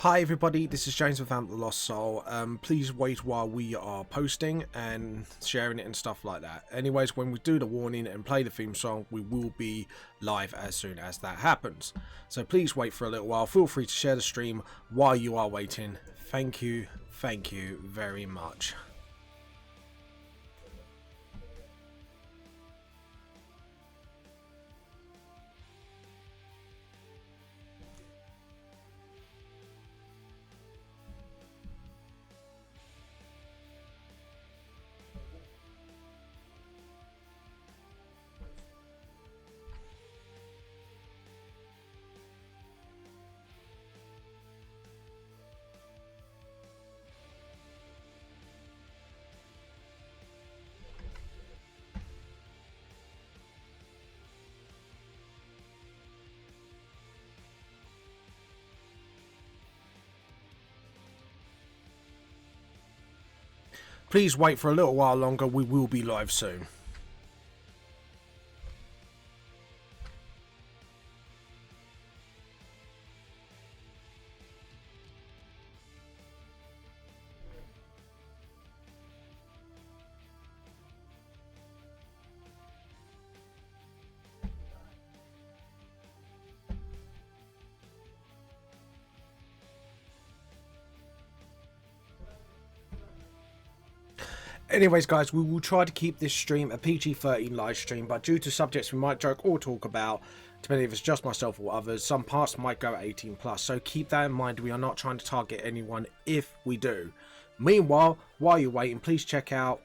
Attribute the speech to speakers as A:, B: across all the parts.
A: Hi everybody, this is James with Vamp the Lost Soul. Please wait while we are posting and sharing it and stuff like that. Anyways, when we do the warning and play the theme song, we will be live as soon as that happens. So please wait for a little while. Feel free to share the stream while you are waiting. Thank you very much. Please wait for a little while longer, we will be live soon. Anyways guys, we will try to keep this stream a PG-13 live stream, but due to subjects we might joke or talk about, depending if it's just myself or others, some parts might go 18+, so keep that in mind. We are not trying to target anyone if we do. Meanwhile, while you're waiting, please check out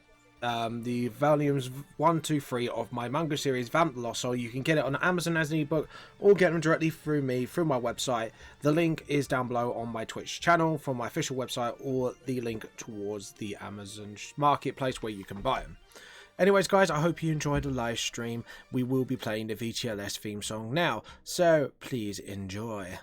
A: the volumes 1, 2, 3 of my manga series Vamp the Lost Soul. You can get it on Amazon as an ebook or get them directly through me through my website. The link is down below on my Twitch channel from my official website, or the link towards the Amazon marketplace where you can buy them. Anyways guys, I hope you enjoyed the live stream. We will be playing the VTLS theme song now, so please enjoy.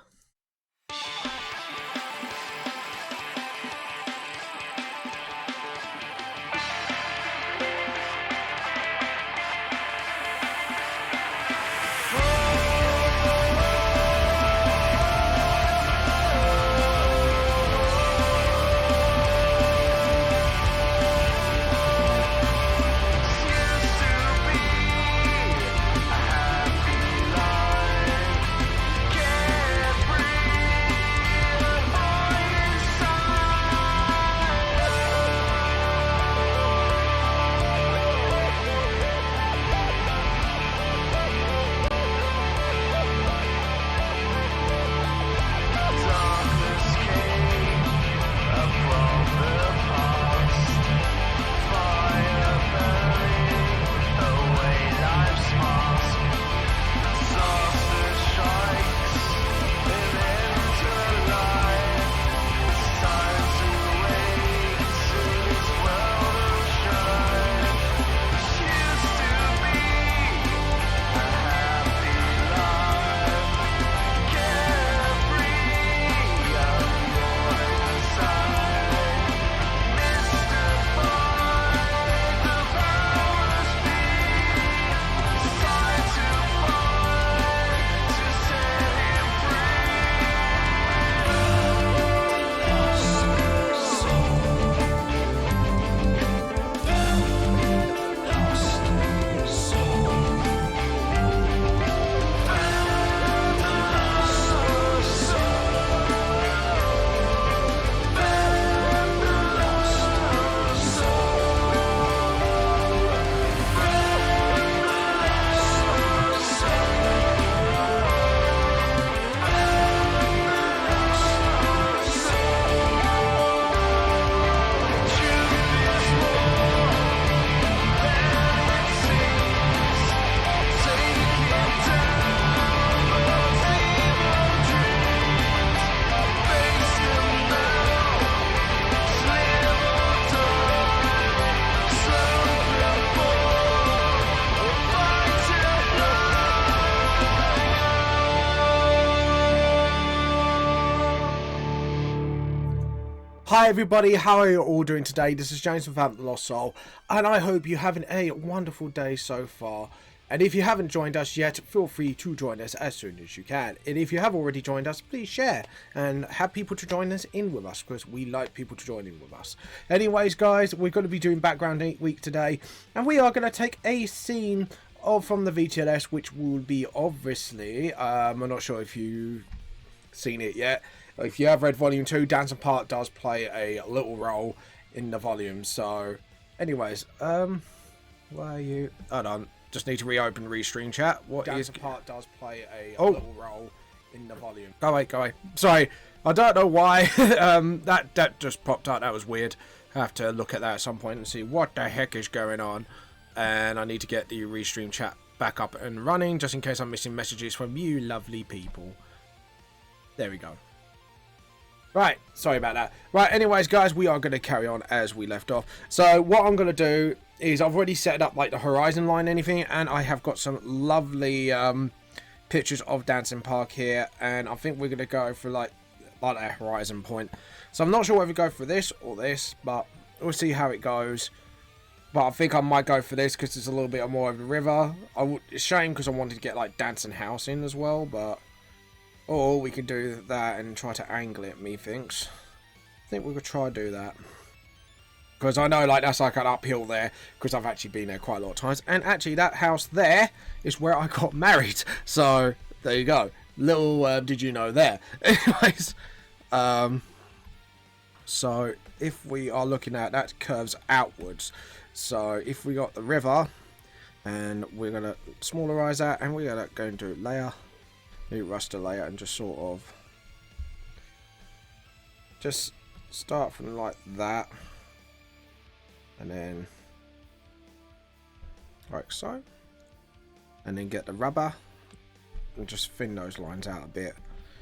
A: Hi everybody, how are you all doing today? This is James from Vamp the Lost Soul, and I hope you're having a wonderful day so far. And if you haven't joined us yet, feel free to join us as soon as you can. And if you have already joined us, please share and have people to join us in with us, because we like people to join in with us. Anyways, guys, we're going to be doing background week today, and we are going to take a scene from the VTLS, which will be obviously, I'm not sure if you've seen it yet. If you have read Volume 2, Danson Park does play a little role in the volume. So, anyways, where are you? Hold on. Just need to reopen Restream chat. What Danson Park does play a little role in the volume. Go away. Sorry, I don't know why that just popped out. That was weird. I have to look at that at some point and see what the heck is going on. And I need to get the Restream chat back up and running, just in case I'm missing messages from you lovely people. There we go. Right, sorry about that. Right, anyways, guys, we are going to carry on as we left off. So what I'm going to do is I've already set up like the horizon line and anything, and I have got some lovely pictures of Danson Park here, and I think we're going to go for like a horizon point. So I'm not sure whether to go for this or this, but we'll see how it goes. But I think I might go for this because it's a little bit more of the river. It's a shame because I wanted to get like Danson House in as well, but or we could do that and try to angle it, methinks. I think we could try to do that. Because I know like that's like an uphill there, because I've actually been there quite a lot of times. And actually that house there is where I got married. So there you go. Little did you know there. Anyways, so if we are looking at that curves outwards. So if we got the river, and we're gonna smallerize that, and we're gonna go into layer, new raster layer, and just sort of just start from like that, and then like so, and then get the rubber and just thin those lines out a bit.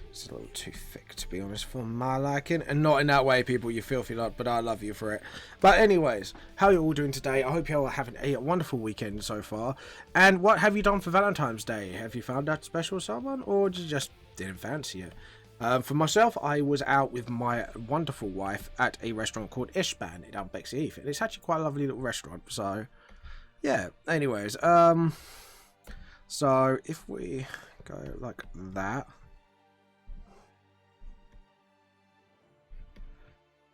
A: It's a little too thick, to be honest, for my liking, and not in that way, people, you filthy lot, but I love you for it. But anyways, how are you all doing today? I hope you're all having a wonderful weekend so far. And what have you done for Valentine's Day? Have you found that special someone, or you just didn't fancy it? For myself, I was out with my wonderful wife at a restaurant called Ishban down Bexley Heath, and it's actually quite a lovely little restaurant. So yeah, anyways, so if we go like that,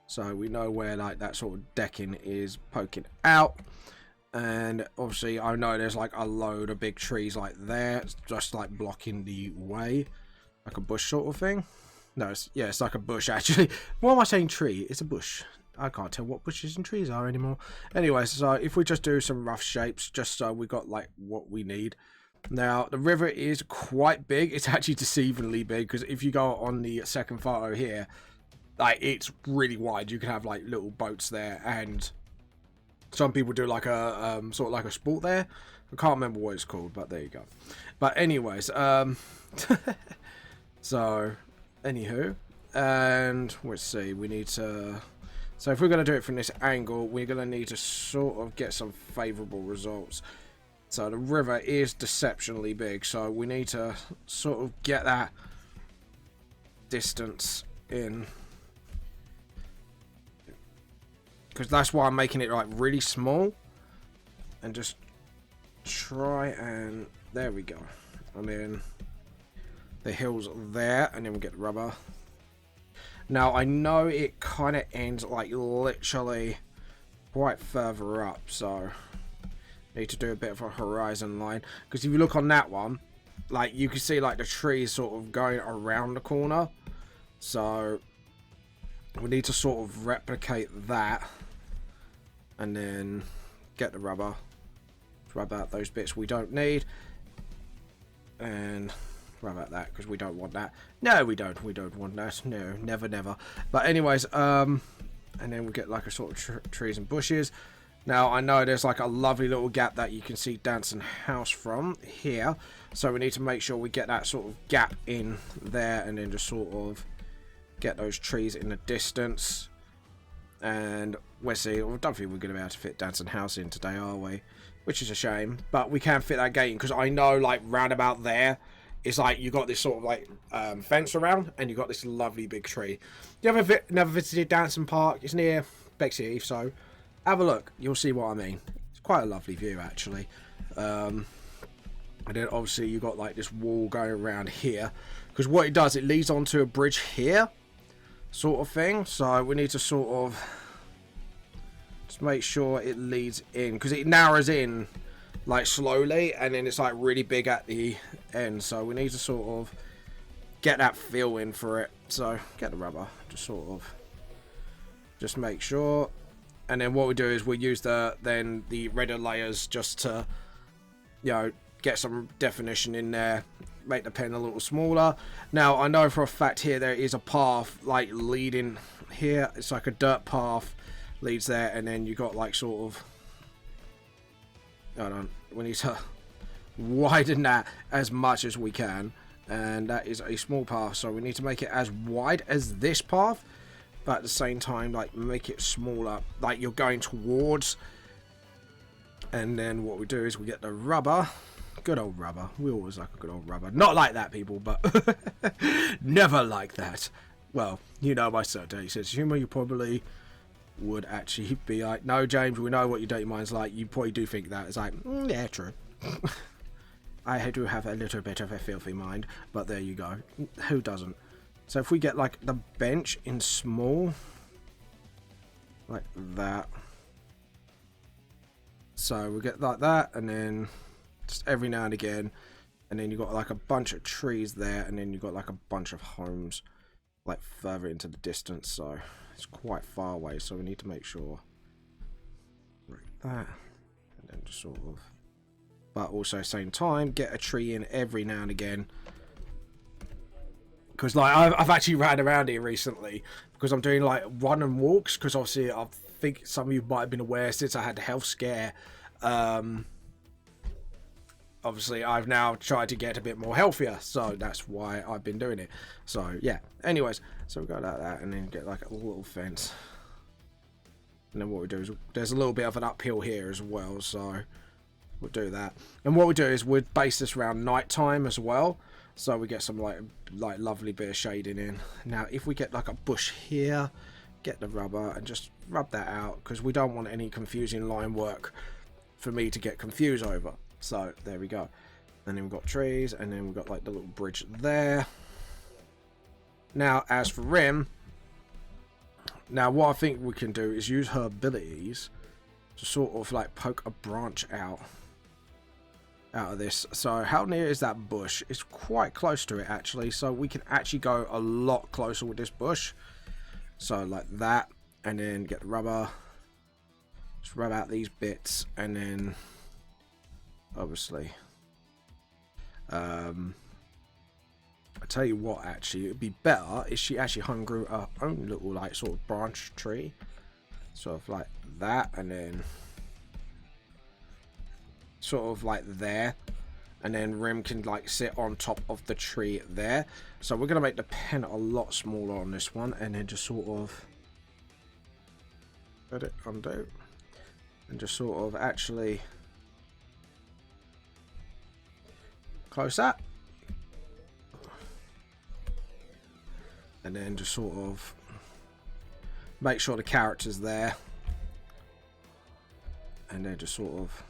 A: so we know where like that sort of decking is poking out, and obviously I know there's like a load of big trees like there, it's just like blocking the way, like a bush sort of thing. No, it's like a bush actually. Why am I saying tree? It's a bush. I can't tell what bushes and trees are anymore. Anyway, so if we just do some rough shapes, just so we got like what we need. Now the river is quite big. It's actually deceivingly big, because if you go on the second photo here, like it's really wide. You can have like little boats there, and some people do like a sort of like a sport there. I can't remember what it's called, but there you go. But anyways, so anywho, and let's see, we need to, so if we're going to do it from this angle, we're going to need to sort of get some favorable results. So the river is deceptionally big, so we need to sort of get that distance in, because that's why I'm making it like really small, and just try, and there we go. And then the hills there, and then we get the rubber. Now I know it kind of ends like literally quite further up, so need to do a bit of a horizon line, because if you look on that one, like you can see like the trees sort of going around the corner, so we need to sort of replicate that, and then get the rubber, rub out those bits we don't need, and rub out that because we don't want that. No, we don't want that. No, never. But anyways, and then we get like a sort of trees and bushes. Now I know there's like a lovely little gap that you can see Danson House from here, so we need to make sure we get that sort of gap in there, and then just sort of get those trees in the distance. And we'll see. I don't think we're going to be able to fit Danson House in today, are we? Which is a shame, but we can fit that gate in, because I know like round about there, it's like you got this sort of like fence around, and you got this lovely big tree. You never visited Danson Park? It's near Bexley Heath, so have a look. You'll see what I mean. It's quite a lovely view actually. And then obviously you got like this wall going around here, because what it does, it leads onto a bridge here, sort of thing. So we need to sort of just make sure it leads in, because it narrows in like slowly, and then it's like really big at the end. So we need to sort of get that feel in for it. So get the rubber, just sort of just make sure. And then what we do is we use the redder layers just to, you know, get some definition in there, make the pen a little smaller. Now I know for a fact here there is a path like leading here. It's like a dirt path leads there, and then you got like sort of, hold on, we need to widen that as much as we can, and that is a small path, so we need to make it as wide as this path, but at the same time like make it smaller, like you're going towards. And then what we do is we get the rubber. Good old rubber. We always like a good old rubber. Not like that, people, but never like that. Well, you know my dirty sense of humour. You probably would actually be like, no, James, we know what your dirty mind's like. You probably do think that. It's like, yeah, true. I do have a little bit of a filthy mind, but there you go. Who doesn't? So if we get like the bench in small, like that. So we get like that, and then just every now and again, and then you got like a bunch of trees there, and then you got like a bunch of homes like further into the distance, so it's quite far away, so we need to make sure like that, and then just sort of, but also same time get a tree in every now and again, because like I've actually ran around here recently because I'm doing like run and walks, because obviously I think some of you might have been aware, since I had the health scare, obviously I've now tried to get a bit more healthier, so that's why I've been doing it. So yeah, anyways, so we go like that, and then get like a little fence, and then what we do is there's a little bit of an uphill here as well, so we'll do that. And what we do is we'd base this around night time as well, so we get some like lovely bit of shading in. Now if we get like a bush here, get the rubber and just rub that out, because we don't want any confusing line work for me to get confused over. So there we go. And then we've got trees, and then we've got like the little bridge there. Now as for Rim, now what I think we can do is use her abilities to sort of like poke a branch out of this. So how near is that bush? It's quite close to it actually, so we can actually go a lot closer with this bush. So like that, and then get the rubber, just rub out these bits, and then obviously I tell you what, actually it would be better if she actually hung grew her own little like sort of branch tree, sort of like that, and then sort of like there, and then Rim can like sit on top of the tree there. So we're gonna make the pen a lot smaller on this one, and then just sort of let it undo, and just sort of actually close that, and then just sort of make sure the character's there, and then just sort of,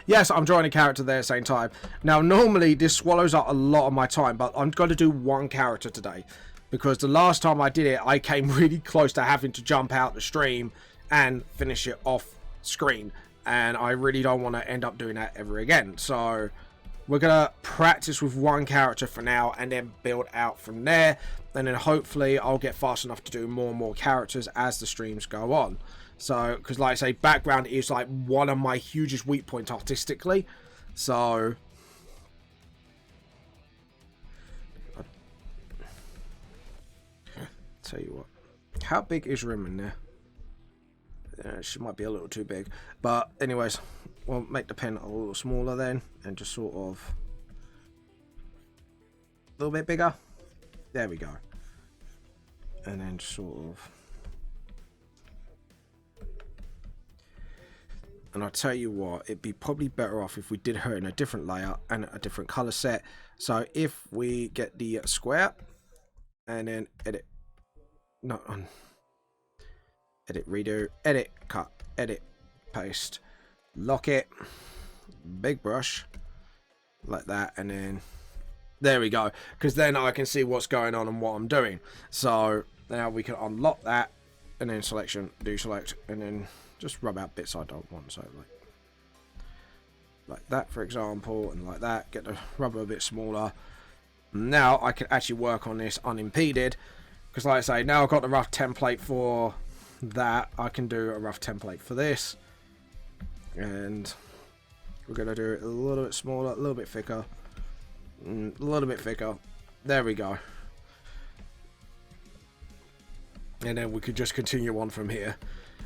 A: yes, I'm drawing a character there at the same time. Now normally this swallows up a lot of my time, but I'm going to do one character today, because the last time I did it I came really close to having to jump out the stream and finish it off screen, and I really don't want to end up doing that ever again. So we're gonna practice with one character for now, and then build out from there, and then hopefully I'll get fast enough to do more and more characters as the streams go on. So because like I say, background is like one of my hugest weak points artistically, so I'll tell you what, how big is Rim in there? She might be a little too big, but anyways, we'll make the pen a little smaller then, and just sort of a little bit bigger. There we go. And then sort of, and I'll tell you what, it'd be probably better off if we did her in a different layer and a different color set. So if we get the square, and then edit, not on, edit, redo, edit, cut, edit, paste, lock it, big brush, like that, and then there we go, because then I can see what's going on and what I'm doing. So now we can unlock that, and then selection, deselect, and then just rub out bits I don't want. So like that, for example, and like that, get the rubber a bit smaller. Now I can actually work on this unimpeded, because like I say, now I've got the rough template for that. I can do a rough template for this, and we're going to do it a little bit smaller, a little bit thicker, a little bit thicker. There we go. And then we could just continue on from here.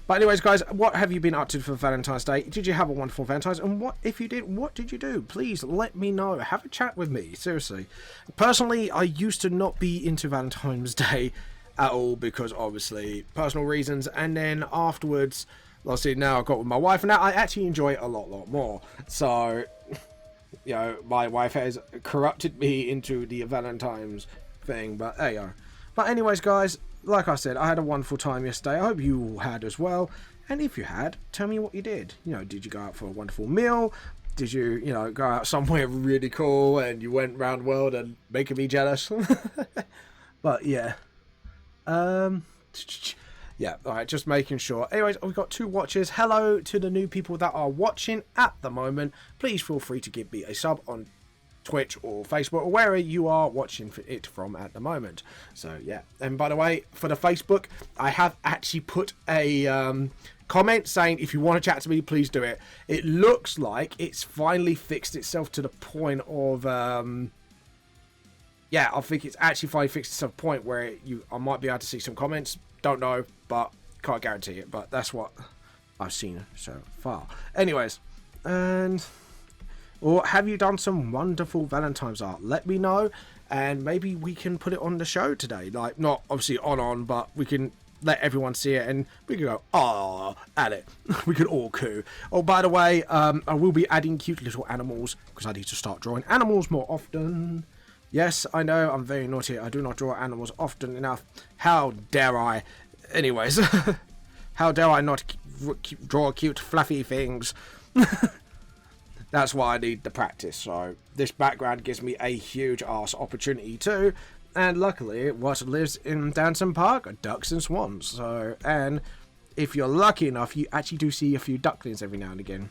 A: But anyways, guys, what have you been up to for Valentine's Day? Did you have a wonderful Valentine's? And what, if you did, what did you do? Please let me know. Have a chat with me. Seriously. Personally, I used to not be into Valentine's Day at all, because obviously personal reasons. And then afterwards, obviously now I've got with my wife, and now I actually enjoy it a lot more. So, you know, my wife has corrupted me into the Valentine's thing. But there you go. But anyways, guys, like I said, I had a wonderful time yesterday. I hope you all had as well. And if you had, tell me what you did. You know, did you go out for a wonderful meal? Did you, you know, go out somewhere really cool and you went around the world and making me jealous? But yeah. Yeah, alright, just making sure. Anyways, we've got 2 watchers. Hello to the new people that are watching at the moment. Please feel free to give me a sub on Twitch or Facebook or wherever you are watching it from at the moment. So yeah, and by the way, for the Facebook, I have actually put a comment saying if you want to chat to me, please do it. It looks like it's finally fixed itself to the point of yeah, I think it's actually finally fixed itself to a point where I might be able to see some comments. Don't know, but can't guarantee it. But that's what I've seen so far. Anyways, and or have you done some wonderful Valentine's art? Let me know, and maybe we can put it on the show today. Like, not obviously on, but we can let everyone see it, and we can go, ah, at it. We can all coo. Oh, by the way, I will be adding cute little animals, because I need to start drawing animals more often. Yes, I know, I'm very naughty. I do not draw animals often enough. How dare I? Anyways, how dare I not draw cute, fluffy things? That's why I need the practice. So this background gives me a huge ass opportunity too. And luckily, what lives in Danson Park are ducks and swans. So, and if you're lucky enough, you actually do see a few ducklings every now and again,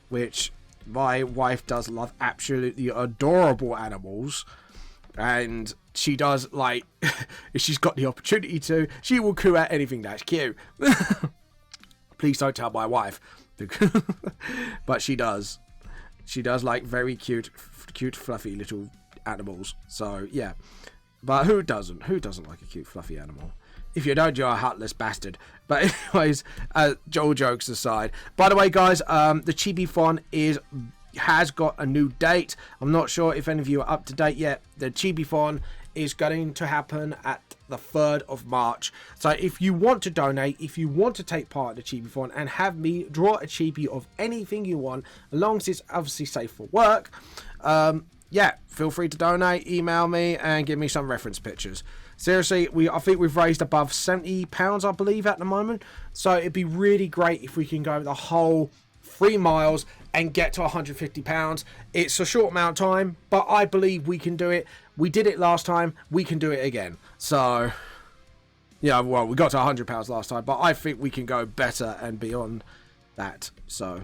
A: which my wife does love. Absolutely adorable animals. And she does, like, if she's got the opportunity to, she will coo at anything that's cute. Please don't tell my wife. But she does. She does like very cute, fluffy little animals. So, yeah. But who doesn't? Who doesn't like a cute, fluffy animal? If you don't, you're a heartless bastard. But anyways, all jokes aside. By the way, guys, the Chibi-Thon has got a new date. I'm not sure if any of you are up to date yet. The Chibi-Thon is going to happen at the 3rd of March. So if you want to donate, if you want to take part in the Chibi-Thon and have me draw a chibi of anything you want, as long as it's obviously safe for work, yeah, feel free to donate, email me, and give me some reference pictures. Seriously, I think we've raised above £70, I believe, at the moment. So it'd be really great if we can go the whole 3 miles and get to £150. It's a short amount of time, but I believe we can do it. We did it last time. We can do it again. So, yeah, well, we got to £100 last time, but I think we can go better and beyond that. So,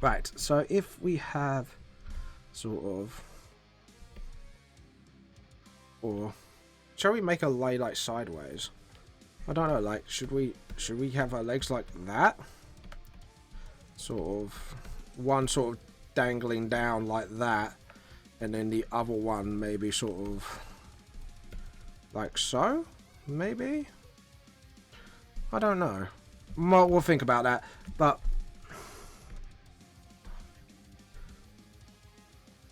A: right. So if we have sort of, or shall we make a lay like sideways? I don't know. Like, should we have our legs like that? Sort of one sort of dangling down like that, and then the other one maybe sort of like so, maybe. I don't know. We'll think about that. But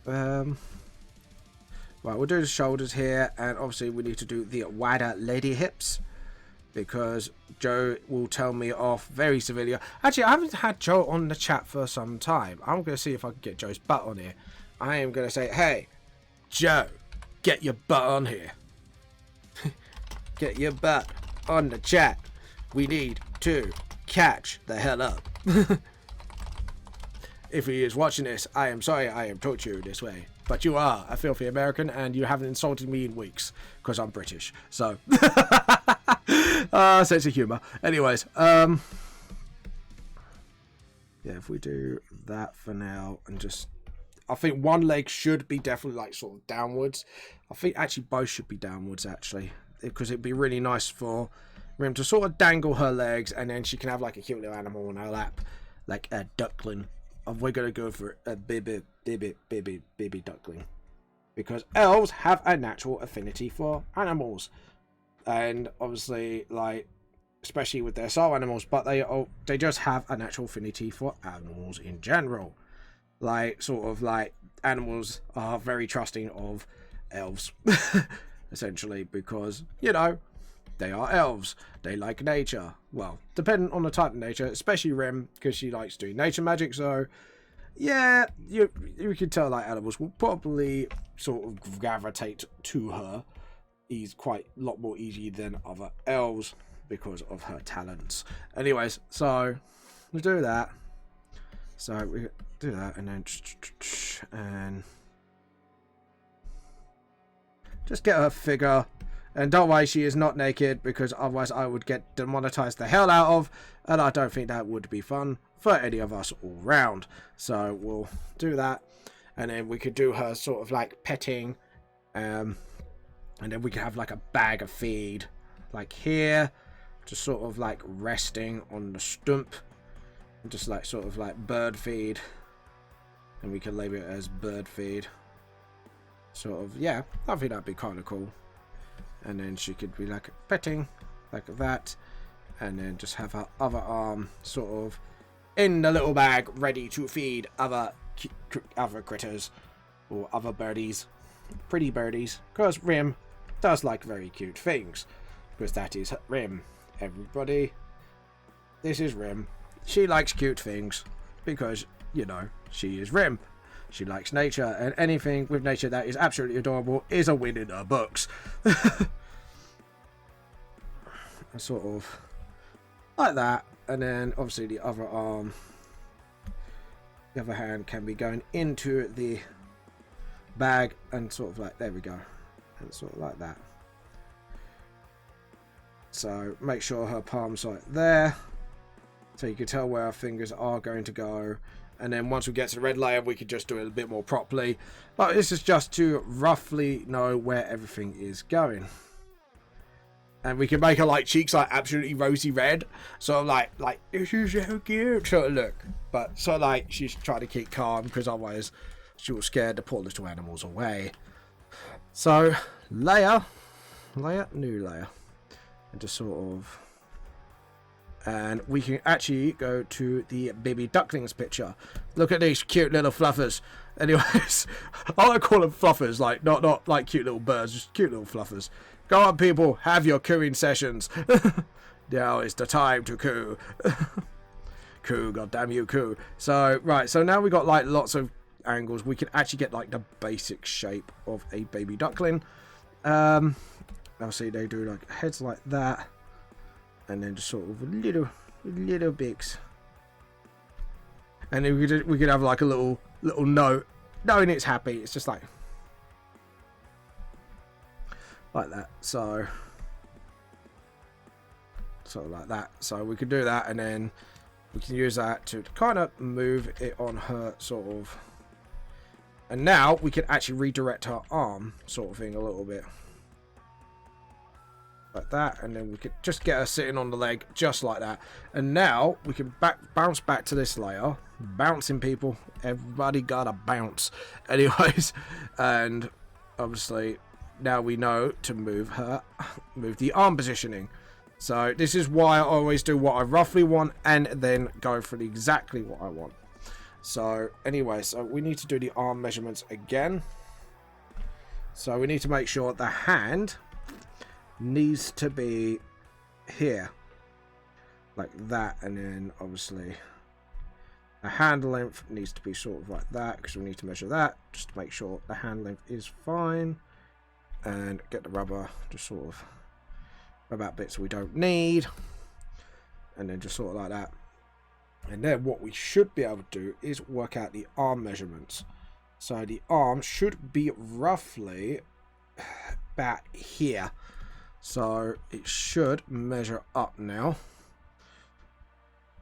A: right, we'll do the shoulders here, and obviously we need to do the wider lady hips, because Joe will tell me off very severely. Actually, I haven't had Joe on the chat for some time. I'm going to see if I can get Joe's butt on here. I am going to say, hey, Joe, get your butt on here. Get your butt on the chat. We need to catch the hell up. if he is watching this, I am sorry I have taught you this way. But you are a filthy American and you haven't insulted me in weeks because I'm British. So, sense of humor. Anyways, yeah, if we do that for now and just, I think one leg should be definitely like sort of downwards. I think actually both should be downwards actually, because it'd be really nice for Rim to sort of dangle her legs and then she can have like a cute little animal on her lap, like a duckling. And we're gonna go for a baby duckling, because elves have a natural affinity for animals, and obviously, like, especially with their soul animals, but they just have a natural affinity for animals in general. Like, sort of like animals are very trusting of elves, essentially, because, you know, they are elves. They like nature. Well, depending on the type of nature, especially Rim, because she likes doing nature magic. So, yeah, you can tell like animals will probably sort of gravitate to her. He's quite a lot more easy than other elves because of her talents. Anyways, so we do that. So we do that, and then just get her figure. And don't worry, she is not naked, because otherwise I would get demonetized the hell out of, and I don't think that would be fun for any of us all round. So we'll do that, and then we could do her sort of like petting, and then we could have like a bag of feed, like here, just sort of like resting on the stump, just like sort of like bird feed, and we can label it as bird feed. Sort of, yeah, I think that'd be kind of cool. And then she could be like petting like that, and then just have her other arm sort of in the little bag ready to feed other critters or other birdies, pretty birdies, because Rim does like very cute things, because that is Rim. Everybody, this is Rim. She likes cute things because, you know, she is Rim. She likes nature, and anything with nature that is absolutely adorable is a win in her books. Sort of like that, and then obviously the other arm, the other hand can be going into the bag, and sort of like, there we go, and sort of like that. So make sure her palm's right there, so you can tell where our fingers are going to go. And then once we get to the red layer, we could just do it a bit more properly. But this is just to roughly know where everything is going. And we can make her like cheeks like absolutely rosy red. So like this is so cute sort of look. But so like she's trying to keep calm, because otherwise she will scare the poor little animals away. So layer, new layer. And just sort of, and we can actually go to the baby ducklings picture. Look at these cute little fluffers. Anyways, I like to call them fluffers, like not like cute little birds, just cute little fluffers. Go on, people, have your cooing sessions. Now is the time to coo. Coo, goddamn you, coo. So right, so now we got like lots of angles. We can actually get like the basic shape of a baby duckling. I'll see they do like heads like that. And then just sort of little bits, and then we could have like a little note knowing it's happy. It's just like that. So sort of like that. So we could do that, and then we can use that to kind of move it on her sort of. And now we can actually redirect her arm sort of thing a little bit. Like that, and then we could just get her sitting on the leg just like that. And now we can bounce back to this layer. Bouncing, people, everybody gotta bounce. Anyways, and obviously now we know to move the arm positioning. So this is why I always do what I roughly want and then go for exactly what I want. So anyway, so we need to do the arm measurements again. So we need to make sure the hand needs to be here like that, and then obviously the hand length needs to be sort of like that, because we need to measure that just to make sure the hand length is fine, and get the rubber, just sort of rub out bits we don't need, and then just sort of like that. And then what we should be able to do is work out the arm measurements. So the arm should be roughly about here. So it should measure up now.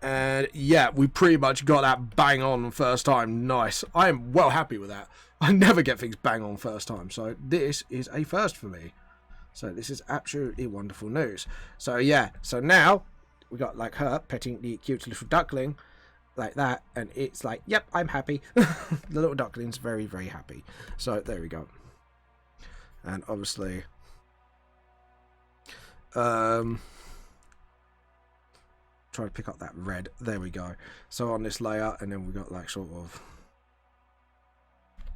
A: And yeah, we pretty much got that bang on first time. Nice. I am well happy with that. I never get things bang on first time. So this is a first for me. So this is absolutely wonderful news. So yeah, so now we got like her petting the cute little duckling like that. And it's like, yep, I'm happy. The little duckling's very, very happy. So there we go. And obviously, try to pick up that red. There we go. So on this layer, and then we got like sort of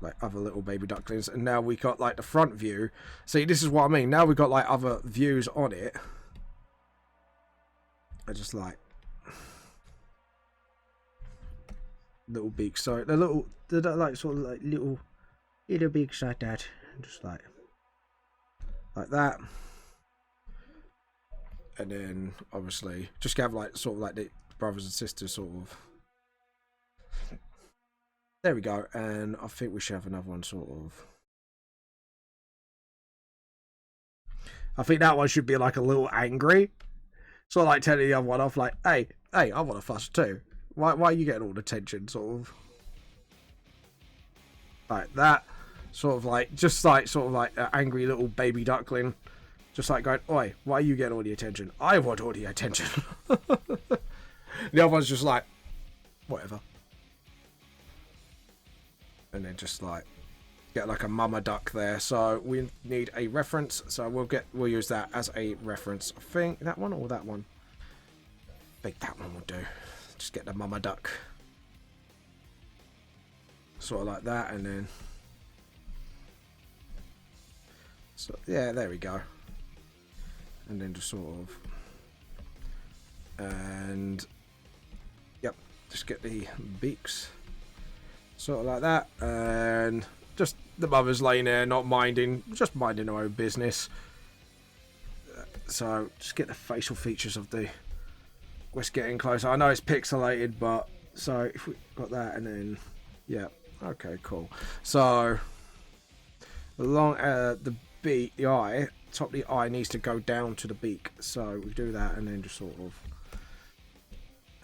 A: like other little baby ducklings, and now we got like the front view. See, this is what I mean. Now we got like other views on it. I just like little beaks. So they're like sort of like little beaks like that, just like that. And then obviously just have like sort of like the brothers and sisters sort of. There we go. And I think we should have another one sort of. I think that one should be like a little angry. Sort of like telling the other one off like, hey, I want to fuss too. Why are you getting all the attention? Sort of. Like that. Sort of like, just like sort of like an angry little baby duckling. Just like going, oi, why are you getting all the attention? I want all the attention. The other one's just like, whatever. And then just like, get like a mama duck there. So we need a reference. So we'll use that as a reference. I think that one or that one. I think that one will do. Just get the mama duck. Sort of like that. And then, so yeah, there we go. And then just sort of, and yep, just get the beaks sort of like that, and just the mother's laying there not minding, just minding her own business. So just get the facial features of the quest getting closer. I know it's pixelated, but so if we got that, and then yeah, okay, cool. So along the beak, the eye, top of the eye needs to go down to the beak. So we do that, and then just sort of,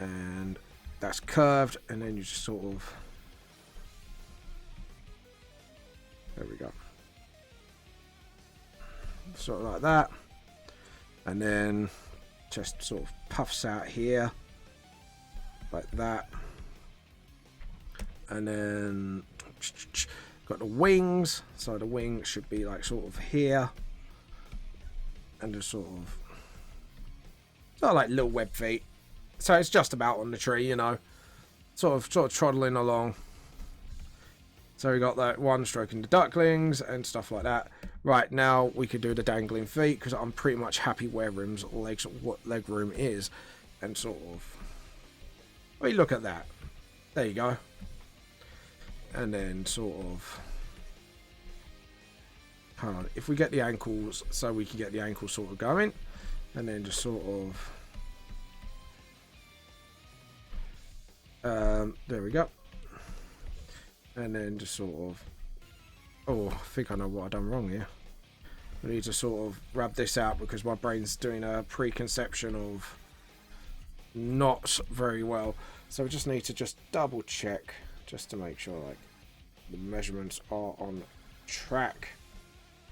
A: and that's curved, and then you just sort of, there we go, sort of like that, and then just sort of puffs out here like that, and then got the wings. So the wing should be like sort of here, and just sort of like little web feet. So it's just about on the tree, you know, sort of trotting along. So we got that one stroking the ducklings and stuff like that. Right, now we could do the dangling feet, because I'm pretty much happy where Rim's leg room is, and sort of, well, look at that. There you go. And then sort of, hold on, if we get the ankles, so we can get the ankles sort of going, and then just sort of, there we go. And then just sort of, oh, I think I know what I've done wrong here. I need to sort of rub this out, because my brain's doing a preconception of not very well. So we just need to just double check, just to make sure like the measurements are on track.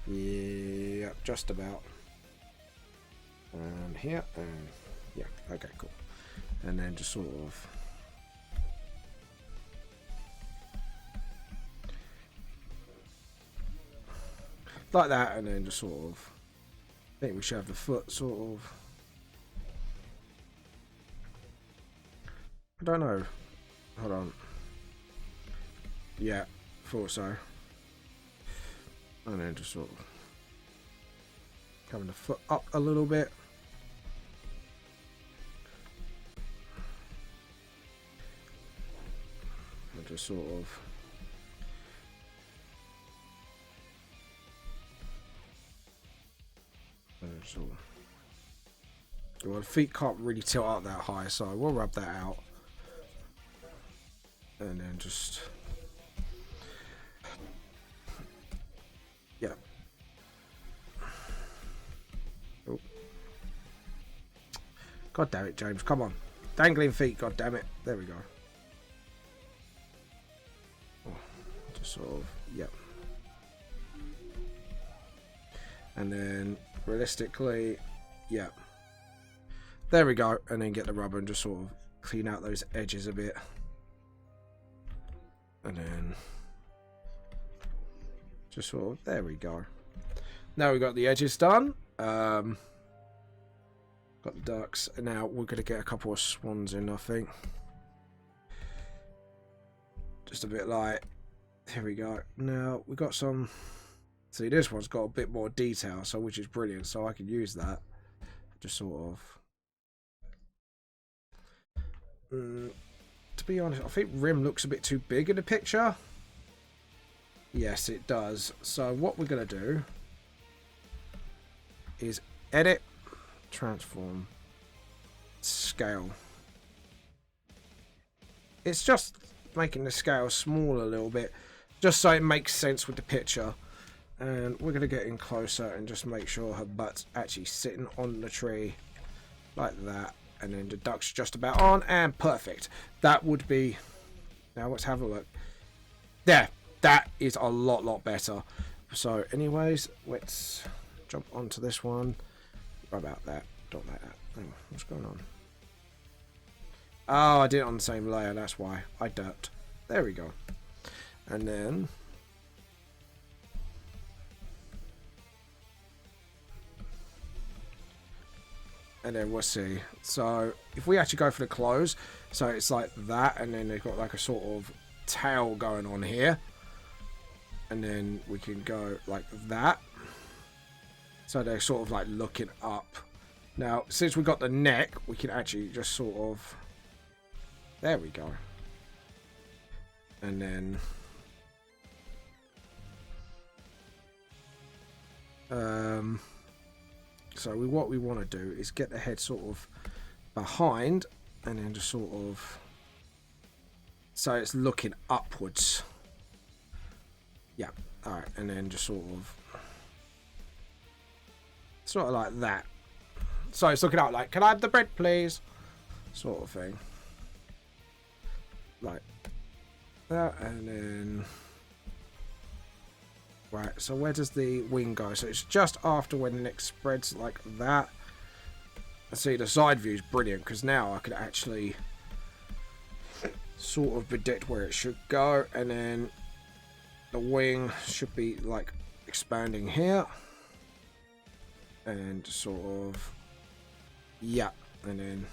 A: Yeah, just about. And here, and yeah, okay, cool. And then just sort of, like that, and then just sort of, I think we should have the foot sort of, I don't know, hold on, yeah, thought so. And then just sort of coming the foot up a little bit. And just sort of, and sort of, well, the feet can't really tilt up that high, so we'll rub that out. And then just... yeah. Oh. God damn it, James. Come on. Dangling feet, god damn it. There we go. Oh, just sort of, yep. And then, realistically, yep. There we go. And then get the rubber and just sort of clean out those edges a bit. And then, just sort of, there we go. Now we've got the edges done. Got the ducks, and now we're going to get a couple of swans in, I think. Just a bit like, here we go. Now we've got some, see, this one's got a bit more detail, so which is brilliant, so I can use that. Just sort of. To be honest, I think Rim looks a bit too big in the picture. Yes, it does. So what we're going to do is edit, transform, scale. It's just making the scale small a little bit, just so it makes sense with the picture. And we're going to get in closer and just make sure her butt's actually sitting on the tree like that. And then the duck's just about on, and perfect. That would be... Now let's have a look. There, that is a lot better. So anyways, let's jump onto this one. What about that? Don't like that. Oh, what's going on? Oh, I did it on the same layer, that's why. I derped. There we go. And then... and then we'll see. So if we actually go for the close, so it's like that, and then they've got like a sort of tail going on here, and then we can go like that, so they're sort of like looking up. Now since we got the neck, we can actually just sort of, there we go, and then so what we want to do is get the head sort of behind, and then just sort of, so it's looking upwards. Yeah, alright, and then just sort of like that. So it's looking out like, can I have the bread please? Sort of thing. Like that, and then... Right, so where does the wing go? So it's just after when the neck spreads like that. And see, the side view is brilliant, because now I could actually sort of predict where it should go. And then the wing should be like expanding here. And sort of, yeah, and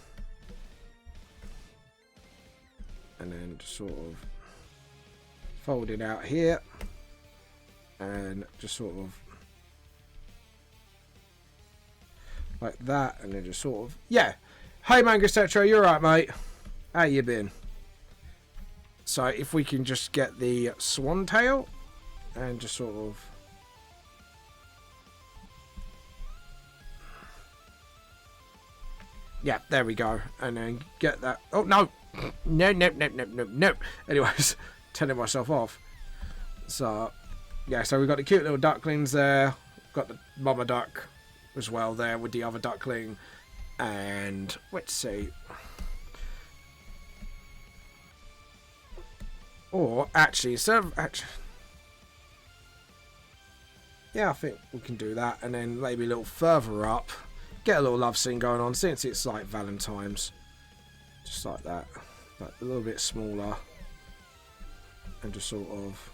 A: then sort of fold it out here. And just sort of like that, and then just sort of, yeah. Hey Manga Cetro, you're right, mate. How you been? So if we can just get the swan tail and just sort of, yeah, there we go, and then get that. Oh no, no. Anyways, turning myself off. So. Yeah, so we've got the cute little ducklings there. Got the mama duck as well there with the other duckling. And let's see. Or actually, instead of actually, yeah, I think we can do that. And then maybe a little further up, get a little love scene going on, since it's like Valentine's. Just like that. But a little bit smaller. And just sort of...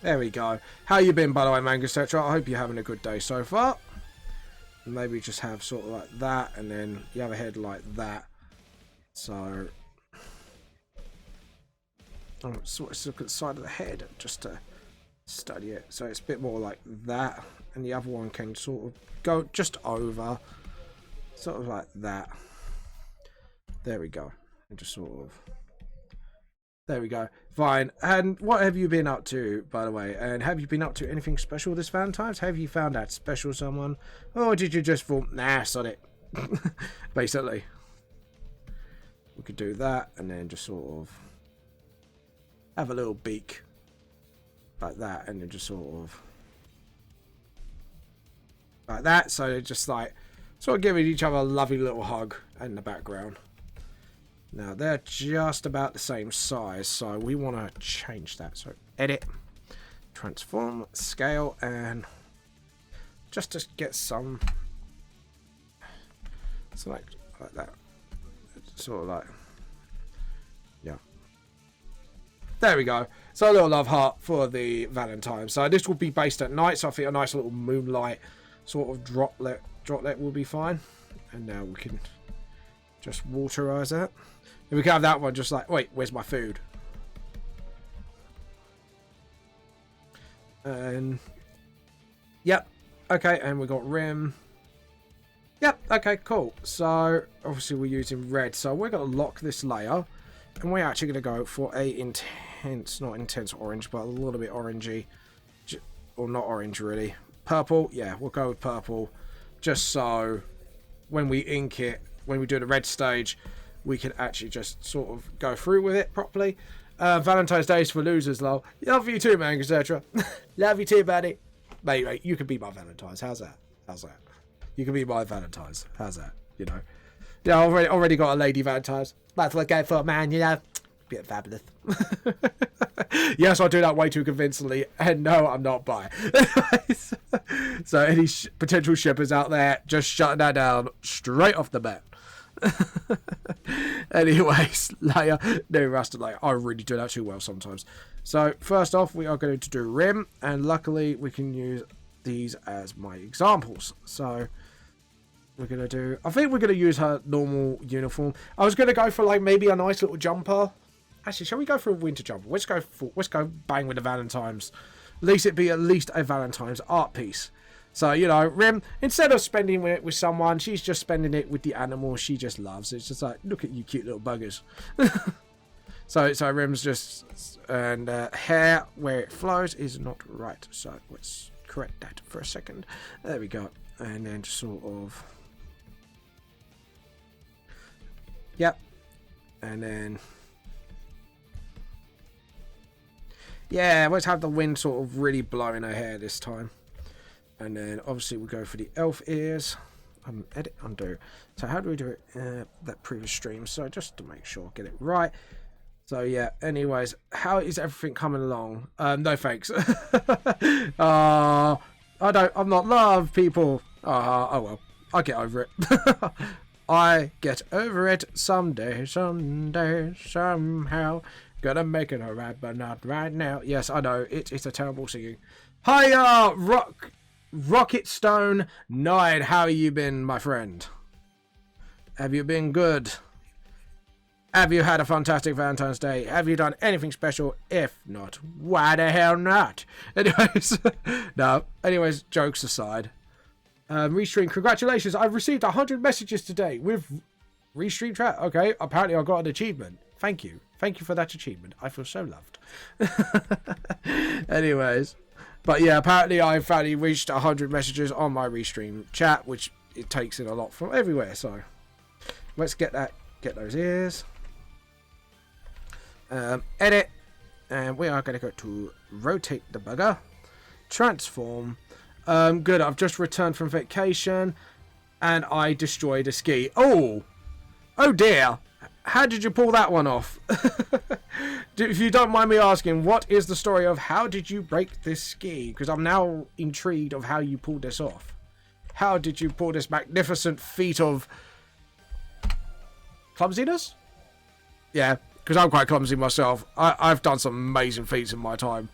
A: There we go. How you been, by the way, Manga Cetro? I hope you're having a good day so far. And maybe just have sort of like that, and then you have a head like that. So, let's look at the side of the head just to study it. So it's a bit more like that, and the other one can sort of go just over, sort of like that. There we go. And just sort of. There we go. Fine. And what have you been up to, by the way? And have you been up to anything special this Valentine's? Have you found out special someone? Or did you just thought, nah, sod it? Basically. we could do that, and then just sort of have a little beak like that, and then just sort of like that. So they're just like sort of giving each other a lovely little hug in the background. Now they're just about the same size, so we want to change that. So edit, transform, scale, and just to get some select like that, sort of like, yeah, there we go. So a little love heart for the Valentine. So this will be based at night, so I think a nice little moonlight sort of droplet will be fine. And now we can just waterize that, and we can have that one just like, wait, where's my food? And yep, okay, and we got rim. Yep, okay, cool. So obviously we're using red, so we're going to lock this layer, and we're actually going to go for a intense, not intense orange, but a little bit orangey, or not orange really, purple. Yeah, we'll go with purple, just so when we ink it, when we do the red stage, we can actually just sort of go through with it properly. Valentine's Day is for losers, lol. Love you too, Manga, etc. Love you too, buddy. Mate, you can be my Valentine's. How's that? How's that? You can be my Valentine's. How's that? You know? Yeah, I already got a lady Valentine's. That's what I go for a man, you know? Bit fabulous. Yes, I do that way too convincingly. And no, I'm not bi. So any potential shippers out there, just shutting that down straight off the bat. Anyways, layer, no raster layer. I really do that too well sometimes. So first off, we are going to do rim, and luckily we can use these as my examples. So we're going to do, I think we're going to use her normal uniform. I was going to go for like maybe a nice little jumper. Actually, shall we go for a winter jumper? Let's go bang with the Valentine's. At least it be at least a Valentine's art piece. So, you know, Rim, instead of spending it with someone, she's just spending it with the animal she just loves. It's just like, look at you cute little buggers. So Rim's just, and hair where it flows is not right. So let's correct that for a second. There we go. And then just sort of, yep. And then, yeah, let's have the wind sort of really blowing her hair this time. And then obviously we'll go for the elf ears. Edit, undo. So how do we do it? That previous stream. So just to make sure, get it right. So yeah, anyways, how is everything coming along? No thanks. I'm not love, people. Oh well, I'll get over it. I get over it someday, somehow. Gonna make it alright, but not right now. Yes, I know, it's a terrible singing. Hiya, Rocket Stone 9, how you been, my friend? Have you been good? Have you had a fantastic Valentine's Day? Have you done anything special? If not, why the hell not? Anyways, no. Anyways, jokes aside. Restream, congratulations. I've received 100 messages today with Restream chat. Okay, apparently I got an achievement. Thank you. Thank you for that achievement. I feel so loved. Anyways. But yeah, apparently I've finally reached 100 messages on my Restream chat, which it takes in a lot from everywhere. So let's get those ears. Edit, and we are going to go to rotate the bugger, transform. Good. I've just returned from vacation, and I destroyed a ski. Oh dear. How did you pull that one off? If you don't mind me asking, what is the story of how did you break this ski? Because I'm now intrigued of how you pulled this off. How did you pull this magnificent feat of clumsiness? Yeah, because I'm quite clumsy myself. I've done some amazing feats in my time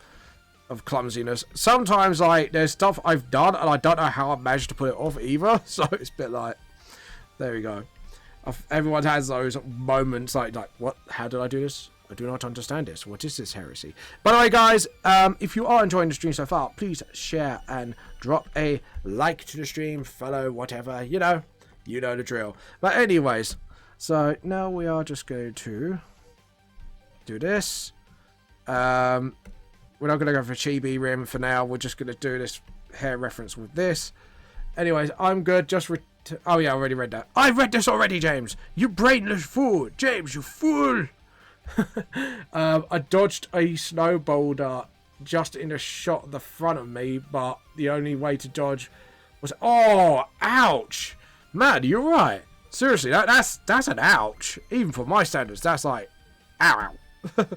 A: of clumsiness. Sometimes, like, there's stuff I've done and I don't know how I managed to put it off either. So it's a bit like, there we go. Everyone has those moments like what? How did I do this? I do not understand this. What is this heresy? By the way, guys, if you are enjoying the stream so far, please share and drop a like to the stream, follow, whatever. You know the drill. But anyways, so now we are just going to do this. We're not going to go for chibi rim for now. We're just going to do this hair reference with this. Anyways, I'm good. Just Oh yeah, I already read that. I read this already, James. You brainless fool. James, you fool. I dodged a snow boulder just in a shot at the front of me, but the only way to dodge was... Oh, ouch. Man, you're right. Seriously, that's an ouch. Even for my standards, that's like... Ow, ow.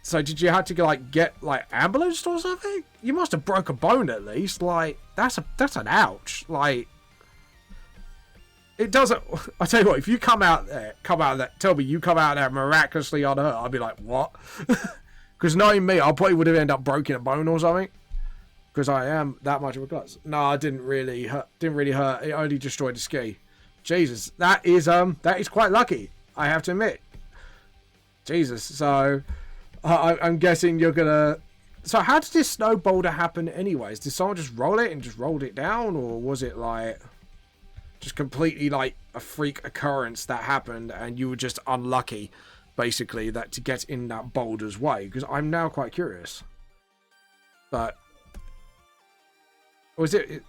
A: So did you have to like get like ambulance or something? You must have broke a bone at least. Like that's an ouch. Like it doesn't. I tell you what, if you come out of that, tell me you come out of there miraculously unhurt, I'll be like, what? Because knowing me, I probably would have ended up breaking a bone or something. Because I am that much of a klutz. No, I didn't really hurt. Didn't really hurt. It only destroyed the ski. Jesus, that is quite lucky. I have to admit. Jesus, so I'm guessing you're gonna... So how did this snow boulder happen anyways? Did someone just roll it and just rolled it down? Or was it like just completely like a freak occurrence that happened and you were just unlucky, basically, that to get in that boulder's way? Because I'm now quite curious. But... Was it...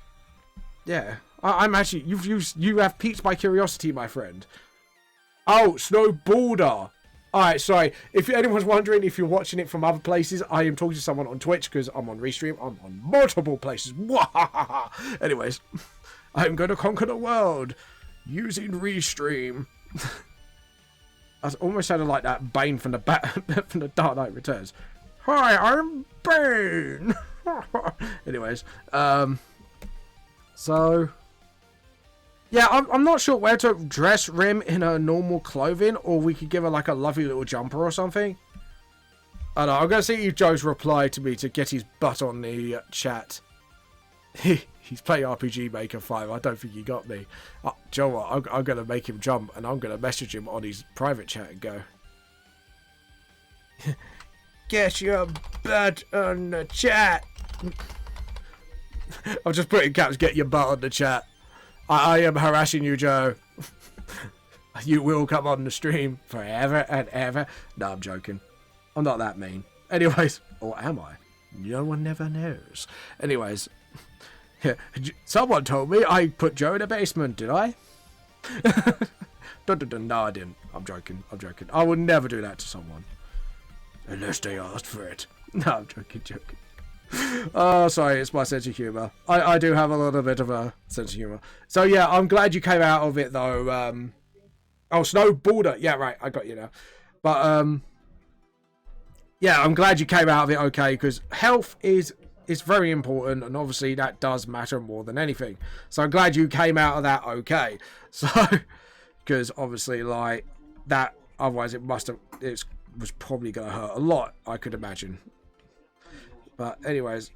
A: Yeah. I'm actually... You have piqued my curiosity, my friend. Oh, snow boulder. Alright, sorry. If anyone's wondering if you're watching it from other places, I am talking to someone on Twitch because I'm on Restream. I'm on multiple places. Anyways, I'm going to conquer the world using Restream. I almost sounded like that Bane from the Dark Knight Returns. Hi, I'm Bane. Anyways, so... Yeah, I'm not sure where to dress Rim in her normal clothing, or we could give her like a lovely little jumper or something. I don't know, I'm going to see if Joe's reply to me to get his butt on the chat. He's playing RPG Maker 5, I don't think he got me. Joe, what? I'm going to make him jump, and I'm going to message him on his private chat and go... Get your butt on the chat! I'm just putting caps, get your butt on the chat. I am harassing you, Joe. You will come on the stream forever and ever. No, I'm joking. I'm not that mean. Anyways, or am I? No one never knows. Anyways, someone told me I put Joe in a basement, did I? No, I didn't. I'm joking. I would never do that to someone. Unless they asked for it. No, I'm joking. Oh, sorry, it's my sense of humour. I do have a little bit of a sense of humour. So yeah, I'm glad you came out of it though. Oh, snow boulder. Yeah, right, I got you now. But yeah, I'm glad you came out of it okay, because health is very important, and obviously that does matter more than anything. So I'm glad you came out of that okay. So, because obviously like that, otherwise it was probably going to hurt a lot, I could imagine. But anyways,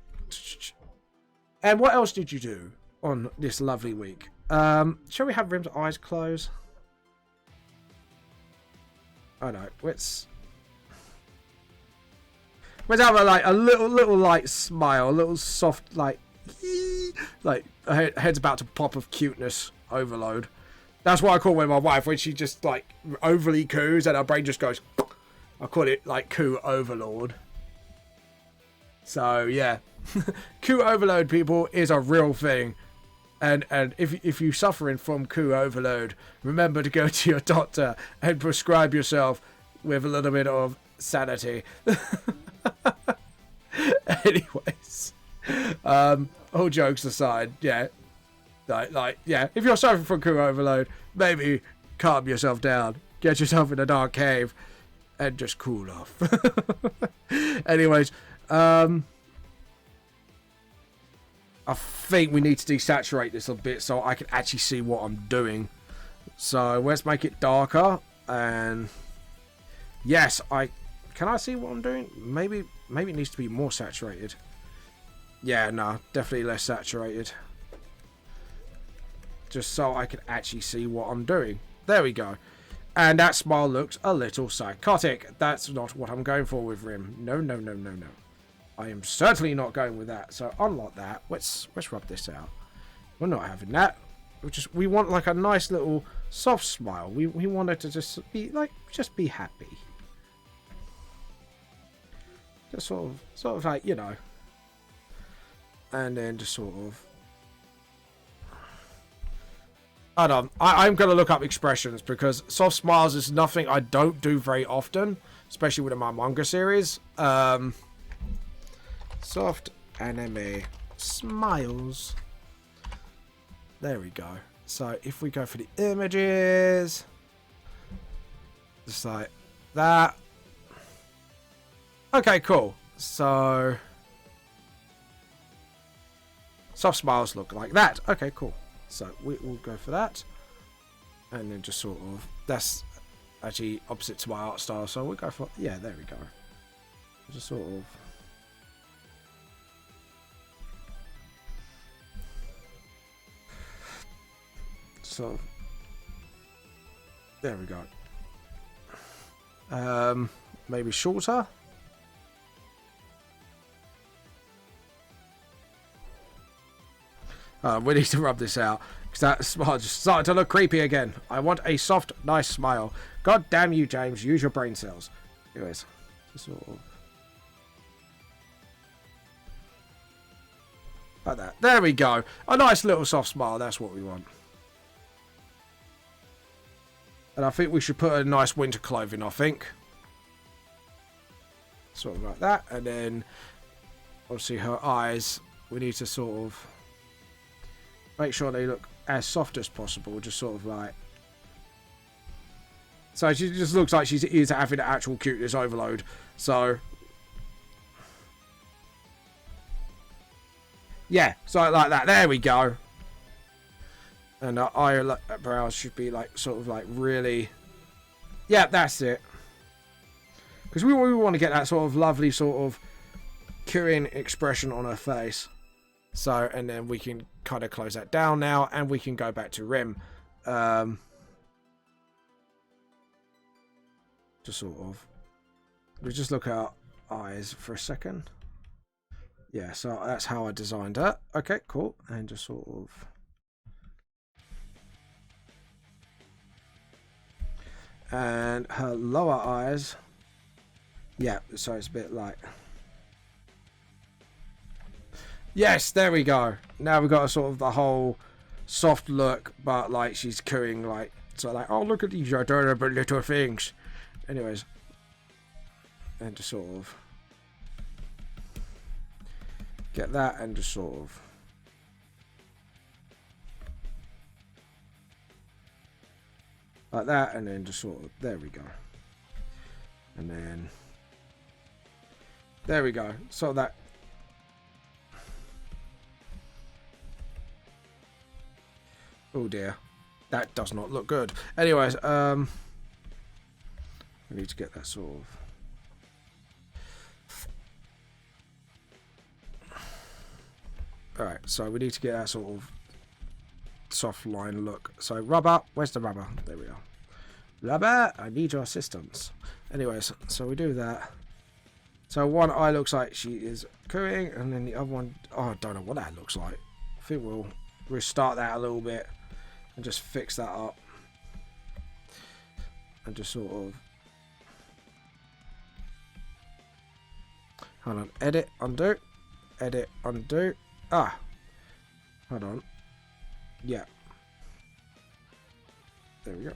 A: and what else did you do on this lovely week? Shall we have Rim's eyes closed? Oh no, let's have a little light smile, a little soft like her head's about to pop of cuteness overload. That's what I call when my wife, when she just like overly coos and her brain just goes. I call it like coo overlord. So yeah, coo overload, people, is a real thing, and if you're suffering from coo overload, remember to go to your doctor and prescribe yourself with a little bit of sanity. Anyways, all jokes aside, yeah, yeah, if you're suffering from coo overload, maybe calm yourself down, get yourself in a dark cave, and just cool off. Anyways. I think we need to desaturate this a bit so I can actually see what I'm doing. So let's make it darker, and yes, can I see what I'm doing? Maybe it needs to be more saturated. Yeah, no, definitely less saturated. Just so I can actually see what I'm doing. There we go. And that smile looks a little psychotic. That's not what I'm going for with Rim. No. I am certainly not going with that. So unlock that. Let's rub this out. We're not having that. We want like a nice little soft smile. We want it to just be happy. Just sort of like, you know. And then just sort of Hold on. I'm going to look up expressions because soft smiles is nothing I don't do very often, especially with my manga series. Soft anime smiles. There we go. So if we go for the images, just like that. Okay, cool. So soft smiles look like that. Okay, cool. So we will go for that. And then just sort of, that's actually opposite to my art style. So we'll go for, yeah, there we go. Just sort of. So there we go. Maybe shorter. We need to rub this out because that smile just started to look creepy again. I want a soft, nice smile. God damn you, James! Use your brain cells. Anyways, just sort of like that. There we go. A nice little soft smile. That's what we want. And I think we should put a nice winter clothing, I think. Sort of like that. And then, obviously, her eyes, we need to sort of make sure they look as soft as possible. Just sort of like. So she just looks like she's having an actual cuteness overload. So. Yeah, so like that. There we go. And our eyebrows should be like sort of like really. Yeah, that's it. Because we want to get that sort of lovely sort of cooing expression on her face. So, and then we can kind of close that down now, and we can go back to Rim. Just sort of. We just look at our eyes for a second. Yeah, so that's how I designed her. Okay, cool. And just sort of. And her lower eyes. Yeah, so it's a bit like. Yes, there we go. Now we've got a sort of the whole soft look, but like she's cooing, like, so like, oh, look at these adorable little things. Anyways, and just sort of get that, and just sort of like that, and then just sort of, there we go. And then there we go. So that. Oh dear, that does not look good. Anyways, we need to get that sort of. All right, so we need to get that sort of soft line look. So rubber, where's the rubber? There we are. Rubber, I need your assistance. Anyways, so we do that. So one eye looks like she is cooing, and then the other one, oh, I don't know what that looks like. I think we'll restart that a little bit. And just fix that up. And just sort of. Hold on. Edit, undo. Edit, undo. Ah. Hold on. Yeah. There we go.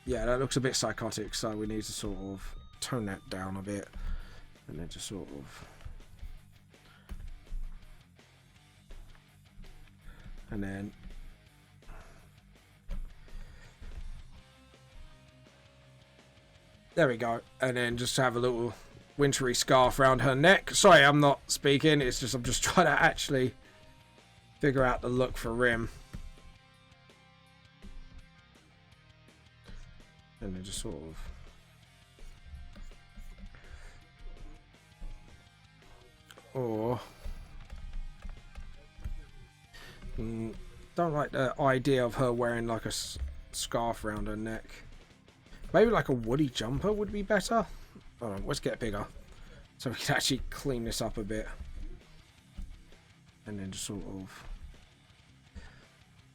A: Yeah, that looks a bit psychotic, so we need to sort of tone that down a bit. And then just sort of. And then. There we go. And then just have a little wintry scarf around her neck. Sorry, I'm not speaking. It's just I'm just trying to actually figure out the look for Rim. And then just sort of. Or. Don't like the idea of her wearing like a scarf around her neck. Maybe like a woody jumper would be better. Hold on, let's get bigger. So we can actually clean this up a bit. And then just sort of.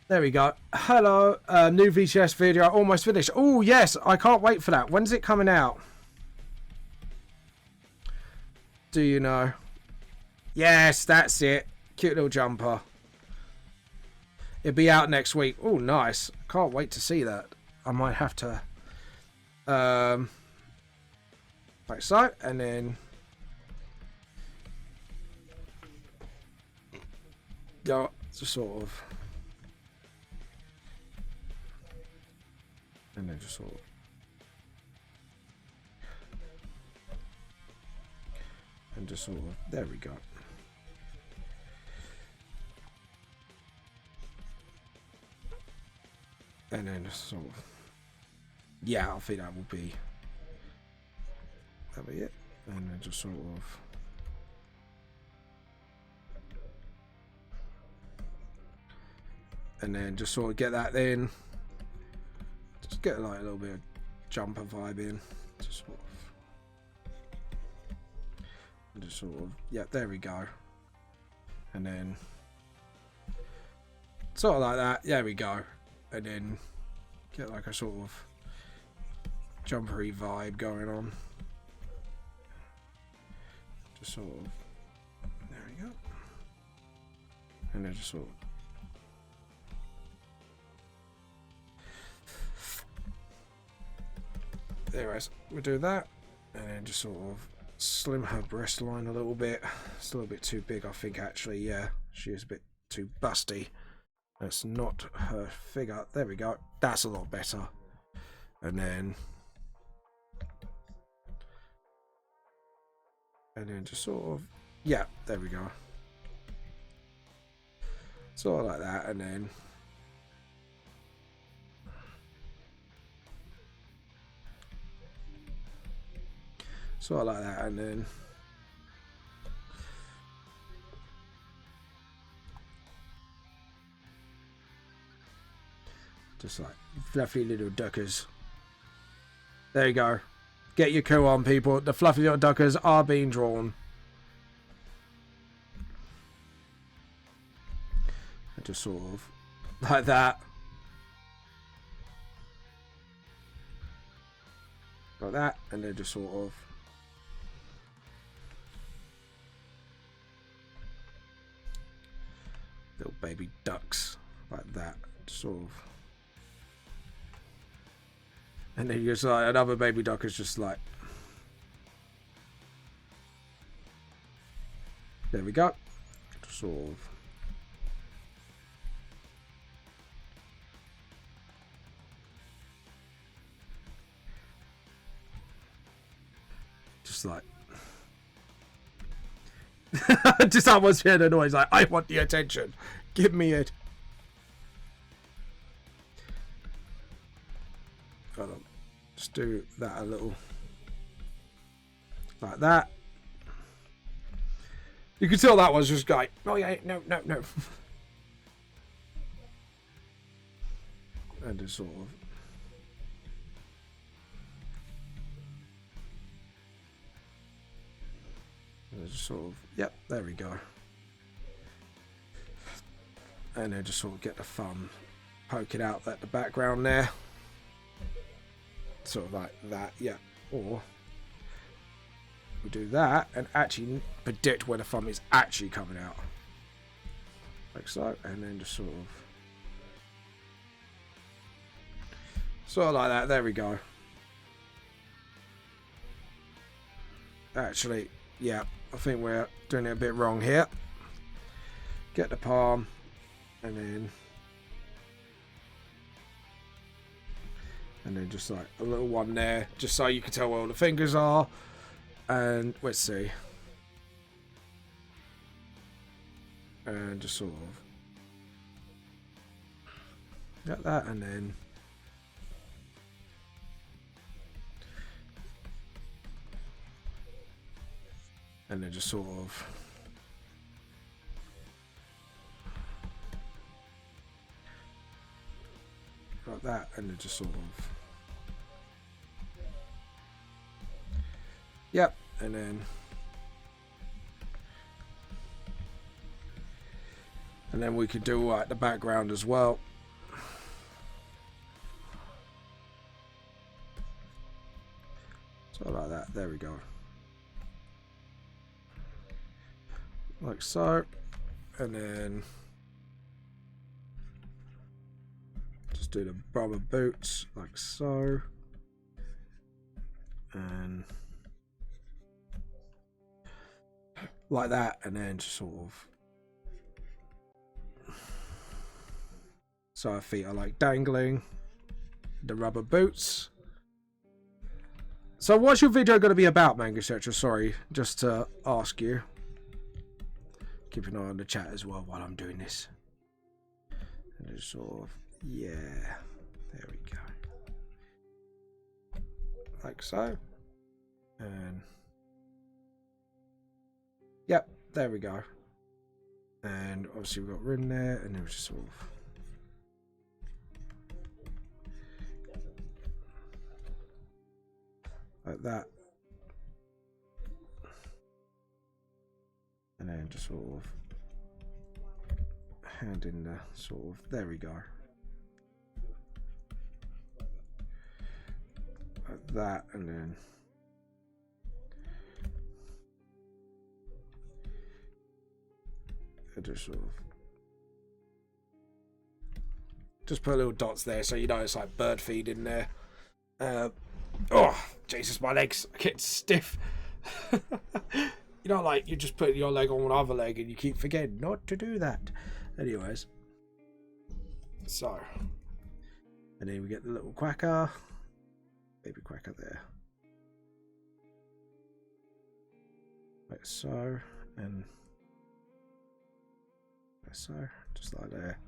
A: There we go. Hello. New VCS video almost finished. Oh, yes. I can't wait for that. When's it coming out? Do you know? Yes, that's it. Cute little jumper. It'll be out next week. Oh, nice. Can't wait to see that. I might have to like so, and then go up to sort of, and then just sort of, and just sort of, there we go. And then just sort of, yeah, I think that'll be it. And then just sort of, and then just sort of get that in. Just get like a little bit of jumper vibe in. Just sort of, and just sort of, yeah, there we go. And then sort of like that, there we go. And then get like a sort of jumpery vibe going on. Just sort of, there we go. And then just sort of, anyways, we'll do that. And then just sort of slim her breast line a little bit. It's a little bit too big, I think, actually. Yeah, she is a bit too busty. That's not her figure. There we go. That's a lot better. And then just sort of, yeah, there we go. Sort of like that, and then sort of like that, and then just like fluffy little duckers. There you go. Get your coup on, people. The fluffy little duckers are being drawn. And just sort of like that. Like that. And then just sort of little baby ducks like that. Sort of. And then you just like another baby duck is just like, there we go. Sort of. Just like, just almost hear the noise like, I want the attention. Give me it. Hold on. Just do that a little like that. You can tell that was just like, oh yeah, no. And just sort of. And just sort of, yep, there we go. And then just sort of get the thumb, poke it out at the background there. Sort of like that, yeah. Or we do that and actually predict where the thumb is actually coming out. Like so, and then just sort of like that, there we go. Actually, yeah, I think we're doing it a bit wrong here. Get the palm, and then just like a little one there, just so you can tell where all the fingers are. And let's see. And just sort of get that, and then just sort of like that, and then just sort of, yep, and then we could do like the background as well. So like that, there we go. Like so, and then just do the rubber boots like so, and like that, and then just sort of, so our feet are like dangling, the rubber boots. So what's your video going to be about, Manga Searcher? Sorry, just to ask you. Keep an eye on the chat as well while I'm doing this. And just sort of, yeah, there we go. Like so. And, yep, there we go. And obviously we've got room there, and then we just sort of, like that. And then just sort of hand in the sort of, there we go. Like that, and then I just sort of just put little dots there so you know it's like bird feed in there. Oh, Jesus, my legs are getting stiff. You know, like you just put your leg on one other leg and you keep forgetting not to do that. Anyways. So. And then we get the little quacker. Baby quacker there. Like so. And like so. Just like there.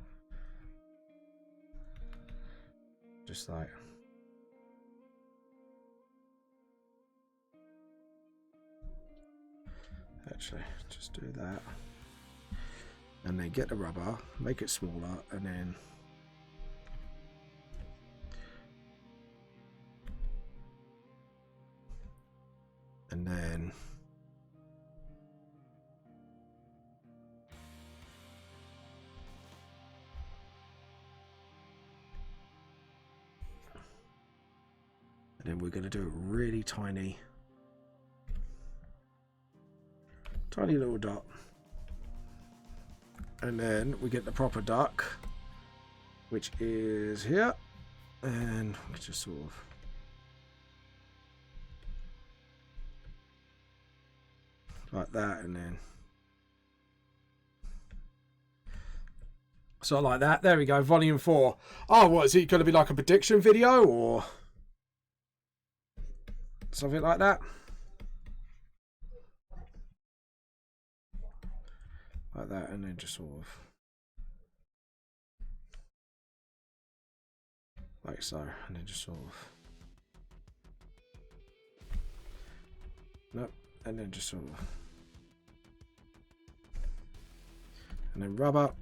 A: Just like. Actually, just do that, and then get the rubber, make it smaller, and then we're going to do it really tiny little dot, and then we get the proper duck, which is here, and we just sort of like that, and then so like that. There we go, volume 4. Oh, what is it going to be, like a prediction video or something like that? Like that, and then just sort of like so, and then just sort of nope, and then just sort of, and then rub up,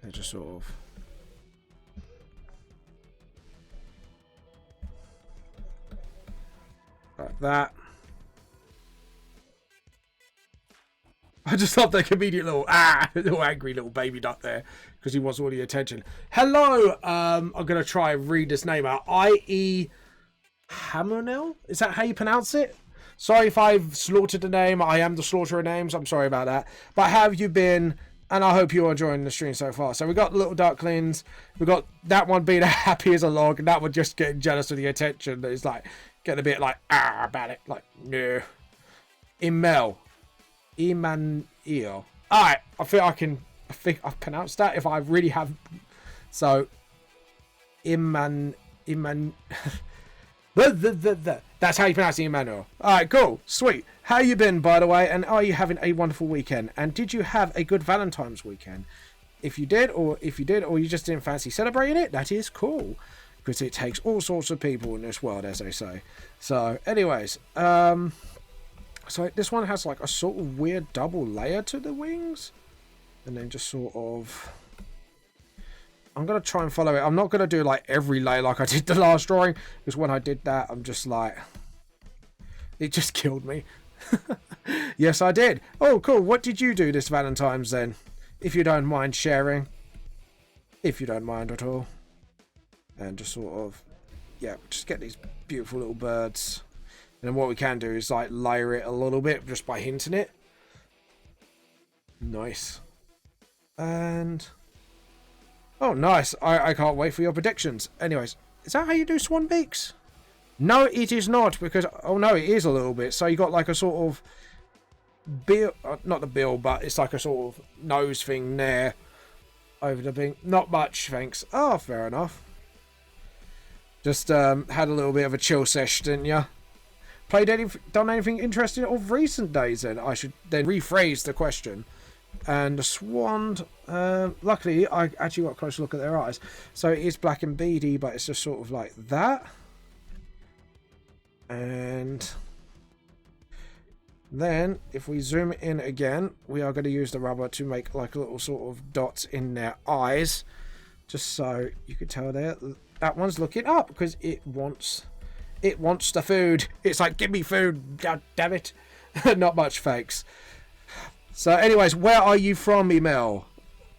A: and just sort of like that. I just love that comedian little little angry little baby duck there because he wants all the attention. Hello, I'm gonna try and read this name out. I.E. Hamonel? Is that how you pronounce it? Sorry if I've slaughtered the name. I am the slaughterer of names. I'm sorry about that. But how have you been? And I hope you're enjoying the stream so far. So we got little ducklings. We got that one being happy as a log, and that one just getting jealous of the attention. It's like getting a bit like about it. Like no. Emmanuel. Alright, I think I've pronounced that if I really have. So that's how you pronounce it, Emmanuel. Alright, cool. Sweet. How you been, by the way? And are you having a wonderful weekend? And did you have a good Valentine's weekend? If you did, or you just didn't fancy celebrating it, that is cool. Because it takes all sorts of people in this world, as they say. So, anyways, so this one has like a sort of weird double layer to the wings. And then just sort of, I'm going to try and follow it. I'm not going to do like every layer like I did the last drawing. Because when I did that, I'm just like, it just killed me. Yes, I did. Oh, cool. What did you do this Valentine's then? If you don't mind sharing. If you don't mind at all. And just sort of yeah, just get these beautiful little birds. And then what we can do is like layer it a little bit just by hinting it. Nice. And oh, nice. I can't wait for your predictions. Anyways, is that how you do swan beaks? No, it is not, because oh no, it is a little bit. So you got like a sort of bill, not the bill, but it's like a sort of nose thing there over the thing. Not much, thanks. Oh, fair enough. Just had a little bit of a chill sesh, didn't you? Done anything interesting of recent days? Then I should then rephrase the question. And the swan, luckily I actually got a close look at their eyes. So it is black and beady, but it's just sort of like that. And then if we zoom in again, we are going to use the rubber to make like a little sort of dots in their eyes, just so you can tell there that one's looking up because it wants the food. It's like, give me food, god damn it. Not much, thanks. So anyways, where are you from, Emil?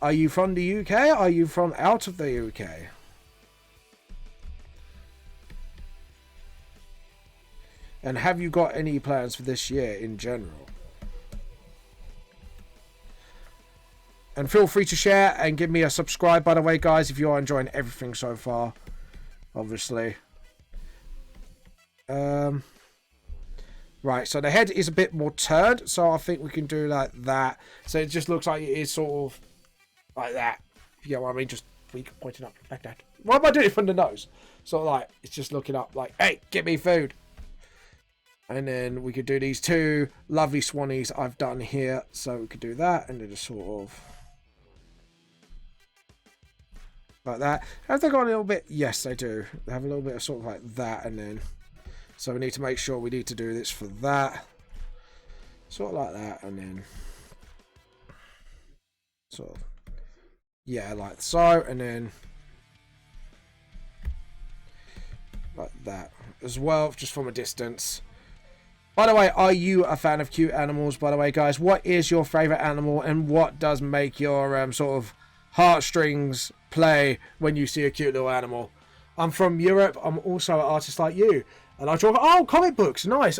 A: Are you from the UK? Are you from out of the UK? And have you got any plans for this year in general? And feel free to share and give me a subscribe, by the way, guys, if you are enjoying everything so far. Obviously. Right, so the head is a bit more turned, so I think we can do like that. So it just looks like it is sort of like that. You know what I mean? Just pointing up like that. Why am I doing it from the nose? Sort of like, it's just looking up like, hey, get me food. And then we could do these two lovely swannies I've done here. So we could do that and then just sort of like that. Have they got a little bit? Yes, they do. They have a little bit of sort of like that, and then so we need to make sure we need to do this for that. Sort of like that, and then sort of, yeah, like so, and then like that as well, just from a distance. By the way, are you a fan of cute animals, by the way, guys? What is your favourite animal, and what does make your sort of heartstrings play when you see a cute little animal? I'm from Europe. I'm also an artist like you. And I draw, oh, comic books, nice.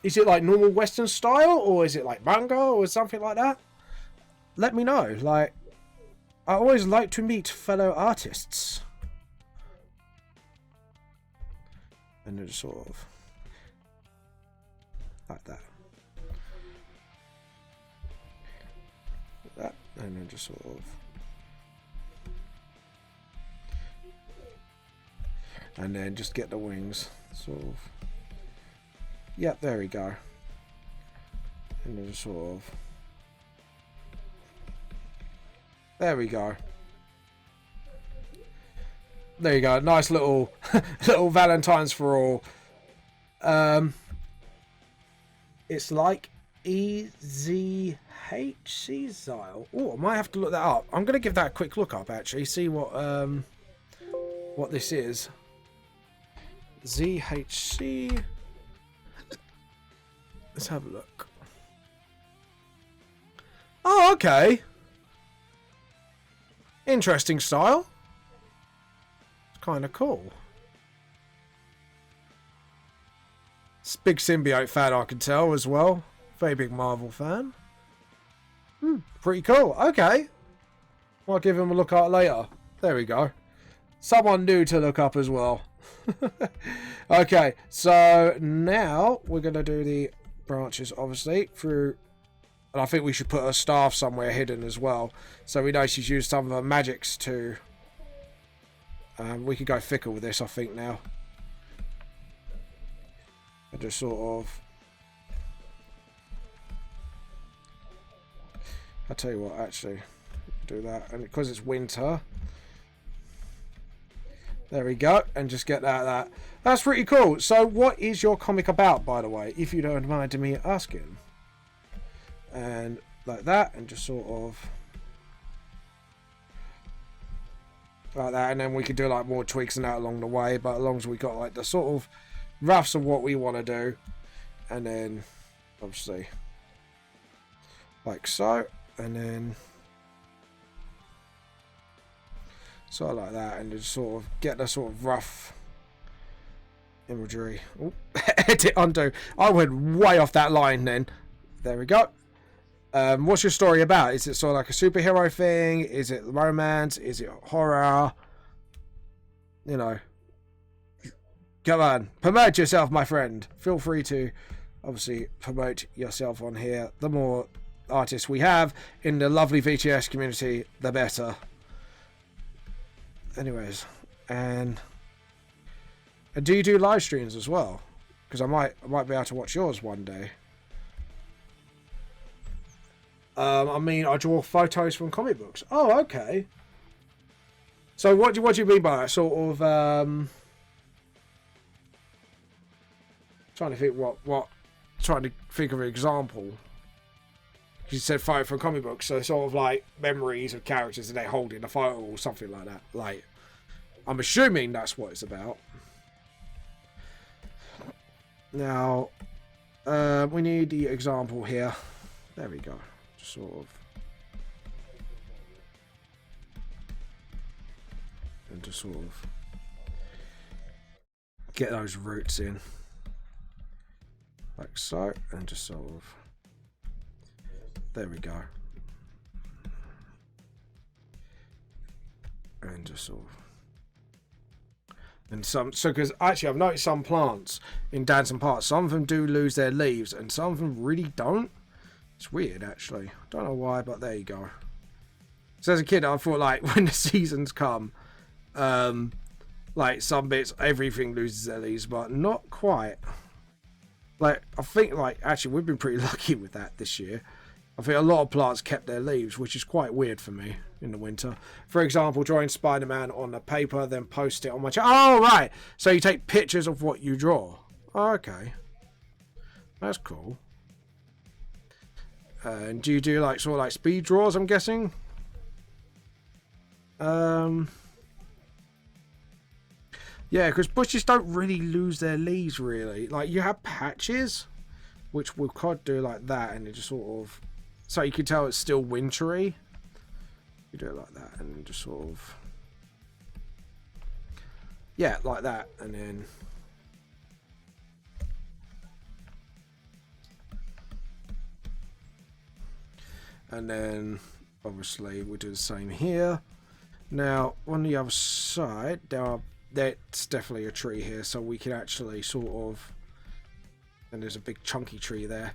A: Is it like normal Western style, or is it like manga, or something like that? Let me know. Like, I always like to meet fellow artists. And then just sort of like that. Like that, and then just sort of. And then just get the wings. Sort of. Yep, there we go. And then sort of. There we go. There you go. Nice little little Valentine's for all. It's like EZHC Zyle. Oh, I might have to look that up. I'm gonna give that a quick look up actually. See what this is. ZHC. Let's have a look. Oh, okay. Interesting style. It's kind of cool. It's a big symbiote fan, I can tell as well. Very big Marvel fan. Pretty cool. Okay. I'll give him a look at later. There we go. Someone new to look up as well. Okay, so now we're going to do the branches, obviously, through. And I think we should put her staff somewhere hidden as well. So we know she's used some of her magics to. We could go thicker with this, I think, now. And just sort of. I'll tell you what, actually. Do that. And because it's winter. There we go. And just get that. That's pretty cool. So what is your comic about, by the way? If you don't mind me asking. And like that. And just sort of. Like that. And then we could do like more tweaks and that along the way. But as long as we got like the sort of roughs of what we want to do. And then obviously. Like so. And then. Sort of like that, and just sort of get the sort of rough imagery. Ooh. Edit, undo. I went way off that line then. There we go. What's your story about? Is it sort of like a superhero thing? Is it romance? Is it horror? You know. Come on. Promote yourself, my friend. Feel free to obviously promote yourself on here. The more artists we have in the lovely VTS community, the better. Anyways, and do you do live streams as well? Because I might be able to watch yours one day. I mean, I draw photos from comic books. Oh, okay. So what do you mean by that? Sort of trying to think trying to think of an example. You said photo from comic books, so sort of like memories of characters and they hold in a photo or something like that. Like, I'm assuming that's what it's about. Now, we need the example here. There we go. Just sort of. And just sort of get those roots in. Like so. And just sort of. There we go. And just sort of. And so because actually I've noticed some plants in Danson parts, some of them do lose their leaves and some of them really don't. It's weird actually. Don't know why, but there you go. So as a kid I thought like when the seasons come, like some bits everything loses their leaves, but not quite. Like I think like actually we've been pretty lucky with that this year. I think a lot of plants kept their leaves, which is quite weird for me in the winter. For example, drawing Spider-Man on a paper, then post it on my channel. Oh, right. So you take pictures of what you draw. Oh, okay. That's cool. And do you do like sort of like speed draws, I'm guessing? Yeah, because bushes don't really lose their leaves, really. Like, you have patches, which we could do like that, and it just sort of... So you can tell it's still wintry. You do it like that, and just sort of... Yeah, like that, and then... And then, obviously, we'll do the same here. Now, on the other side, that's definitely a tree here, so we can actually sort of... And there's a big chunky tree there.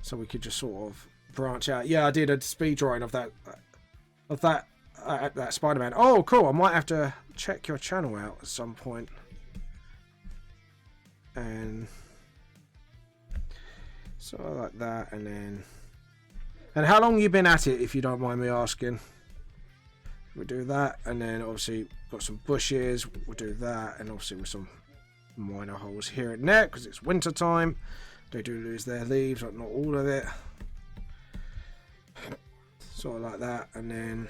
A: So we could just sort of branch out. Yeah, I did a speed drawing of that Spider-Man. Oh, cool. I might have to check your channel out at some point. And so like that, and then... And how long you been at it, if you don't mind me asking? We'll do that, and then obviously got some bushes. We'll do that, and obviously with some minor holes here and there because it's winter time. They do lose their leaves, but not all of it. Sort of like that, and then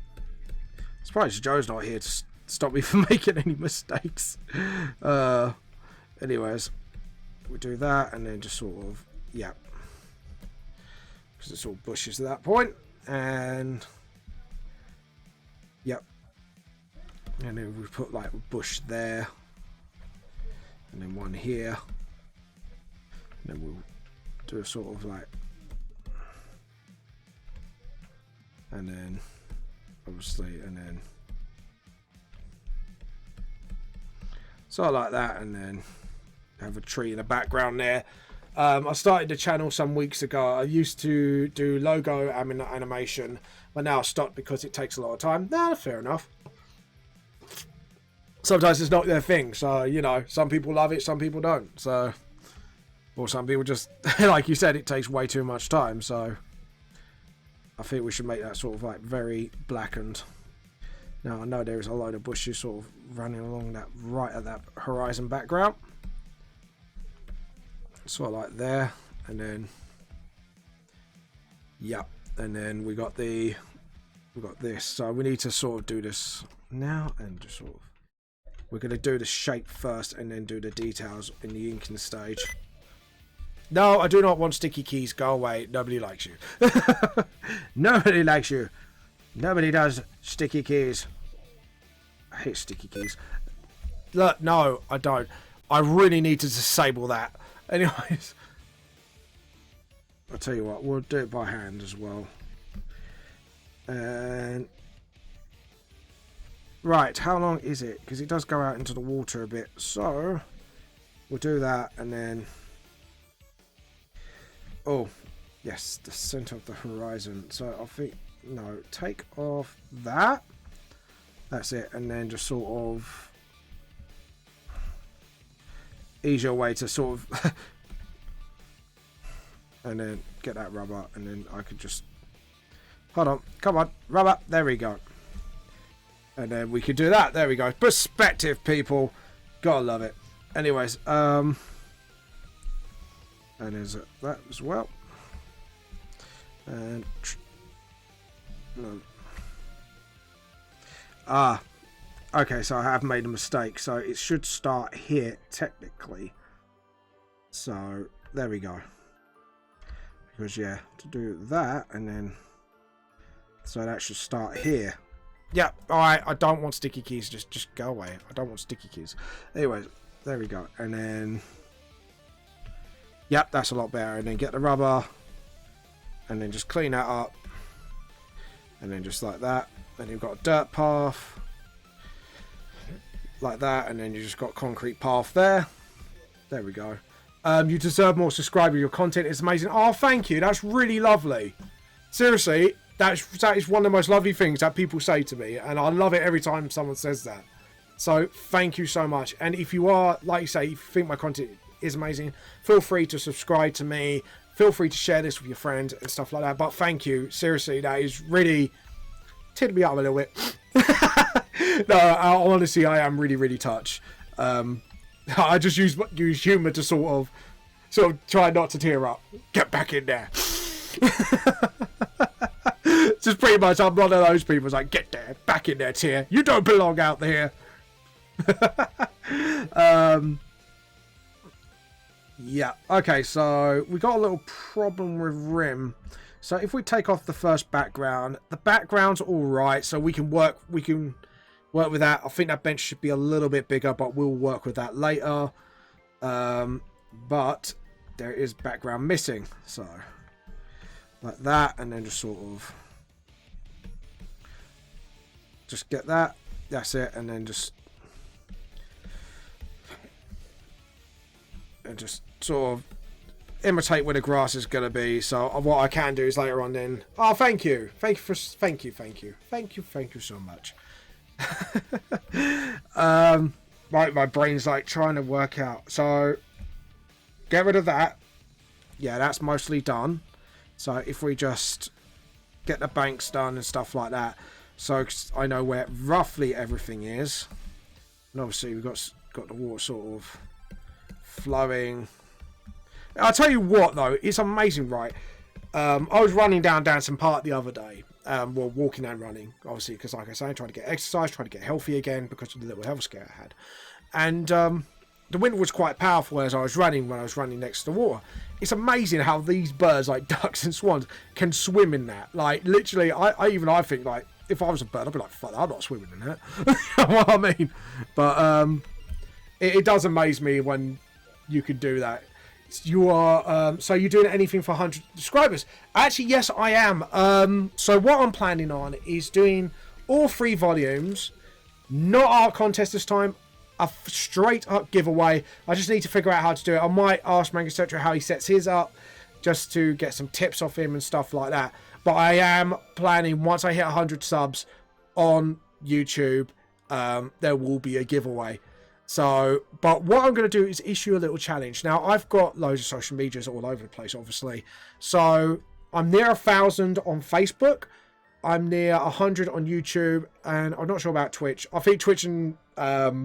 A: I'm surprised Joe's not here to stop me from making any mistakes. Anyways, we do that, and then just sort of, yeah, because it's all bushes at that point, and yep. And then we put like a bush there, and then one here, and then we'll do a sort of like, and then obviously, and then sort of like that, and then have a tree in the background there. I started the channel some weeks ago. I used to do logo animation, but now I stopped because it takes a lot of time. Nah, fair enough. Sometimes it's not their thing, so you know, some people love it, some people don't. So, or some people just, like you said, it takes way too much time. So, I think we should make that sort of like very blackened. Now I know there is a load of bushes sort of running along that right at that horizon background, sort of like there, and then yeah, and then we got this. So we need to sort of do this now, and just sort of. We're going to do the shape first and then do the details in the inking stage. No, I do not want sticky keys. Go away. Nobody likes you. Nobody likes you. Nobody does sticky keys. I hate sticky keys. Look, no, I don't. I really need to disable that. Anyways, I'll tell you what, we'll do it by hand as well. And right, how long is it? Because it does go out into the water a bit. So we'll do that, and then oh yes, the center of the horizon. So I think no, take off that. That's it, and then just sort of ease your way to sort of and then get that rubber, and then I could just hold on, come on, rubber, there we go, and then we could do that. There we go. Perspective, people, gotta love it. Anyways, and there's that as well, and no. Okay, so I have made a mistake. So it should start here, technically. So, there we go. Because, yeah, to do that, and then... So that should start here. Yeah, alright, I don't want sticky keys. Just go away. I don't want sticky keys. Anyways, there we go. And then... Yep, that's a lot better. And then get the rubber. And then just clean that up. And then just like that. Then you've got a dirt path like that, and then you just got concrete path there. There we go. You deserve more subscribers. Your content is amazing. Oh, thank you. That's really lovely. Seriously, that is one of the most lovely things that people say to me, and I love it every time someone says that. So thank you so much. And if you are, like you say, if you think my content is amazing, feel free to subscribe to me. Feel free to share this with your friends and stuff like that. But thank you. Seriously, that is really tipped me up a little bit. No, honestly, I am really, really touched. I just use humour to sort of try not to tear up. Get back in there. Just pretty much, I'm one of those people. It's like, get there, back in there, tear. You don't belong out there. Yeah. Okay, so we got a little problem with Rim. So if we take off the first background, the background's all right. So we can work with that. I think that bench should be a little bit bigger, but we'll work with that later. But there is background missing. So like that, and then just sort of just get that. That's it, and then just sort of imitate where the grass is going to be. So what I can do is later on then, oh, thank you so much. My brain's like trying to work out. So get rid of that. Yeah, that's mostly done. So if we just get the banks done and stuff like that, so I know where roughly everything is. And obviously we've got the water sort of flowing. I'll tell you what though, it's amazing, right? I was running down Danson Park the other day. Well, walking and running, obviously, because like I say, trying to get exercise, trying to get healthy again because of the little health scare I had. And the wind was quite powerful as I was running when I was running next to the water. It's amazing how these birds, like ducks and swans, can swim in that. Like, literally, I think, like, if I was a bird, I'd be like, fuck, I'm not swimming in that. You know what I mean? But it does amaze me when you can do that. You are so you're doing anything for 100 subscribers? Actually, yes, I am. So what I'm planning on is doing all 3 volumes, not art contest this time, a straight up giveaway. I just need to figure out how to do it. I might ask Manga etc. how he sets his up, just to get some tips off him and stuff like that. But I am planning, once I hit 100 subs on YouTube, there will be a giveaway. So, but what I'm going to do is issue a little challenge. Now, I've got loads of social medias all over the place, obviously. So, I'm near 1,000 on Facebook. I'm near 100 on YouTube. And I'm not sure about Twitch. I think Twitch and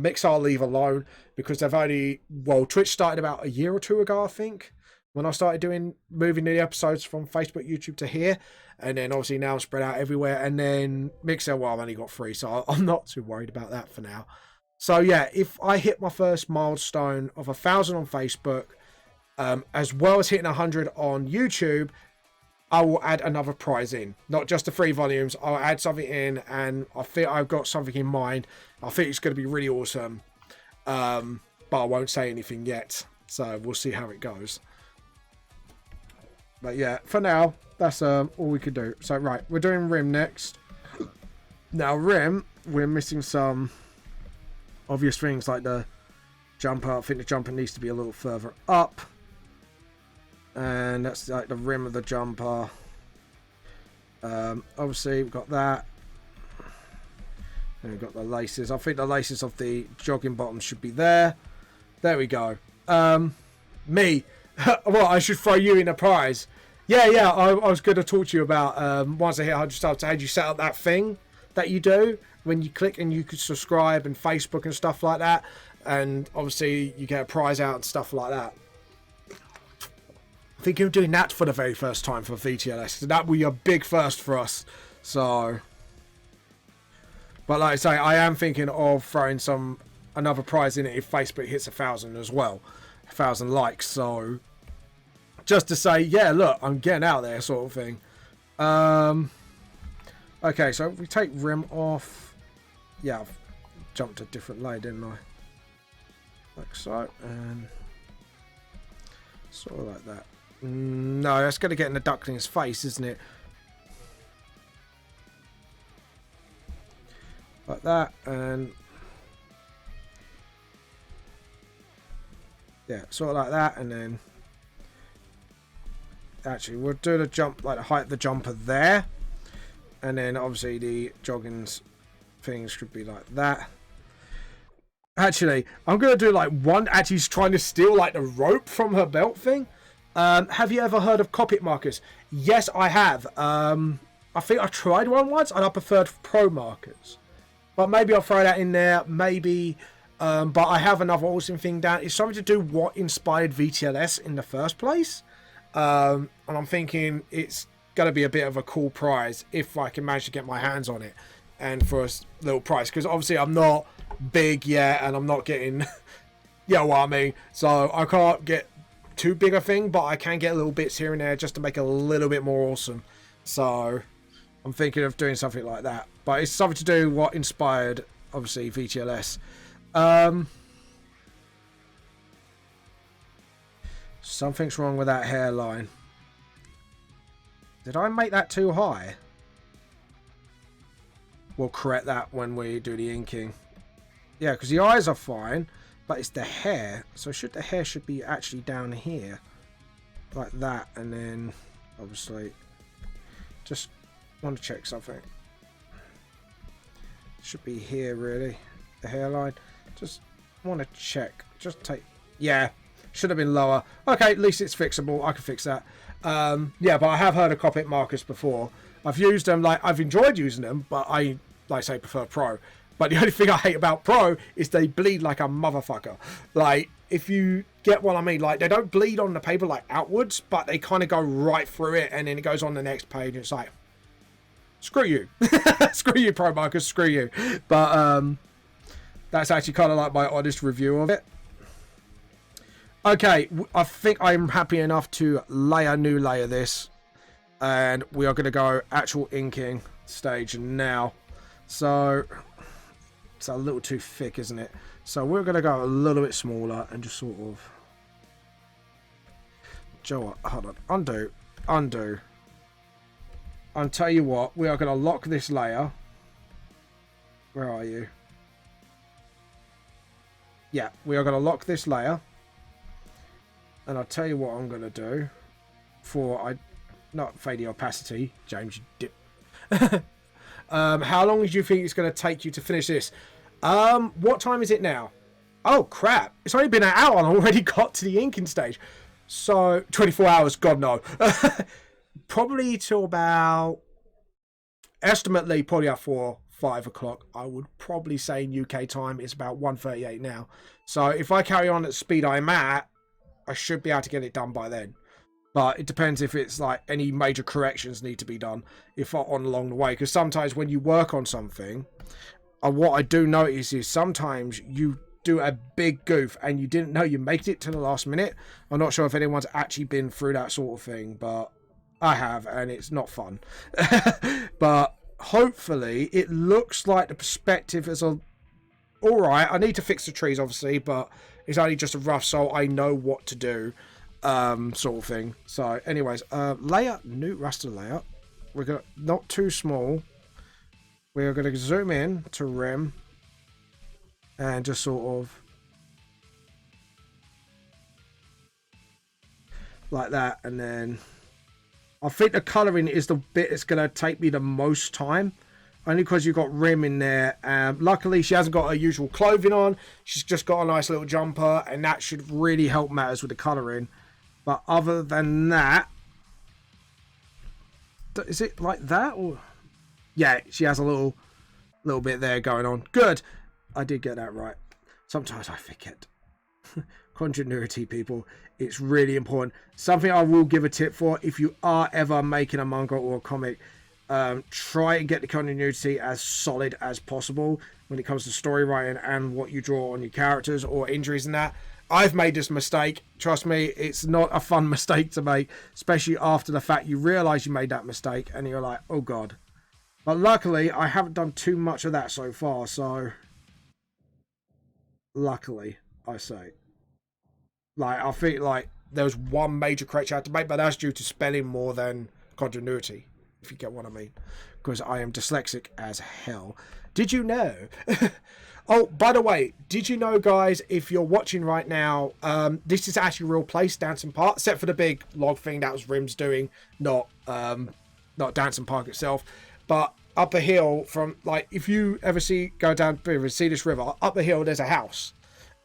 A: Mix I'll leave alone. Because they've only... Well, Twitch started about a year or 2 ago, I think. When I started moving the episodes from Facebook, YouTube to here. And then, obviously, now I'm spread out everywhere. And then Mixer, well, I've only got 3. So, I'm not too worried about that for now. So yeah, if I hit my first milestone of 1,000 on Facebook, as well as hitting 100 on YouTube, I will add another prize in. Not just the 3 volumes. I'll add something in, and I think I've got something in mind. I think it's going to be really awesome. But I won't say anything yet. So we'll see how it goes. But yeah, for now, that's all we could do. So right, we're doing Rim next. Now Rim, we're missing some obvious things like the jumper. I think the jumper needs to be a little further up. And that's like the rim of the jumper. Obviously we've got that. And we've got the laces. I think the laces of the jogging bottom should be there. There we go. Me. Well, I should throw you in a prize. Yeah, I was going to talk to you about once I hit 100 subs, how do you set up that thing that you do when you click and you could subscribe and Facebook and stuff like that. And obviously you get a prize out and stuff like that. I think you're doing that for the very first time for VTLS. That will be a big first for us. So, but like I say, I am thinking of throwing another prize in it if Facebook hits 1,000 as well, 1,000 likes. So, just to say, yeah, look, I'm getting out there, sort of thing. Okay, so we take rim off. Yeah, I've jumped a different layer, didn't I? Like so, and sort of like that. No, that's going to get in the duckling's face, isn't it? Like that, and yeah, sort of like that, and then actually we'll do the jump, like the height of the jumper there, and then obviously the jogging's things should be like that. Actually, I'm going to do like one, actually he's trying to steal like the rope from her belt thing. Have you ever heard of conpect markers? Yes, I have. I think I tried one once and I preferred pro markers. But maybe I'll throw that in there. Maybe. But I have another awesome thing down. It's something to do what inspired VTLS in the first place. And I'm thinking it's going to be a bit of a cool prize if I can manage to get my hands on it. And for a little price. Because obviously I'm not big yet and I'm not getting... you know what I mean? So I can't get too big a thing, but I can get little bits here and there just to make it a little bit more awesome. So I'm thinking of doing something like that, but it's something to do what inspired obviously VTLS. Something's wrong with that hairline. Did I make that too high? We'll correct that when we do the inking. Yeah, because the eyes are fine. But it's the hair, so the hair should be actually down here like that, and then obviously just want to check something. Should be here really, the hairline. Just want to check, just take, yeah, should have been lower. Okay, at least it's fixable, I can fix that. Yeah, but I have heard of conpect markers before. I've used them, like I've enjoyed using them, but I, like I say, prefer pro. But the only thing I hate about pro is they bleed like a motherfucker. Like, if you get what I mean, like, they don't bleed on the paper, like, outwards, but they kind of go right through it, and then it goes on the next page, and it's like, screw you. Screw you, pro markers, screw you. But, that's actually kind of like my honest review of it. Okay, I think I'm happy enough to new layer this, and we are going to go actual inking stage now. So... it's a little too thick, isn't it? So we're going to go a little bit smaller and just sort of... Joe, hold on. Undo. I'll tell you what. We are going to lock this layer. Where are you? Yeah, we are going to lock this layer. And I'll tell you what I'm going to do. Not fade the opacity. James, you dip. How long do you think it's going to take you to finish this? What time is it now? Oh, crap. It's only been an hour and I already got to the inking stage. So, 24 hours, God no. Probably till about, estimately, probably at 5 o'clock. I would probably say in UK time it's about 1:38 now. So, if I carry on at the speed I'm at, I should be able to get it done by then. But it depends if it's like any major corrections need to be done if on along the way. Because sometimes when you work on something, what I do notice is sometimes you do a big goof and you didn't know you made it to the last minute. I'm not sure if anyone's actually been through that sort of thing, but I have, and it's not fun. But hopefully it looks like the perspective is all right. I need to fix the trees, obviously, but it's only just a rough, so I know what to do, sort of thing. So, anyways, layout, new raster layout. We're gonna not too small. We're gonna zoom in to rim, and just sort of like that, and then I think the colouring is the bit that's gonna take me the most time. Only because you've got rim in there. Luckily, she hasn't got her usual clothing on. She's just got a nice little jumper, and that should really help matters with the colouring. But other than that, is it like that? Or yeah, she has a little bit there going on. Good, I did get that right. Sometimes I forget. Continuity, people, it's really important. Something I will give a tip for: if you are ever making a manga or a comic, try and get the continuity as solid as possible when it comes to story writing and what you draw on your characters or injuries and that. I've made this mistake. Trust me, it's not a fun mistake to make, especially after the fact you realise you made that mistake and you're like, oh god. But luckily, I haven't done too much of that so far, so luckily, I say. Like, I think like there was one major correction I had to make, but that's due to spelling more than continuity, if you get what I mean, because I am dyslexic as hell. Did you know? Oh, by the way, did you know, guys, if you're watching right now, this is actually a real place, Danson Park, except for the big log thing that was Rim's doing, not Danson Park itself. But up a hill from, like, if you ever go down the river, see this river, up a hill there's a house,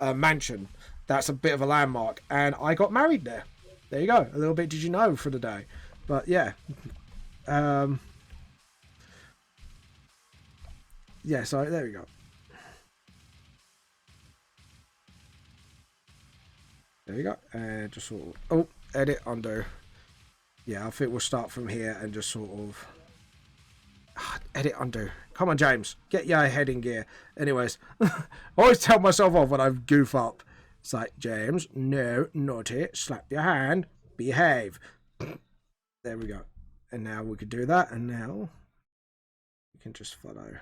A: a mansion. That's a bit of a landmark, and I got married there. There you go. A little bit did you know for the day. But yeah. Yeah, so there we go. There you go. And just sort of, oh, edit, undo. Yeah, I think we'll start from here and just sort of edit, undo. Come on, James, get your head in gear. Anyways, I always tell myself off when I goof up. It's like, James, no, naughty, slap your hand, behave. There we go. And now we could do that, and now we can just follow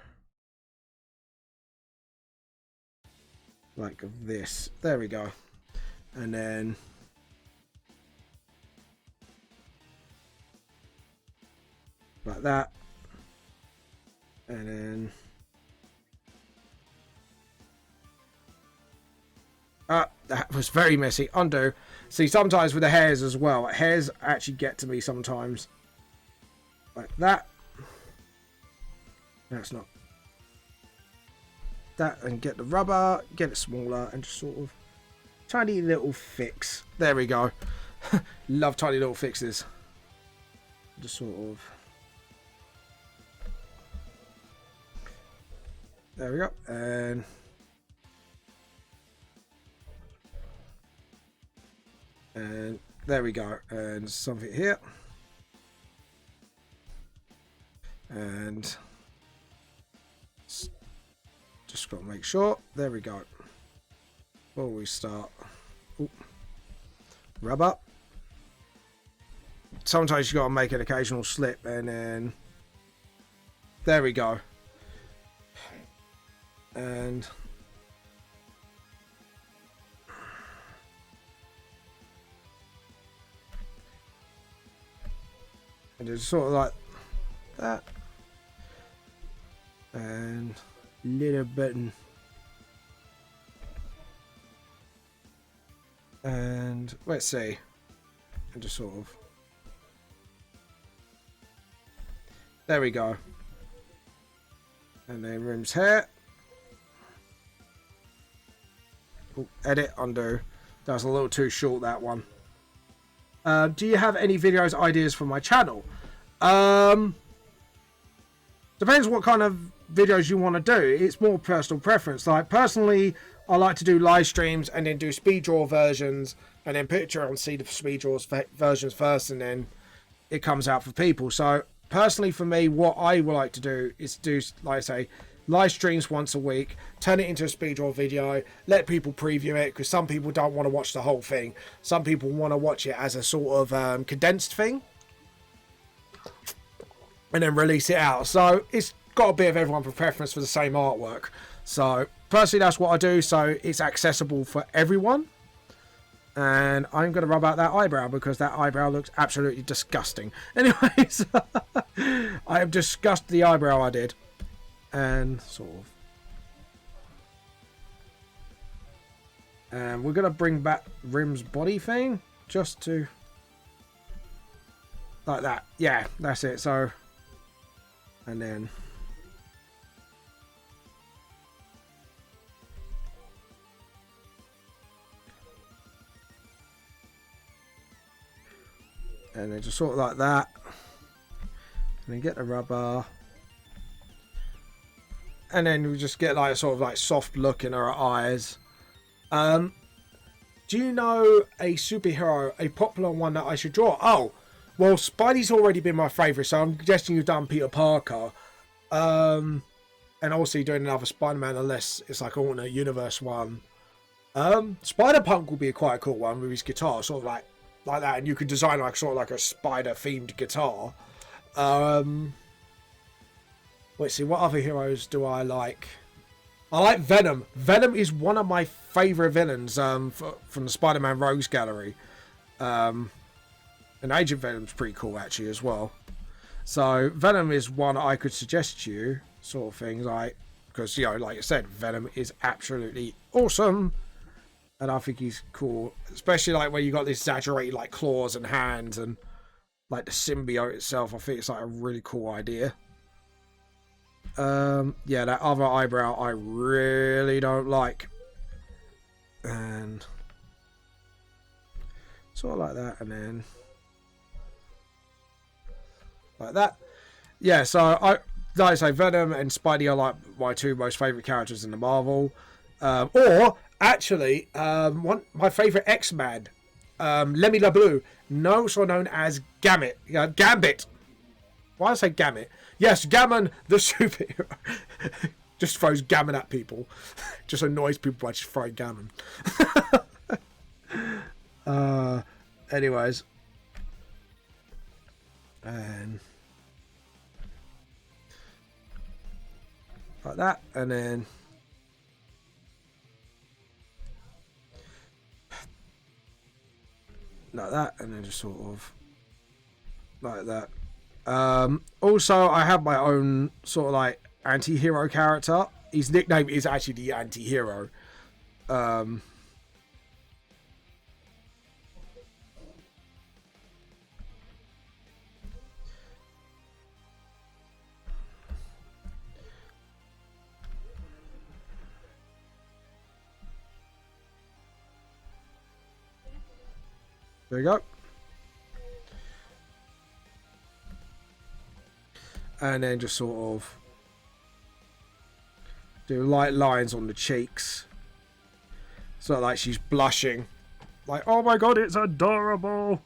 A: like this. There we go. And then like that. And then that was very messy. Undo. See, sometimes with the hairs as well, hairs actually get to me sometimes. Like that. That's not that, and get the rubber, get it smaller, and just sort of tiny little fix. There we go. Love tiny little fixes. Just sort of. There we go. And there we go. And something here. And just got to make sure. There we go. Before we start. Ooh. Rubber. Sometimes you got to make an occasional slip, and then there we go. And it's sort of like that, and little button, and let's see, and just sort of there we go, and then Rim's hair. Ooh, edit, undo. That was a little too short, that one. Do you have any videos ideas for my channel? Depends what kind of videos you want to do. It's more personal preference. Like, personally, I like to do live streams and then do speed draw versions and then picture and see the speed draws versions first, and then it comes out for people. So personally, for me, what I would like to do is do, like I say, live streams once a week, turn it into a speed draw video, let people preview it, because some people don't want to watch the whole thing. Some people want to watch it as a sort of condensed thing. and then release it out. So it's got a bit of everyone for preference for the same artwork. So personally, that's what I do. So it's accessible for everyone. And I'm going to rub out that eyebrow because that eyebrow looks absolutely disgusting. Anyways, I have discussed the eyebrow I did. And sort of. And we're going to bring back Rim's body thing. Just to. Like that. Yeah, that's it. So. And then. And then just sort of like that. And then get the rubber. And then we just get like a sort of like soft look in her eyes. Do you know a superhero, a popular one that I should draw? Oh, well, Spidey's already been my favourite, so I'm guessing you've done Peter Parker. And obviously doing another Spider-Man unless it's like an alternate universe one. Spider-Punk will be quite a cool one with his guitar, sort of like that, and you could design like sort of like a spider-themed guitar. Let's see, what other heroes do I like? I like Venom. Venom is one of my favourite villains from the Spider-Man Rogues Gallery. And Agent Venom's pretty cool actually as well. So Venom is one I could suggest to you, sort of things like, because you know, like I said, Venom is absolutely awesome. And I think he's cool, especially like when you got this exaggerated like claws and hands and like the symbiote itself. I think it's like a really cool idea. Yeah, that other eyebrow I really don't like. And sort of like that, and then like that. Yeah, so I like I say, Venom and Spidey are like my two most favourite characters in the Marvel. Or actually, my favourite X-Man, Lemmy LeBlue, also known as Gambit. Why did I say Gambit? Yes, Gammon, the superhero. Just throws gammon at people. Just annoys people by just throwing gammon. Anyways. And like that, and then like that, and then just sort of like that. Also, I have my own sort of like anti-hero character. His nickname is actually the anti-hero. There you go. And then just sort of do light lines on the cheeks. So like she's blushing. Like, oh my god, it's adorable.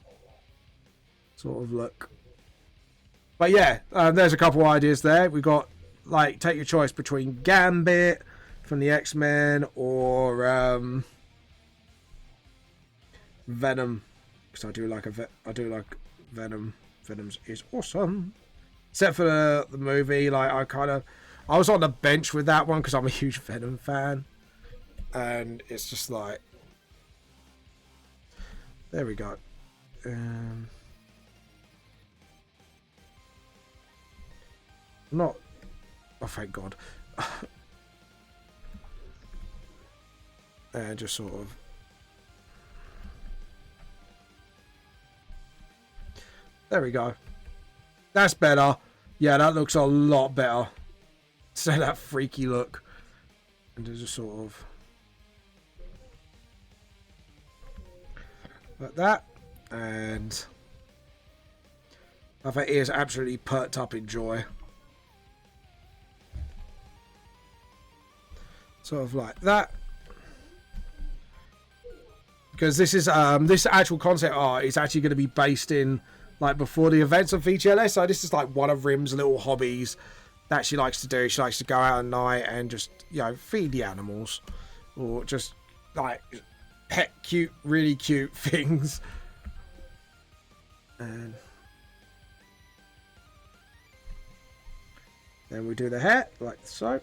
A: Sort of look. But yeah, there's a couple ideas there. We got, like, take your choice between Gambit from the X-Men or Venom. Because I do like Venom. Venom's is awesome. Except for the movie, like I was on the bench with that one because I'm a huge Venom fan, and it's just like, there we go. Not, oh thank God, and just sort of. There we go. That's better. Yeah, that looks a lot better. So that freaky look. And just sort of like that. And I think he is absolutely perked up in joy. Sort of like that. Because this is this actual concept art is actually going to be based in like before the events of VGLS. So this is like one of Rim's little hobbies that she likes to do. She likes to go out at night and just, you know, feed the animals or just like pet cute, really cute things. And Then we do the hair, like so.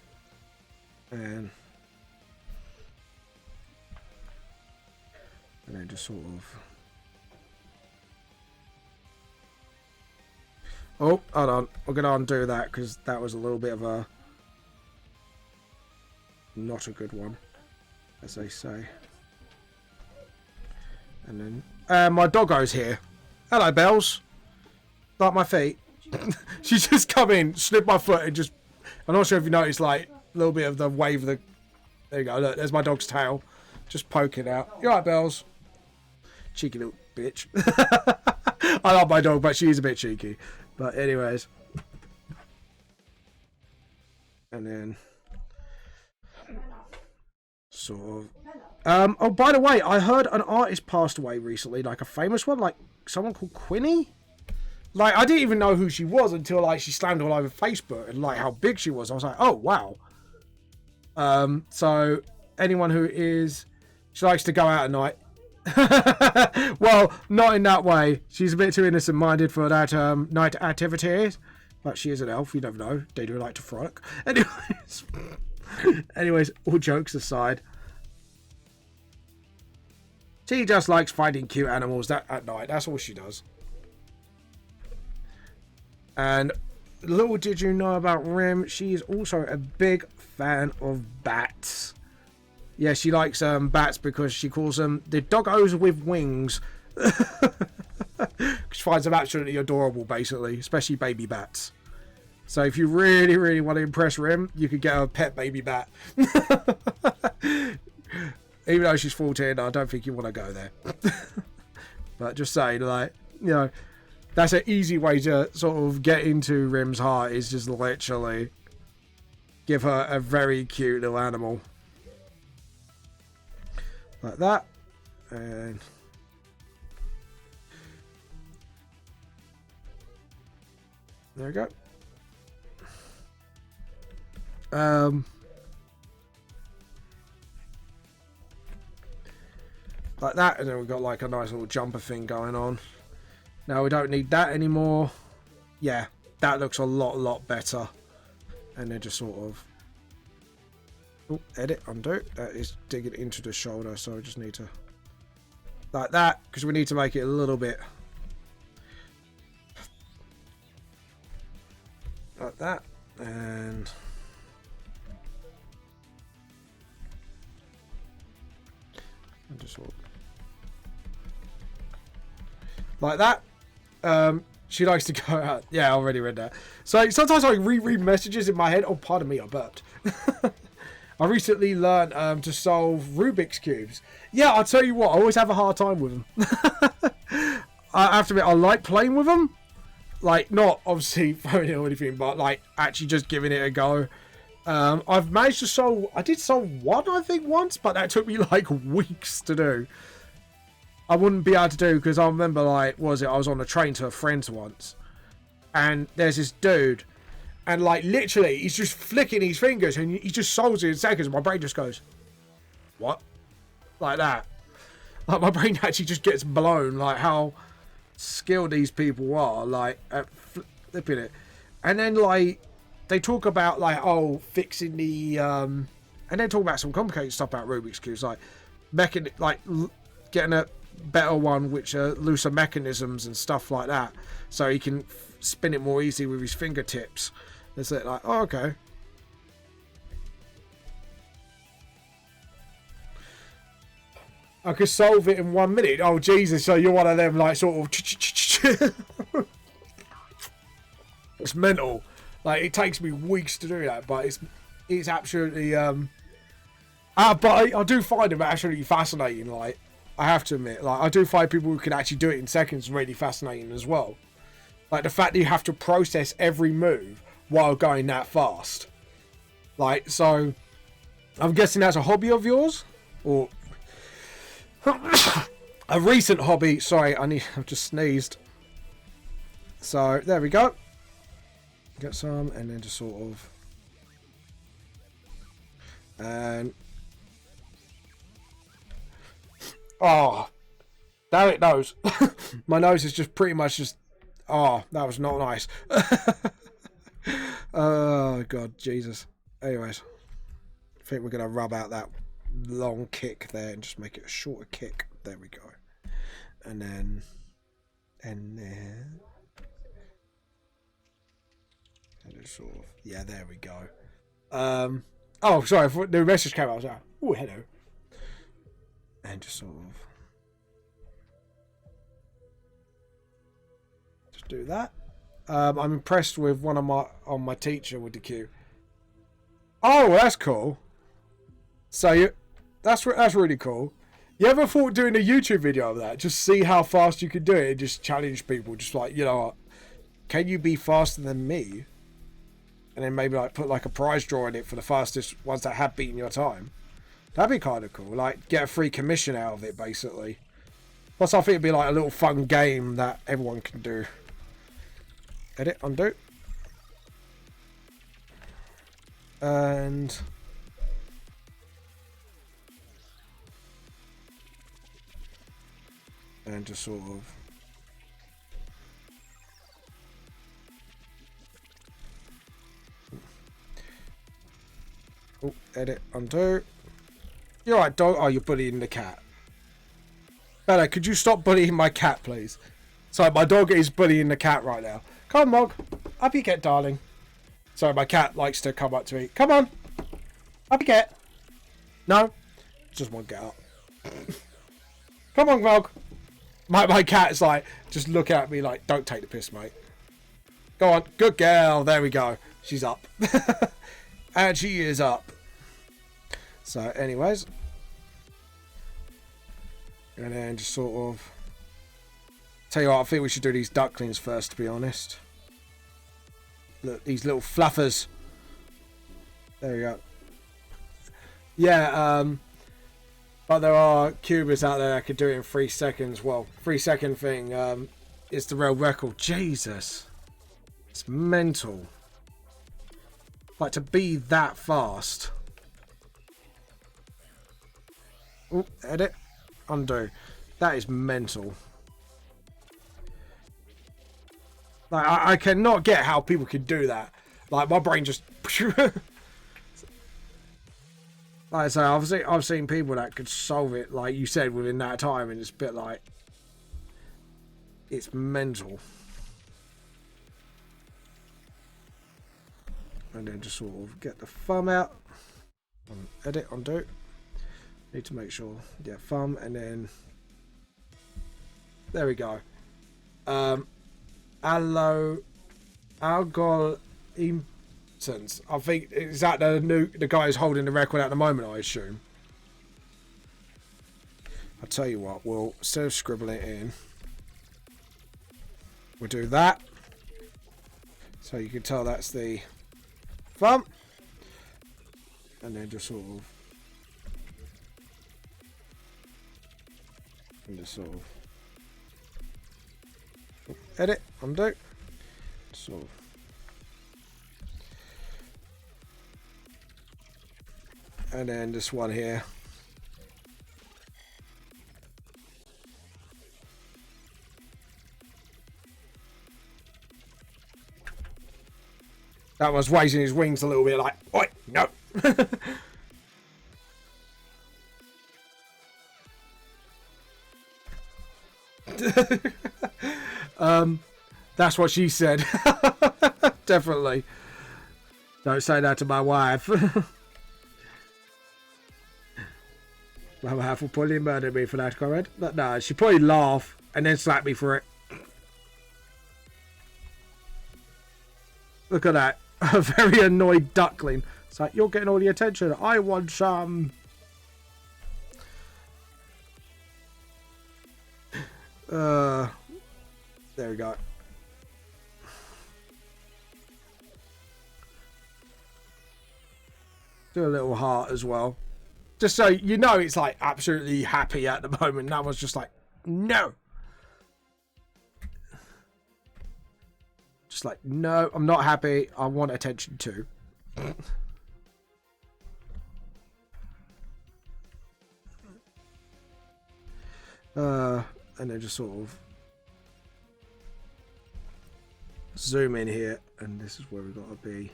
A: And then just sort of... Oh, hold on. We're going to undo that because that was a little bit of a... not a good one, as they say. And then... my doggo's here. Hello, Bells. Like my feet. She's just come in, snipped my foot, and just... I'm not sure if you noticed, like, a little bit of the wave of the... There you go, look, there's my dog's tail. Just poking out. You alright, Bells? Cheeky little bitch. I love my dog, but she's a bit cheeky. But anyways. And then... sort of... oh, by the way, I heard an artist passed away recently, like a famous one, like someone called Quinny. Like, I didn't even know who she was until, like, she slammed all over Facebook and, like, how big she was. I was like, oh, wow. So, anyone who is... She likes to go out at night. Well, not in that way. She's a bit too innocent-minded for that night activities. But she is an elf, you never know. They do like to frolic. Anyways, all jokes aside. She just likes finding cute animals at night. That's all she does. And little did you know about Rim, she is also a big fan of bats. Yeah, she likes bats because she calls them the doggos with wings. She finds them absolutely adorable, basically, especially baby bats. So if you really, really want to impress Rim, you could get a pet baby bat. Even though she's 14, I don't think you want to go there. But just saying, like, you know, that's an easy way to sort of get into Rim's heart, is just literally give her a very cute little animal. Like that. And there we go. Like that, and then we've got like a nice little jumper thing going on. Now we don't need that anymore. Yeah, that looks a lot better. And then just sort of... Oh, edit, undo. That is digging into the shoulder, so I just need to... Like that, because we need to make it a little bit... Like that. And... just sort of... Like that. She likes to go out. Yeah, I already read that. So sometimes I reread messages in my head. Oh, pardon me, I burped. I recently learned to solve Rubik's Cubes. Yeah, I'll tell you what, I always have a hard time with them. I have to admit, I like playing with them. Like, not obviously throwing it or anything, but like actually just giving it a go. I've managed to solve... I did solve one, I think, once, but that took me like weeks to do. I wouldn't be able to do, because I remember, like, I was on a train to a friend's once, and there's this dude, and like literally he's just flicking his fingers and he just solves it in seconds. My brain just goes, what? Like that. Like my brain actually just gets blown, like how skilled these people are, like at flipping it. And then like they talk about like, oh, fixing the and then talk about some complicated stuff about Rubik's Cubes, like getting a better one which are looser mechanisms and stuff like that, so he can spin it more easily with his fingertips. It's like, oh, okay. I could solve it in 1 minute. Oh Jesus! So you're one of them, like, sort of. It's mental. Like, it takes me weeks to do that, but it's absolutely but I do find it absolutely fascinating. Like, I have to admit, like, I do find people who can actually do it in seconds really fascinating as well. Like the fact that you have to process every move while going that fast. Like, so I'm guessing that's a hobby of yours, or a recent hobby. Sorry, I've just sneezed. So there we go. Get some, and then just sort of, and oh, damn it, nose. My nose is just pretty much just, oh, that was not nice. Oh, God, Jesus. Anyways, I think we're going to rub out that long kick there and just make it a shorter kick. There we go. And then... And sort of... Yeah, there we go. Oh, sorry, the message came out. I was like, oh, hello. And just sort of... Just do that. I'm impressed with one of my teacher with the cue. Oh, that's cool. So that's really cool. You ever thought doing a YouTube video of that? Just see how fast you could do it and just challenge people. Just like, you know, can you be faster than me? And then maybe like put like a prize draw in it for the fastest ones that have beaten your time. That'd be kind of cool. Like get a free commission out of it, basically. Plus, I think it'd be like a little fun game that everyone can do. Edit, undo. And just sort of edit, undo. You're right, dog. Oh, you're bullying the cat. Bella, could you stop bullying my cat, please? Sorry, my dog is bullying the cat right now. Come on, Mog. Up you get, darling. Sorry, my cat likes to come up to me. Come on. Up you get. No. Just won't get up. Come on, Mog. My cat's like, just look at me like, don't take the piss, mate. Go on. Good girl. There we go. She's up. And she is up. So, anyways. And then just sort of... Tell you what, I think we should do these ducklings first, to be honest. Look, these little fluffers. There we go. Yeah, but there are cubers out there that could do it in 3 seconds. Well, 3 second thing is the real record. Jesus. It's mental. Like, to be that fast. Ooh, edit. Undo. That is mental. Like, I cannot get how people can do that. Like, my brain just... Like I say, I've seen people that could solve it, like you said, within that time, and it's a bit like... It's mental. And then just sort of get the thumb out. Edit, undo. Need to make sure, yeah, thumb, and then... There we go. Algol Impotence. I think, is that the guy who's holding the record at the moment, I assume. I'll tell you what, we'll, instead of scribbling it in, we'll do that. So you can tell that's the thumb. And then just sort of... And just sort of... Edit, undo. So... And then this one here. That was raising his wings a little bit like, oi, no. That's what she said. Definitely. Don't say that to my wife. My wife will probably murder me for that comment. But no, she'd probably laugh and then slap me for it. Look at that. A very annoyed duckling. It's like, you're getting all the attention. I want some. There we go. Do a little heart as well. Just so you know it's like absolutely happy at the moment. That was just like, no. Just like, no, I'm not happy. I want attention too. And then just sort of zoom in here. And this is where we've got to be.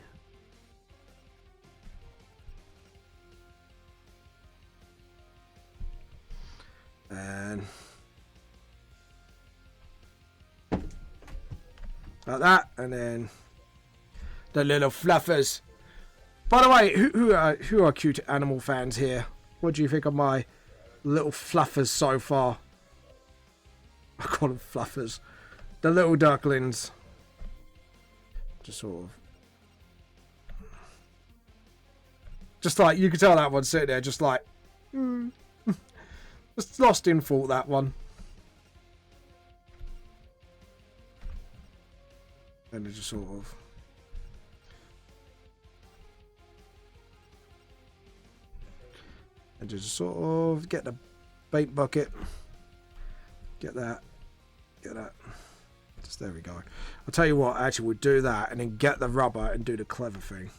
A: like that, and then the little fluffers. By the way, who are cute animal fans here? What do you think of my little fluffers so far? I call them fluffers. The little ducklings. Just sort of. Just like, you can tell that one sitting there, just like, just lost in thought, that one. And it just sort of. And just sort of get the bait bucket. Get that. Get that. Just there we go. I'll tell you what, actually, we'll do that and then get the rubber and do the clever thing.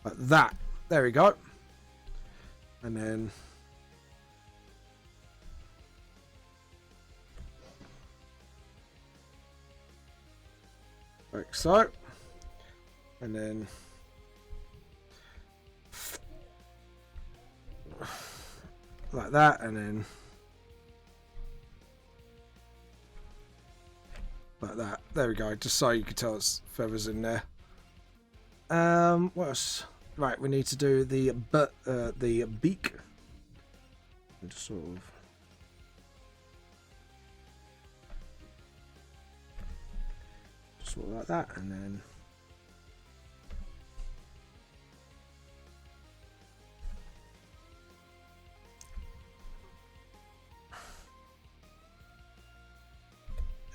A: Like that. There we go. And then like so. And then like that, and then like that. There we go. Just so you can tell it's feathers in there. What else? Right, we need to do the beak. And just sort of. Just sort of like that, and then.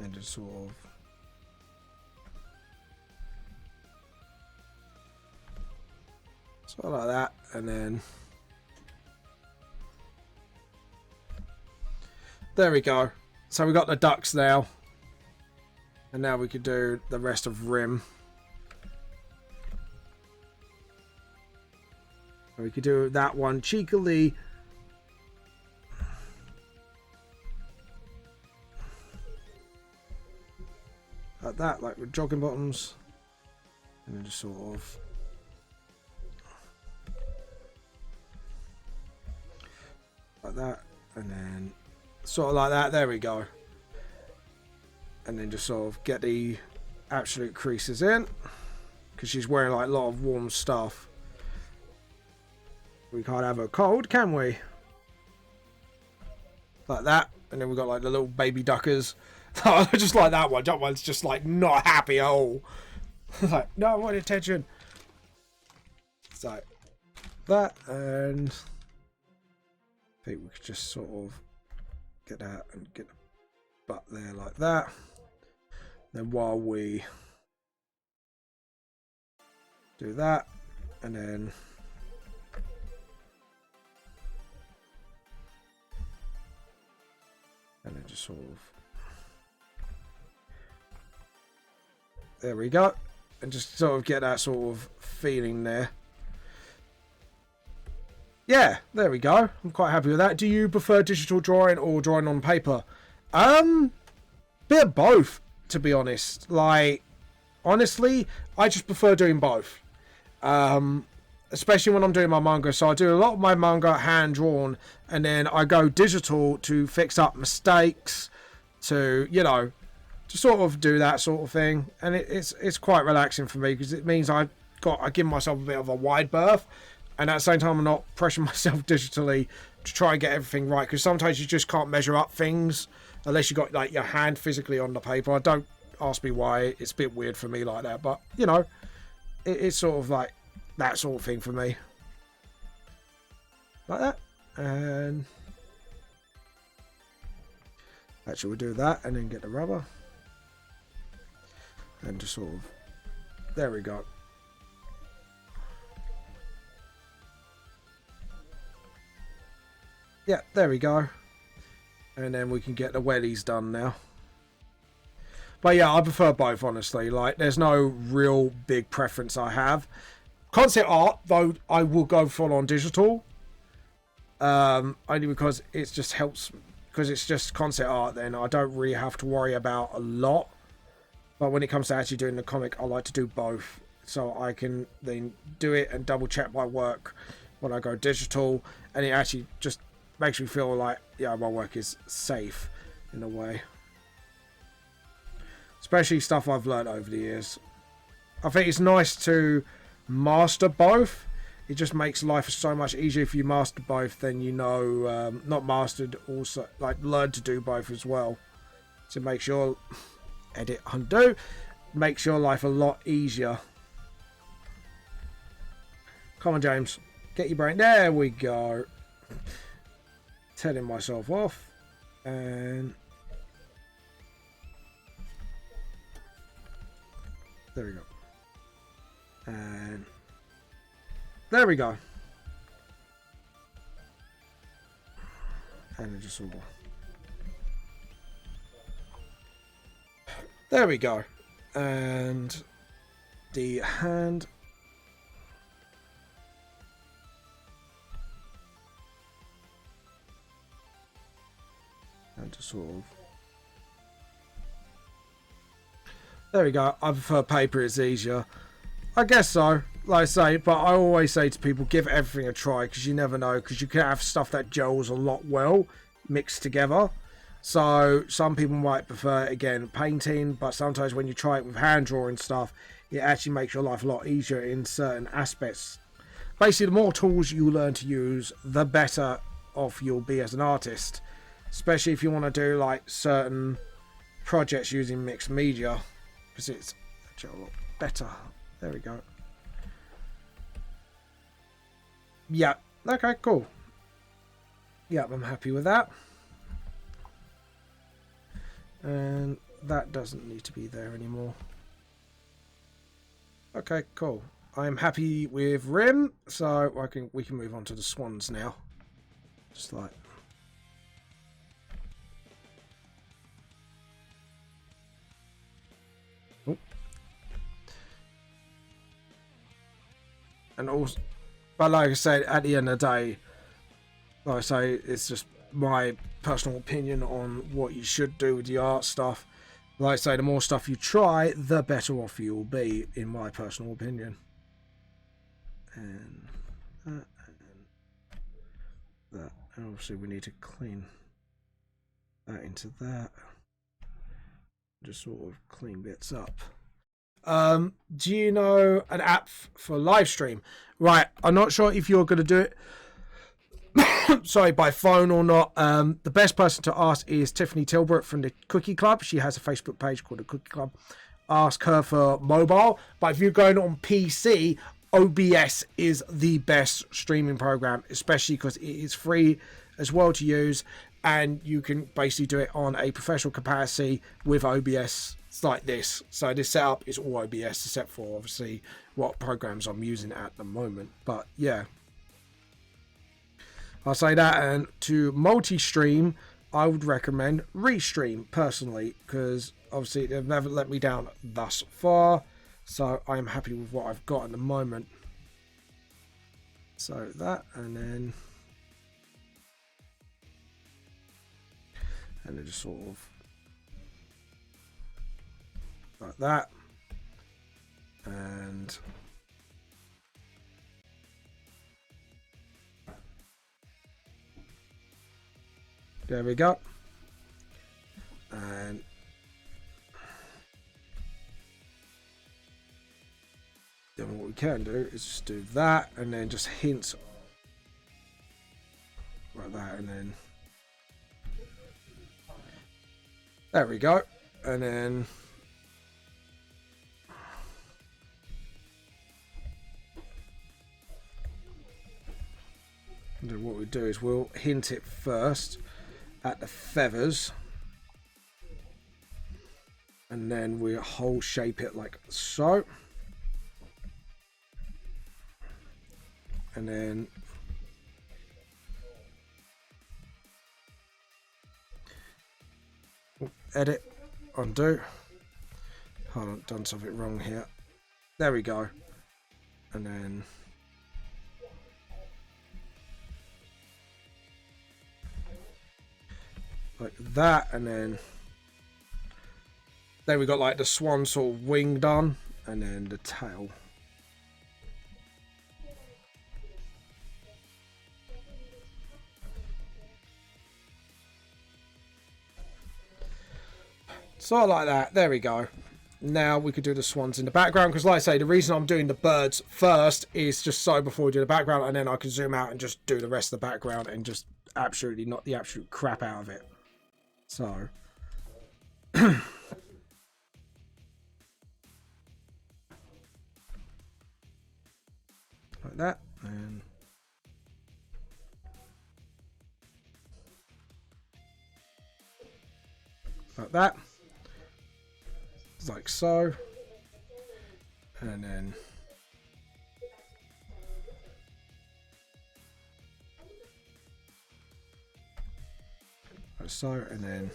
A: And just sort of. Sort of like that, and then there we go. So we got the ducks now, and now we could do the rest of rim. And we could do that one cheekily. Like that, like with jogging bottoms, and then just sort of. Like that, and then sort of like that. There we go. And then just sort of get the absolute creases in, because she's wearing like a lot of warm stuff. We can't have her cold, can we? Like that. And then we've got like the little baby duckers. Just like that one. That one's just like not happy at all. Like, no, I want attention. So that, and I think we could just sort of get that and get the butt there like that. Then while we do that, and then just sort of, there we go, and just sort of get that sort of feeling there. Yeah, there we go. I'm quite happy with that. Do you prefer digital drawing or drawing on paper? Bit of both, to be honest. Like, honestly, I just prefer doing both. Especially when I'm doing my manga. So I do a lot of my manga hand drawn, and then I go digital to fix up mistakes, to, you know, to sort of do that sort of thing. And it's quite relaxing for me, because it means I give myself a bit of a wide berth. And at the same time, I'm not pressuring myself digitally to try and get everything right. Because sometimes you just can't measure up things unless you got like your hand physically on the paper. I don't ask me why. It's a bit weird for me like that. But, you know, it's sort of like that sort of thing for me. Like that. And actually, we'll do that and then get the rubber. And just sort of, there we go. Yeah, there we go. And then we can get the wellies done now. But yeah, I prefer both, honestly. Like, there's no real big preference I have. Concept art, though, I will go full on digital. Only because it just helps, because it's just concept art, then I don't really have to worry about a lot. But when it comes to actually doing the comic, I like to do both. So I can then do it and double check my work when I go digital. And it actually just makes me feel like, yeah, my work is safe in a way. especially stuff I've learned over the years. I think it's nice to master both. It just makes life so much easier if you master both. Then you know, not mastered, also like learn to do both as well. So make sure, edit, undo, makes your life a lot easier. Come on, James, get your brain. There we go. Telling myself off, and there we go. And there we go. And it just all. There we go. And the hand. And just sort of. There we go. I prefer paper, it's easier. I guess so, like I say, but I always say to people, give everything a try, because you never know, because you can have stuff that gels a lot well mixed together. So some people might prefer, again, painting, but sometimes when you try it with hand drawing stuff, it actually makes your life a lot easier in certain aspects. Basically, the more tools you learn to use, the better off you'll be as an artist, especially if you want to do like certain projects using mixed media, because it's actually a lot better. There we go. Yeah. Okay, cool. Yeah, I'm happy with that. And that doesn't need to be there anymore. Okay, cool. I'm happy with Rim, so we can move on to the swans now. Just like. Oh. And also, but like I said, at the end of the day, like I say, it's just my personal opinion on what you should do with the art stuff. Like I say, the more stuff you try, the better off you'll be, in my personal opinion. And that, and that. And obviously we need to clean that into that. Just sort of clean bits up. Do you know an app for live stream? Right, I'm not sure if you're going to do it sorry, by phone or not. The best person to ask is Tiffany Tilbert from the Cookie Club. She has a Facebook page called the Cookie Club. Ask her for mobile. But if you're going on PC, OBS is the best streaming program, especially because it is free as well to use, and you can basically do it on a professional capacity with OBS. It's like this. So this setup is all OBS except for obviously what programs I'm using at the moment. But yeah, I'll say that. And to multi-stream, I would recommend Restream personally, because obviously they've never let me down thus far. So I'm happy with what I've got at the moment. So that, and then just sort of like that, and there we go. And then what we can do is just do that, and then just hints like that, and then there we go. And then what we do is we'll hint it first at the feathers, and then we'll whole shape it like so, and then edit, undo. Hold on, done something wrong here. There we go. And then like that, and then we got like the swan sort of wing done, and then the tail. Sort of like that. There we go. Now we could do the swans in the background, because like I say, the reason I'm doing the birds first is just so before we do the background, and then I can zoom out and just do the rest of the background and just absolutely knock the absolute crap out of it. So like that, and like that, like so, and then like so, and then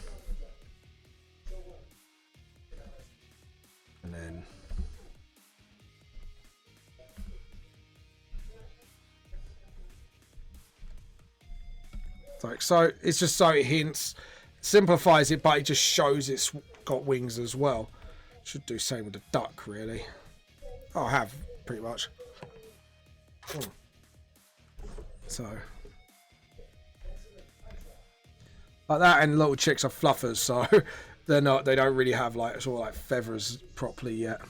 A: like so. It's just so it hints, simplifies it, but it just shows it's got wings as well. Should do same with the duck, really. Oh, I have pretty much. So like that, and little chicks are fluffers, so they're not. They don't really have like sort of like feathers properly yet.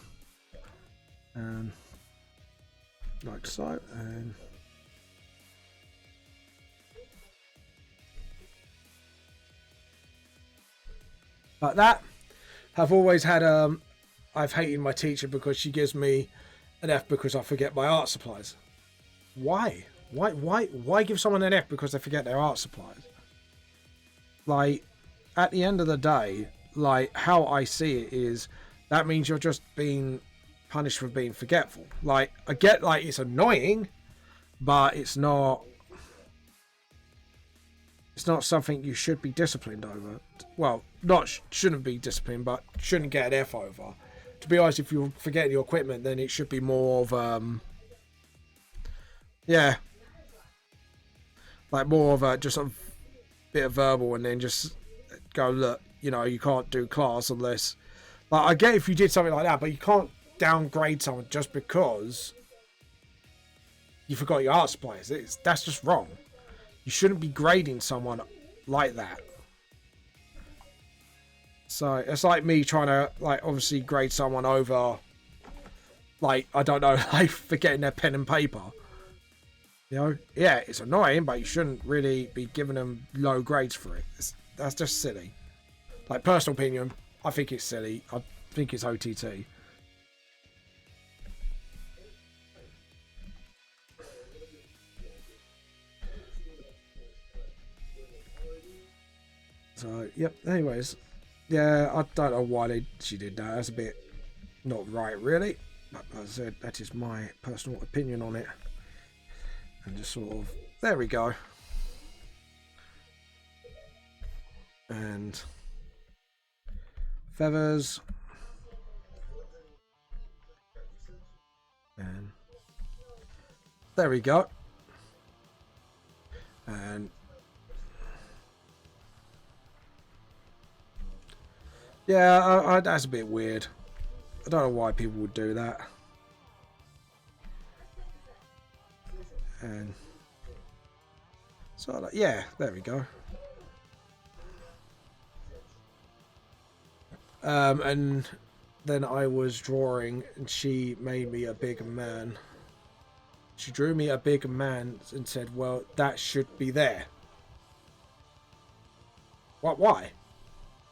A: Like so, and like that. I've always had I've hated my teacher because she gives me an F because I forget my art supplies. Why? Why give someone an F because they forget their art supplies? Like, at the end of the day, like, how I see it is that means you're just being punished for being forgetful. Like, I get, like, it's annoying, but it's not something you should be disciplined over. Well, not shouldn't be disciplined, but shouldn't get an F over. To be honest, if you forget your equipment, then it should be more of yeah, like more of a just a bit of verbal, and then just go, look, you know, you can't do class unless, like, I get if you did something like that, but you can't downgrade someone just because you forgot your art supplies. That's just wrong. You shouldn't be grading someone like that. So it's like me trying to, like, obviously grade someone over, like, I don't know, like forgetting their pen and paper. You know, yeah, it's annoying, but you shouldn't really be giving them low grades for it. That's just silly. Like, personal opinion, I think it's silly. I think it's OTT. So, yep, anyways. Yeah, I don't know why she did that. That's a bit not right, really. But as I said, that is my personal opinion on it. And just sort of, there we go. And feathers. And there we go. And yeah, that's a bit weird. I don't know why people would do that. And so, like, yeah, there we go. And then I was drawing, and she made me a big man. She drew me a big man and said, well, that should be there. What? Why?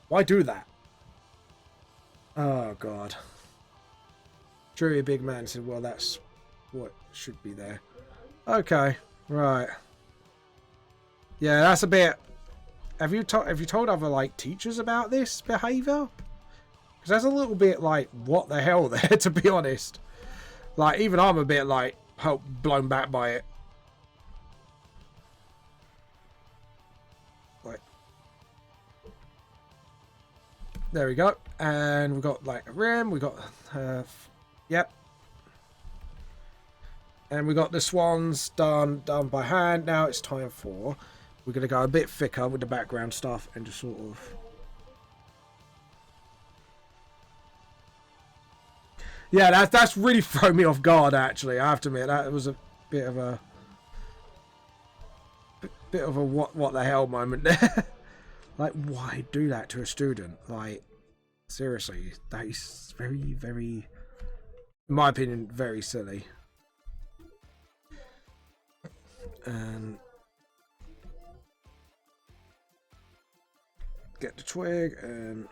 A: Why do that? Oh, God. Drew me a big man and said, well, that's what should be there. Okay, right. Yeah, that's a bit... Have you told other, like, teachers about this behaviour? Because that's a little bit like, what the hell there, to be honest. Like, even I'm a bit, like, blown back by it. Like, there we go. And we've got, like, a rim. We got, yep. And we got the swans done by hand. Now it's time for... We're going to go a bit thicker with the background stuff and just sort of... Yeah, that's really thrown me off guard, actually. I have to admit, that was a bit of a... what the hell moment there. Like, why do that to a student? Like, Seriously, that is very, very, in my opinion, very silly. And get the twig and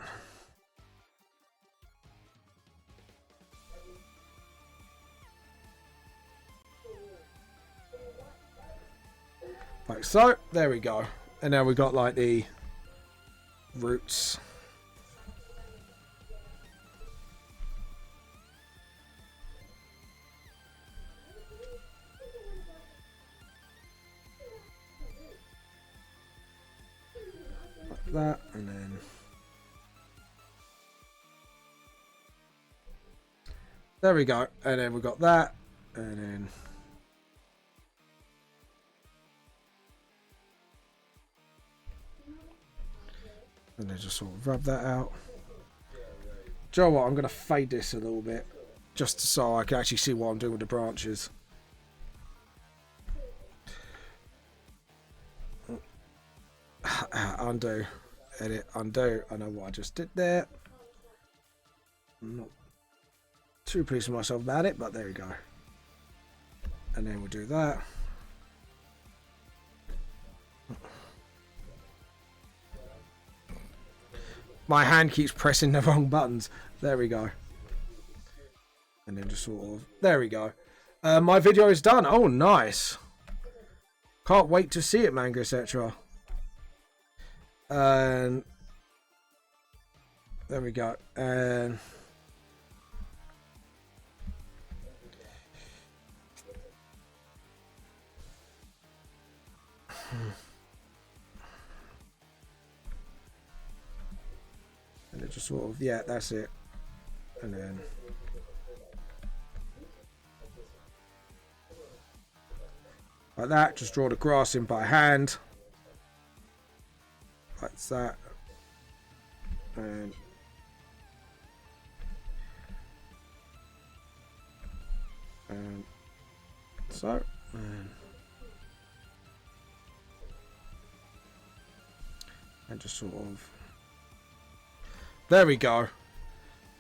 A: like so. There we go. And now we got like the roots. Like that, and then there we go. And then we got that, and then just sort of rub that out. Do you know what? I'm going to fade this a little bit just so I can actually see what I'm doing with the branches. Undo, edit, undo. I know what I just did there. I'm not too pleased with myself about it, but there we go. And then we'll do that. My hand keeps pressing the wrong buttons. There we go. And then just sort of... There we go. My video is done. Oh, nice. Can't wait to see it, Manga, etc. And... There we go. And... And it just sort of, yeah, that's it. And then like that, just draw the grass in by hand. Like that. And so. And just sort of. There we go.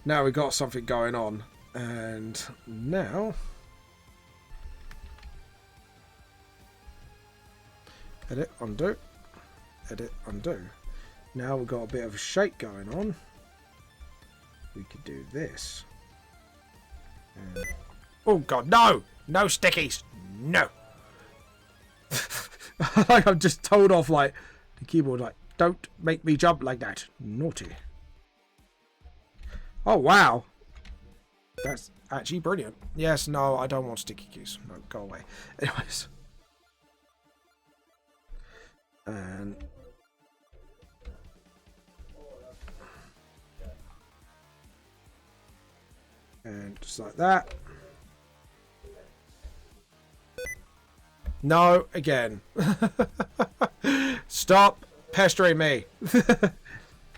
A: Now we got something going on. And now... Edit, undo. Edit, undo. Now we've got a bit of a shape going on. We could do this. And... Oh god, no! No stickies! No! Like I'm just told off like the keyboard like, don't make me jump like that. Naughty. Oh, wow. That's actually brilliant. Yes, no, I don't want sticky keys. No, go away. Anyways. And just like that. No, again. Stop pestering me.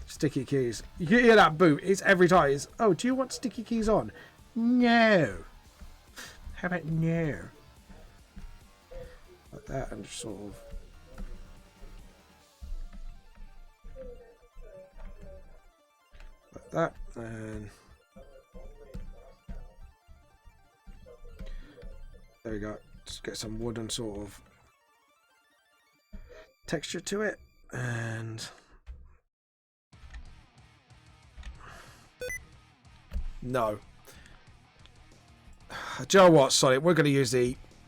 A: Sticky keys. You can hear that boot. It's every time. It's, oh, do you want sticky keys on? No. How about no? Like that and just sort of. Like that. And there we go. Just get some wooden sort of texture to it. And no. Do you know what, Sonic? We're going to use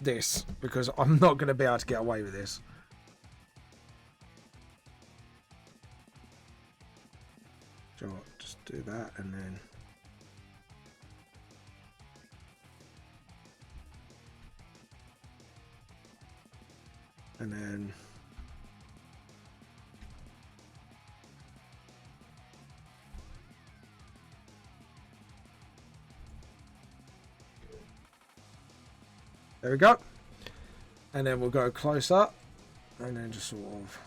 A: this because I'm not going to be able to get away with this. Do you know what? Just do that and then... And then... There we go. And then we'll go close up. And then just sort of...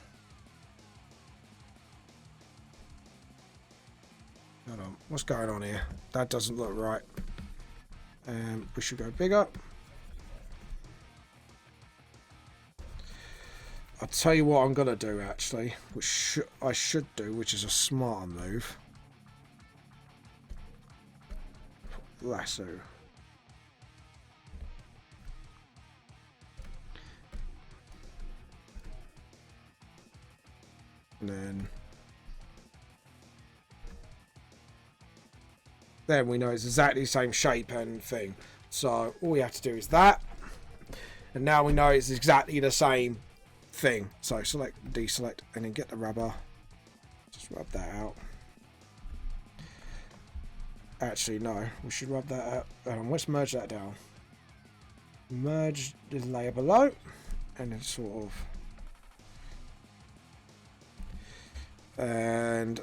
A: Hold on. What's going on here? That doesn't look right. We should go bigger. I'll tell you what I'm going to do, actually. Which I should do, which is a smarter move. lasso. And then we know it's exactly the same shape and thing. So all we have to do is that. And now we know it's exactly the same thing. So select, deselect, and then get the rubber. Just rub that out. Actually, no. We should rub that out. Let's merge that down. Merge the layer below. And then sort of... And...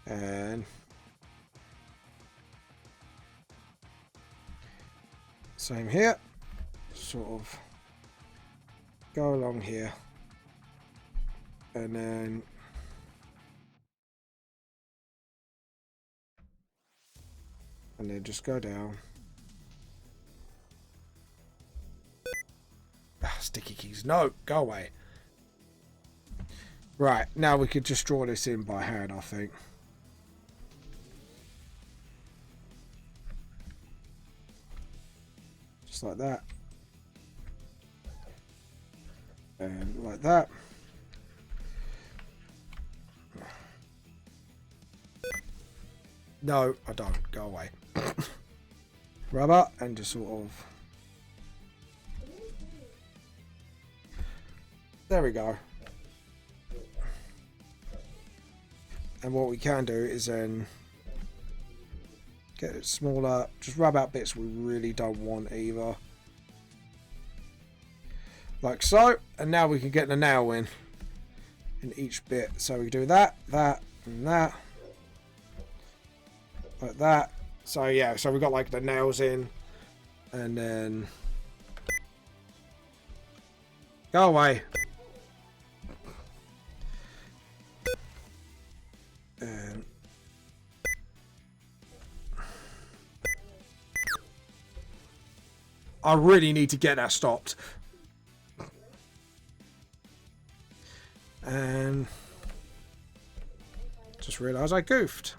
A: And... Same here. Sort of go along here. And then... And then just go down. Ah, sticky keys. No, go away. Right, now we could just draw this in by hand, I think. Just like that. And like that. No, I don't. Go away. Rubber and just sort of... There we go. And what we can do is then get it smaller. Just rub out bits we really don't want either. Like so. And now we can get the nail in each bit. So we do that, that, and that. Like that. So yeah, so we got like the nails in. And then... Go away. And... I really need to get that stopped. And... Just realised I goofed.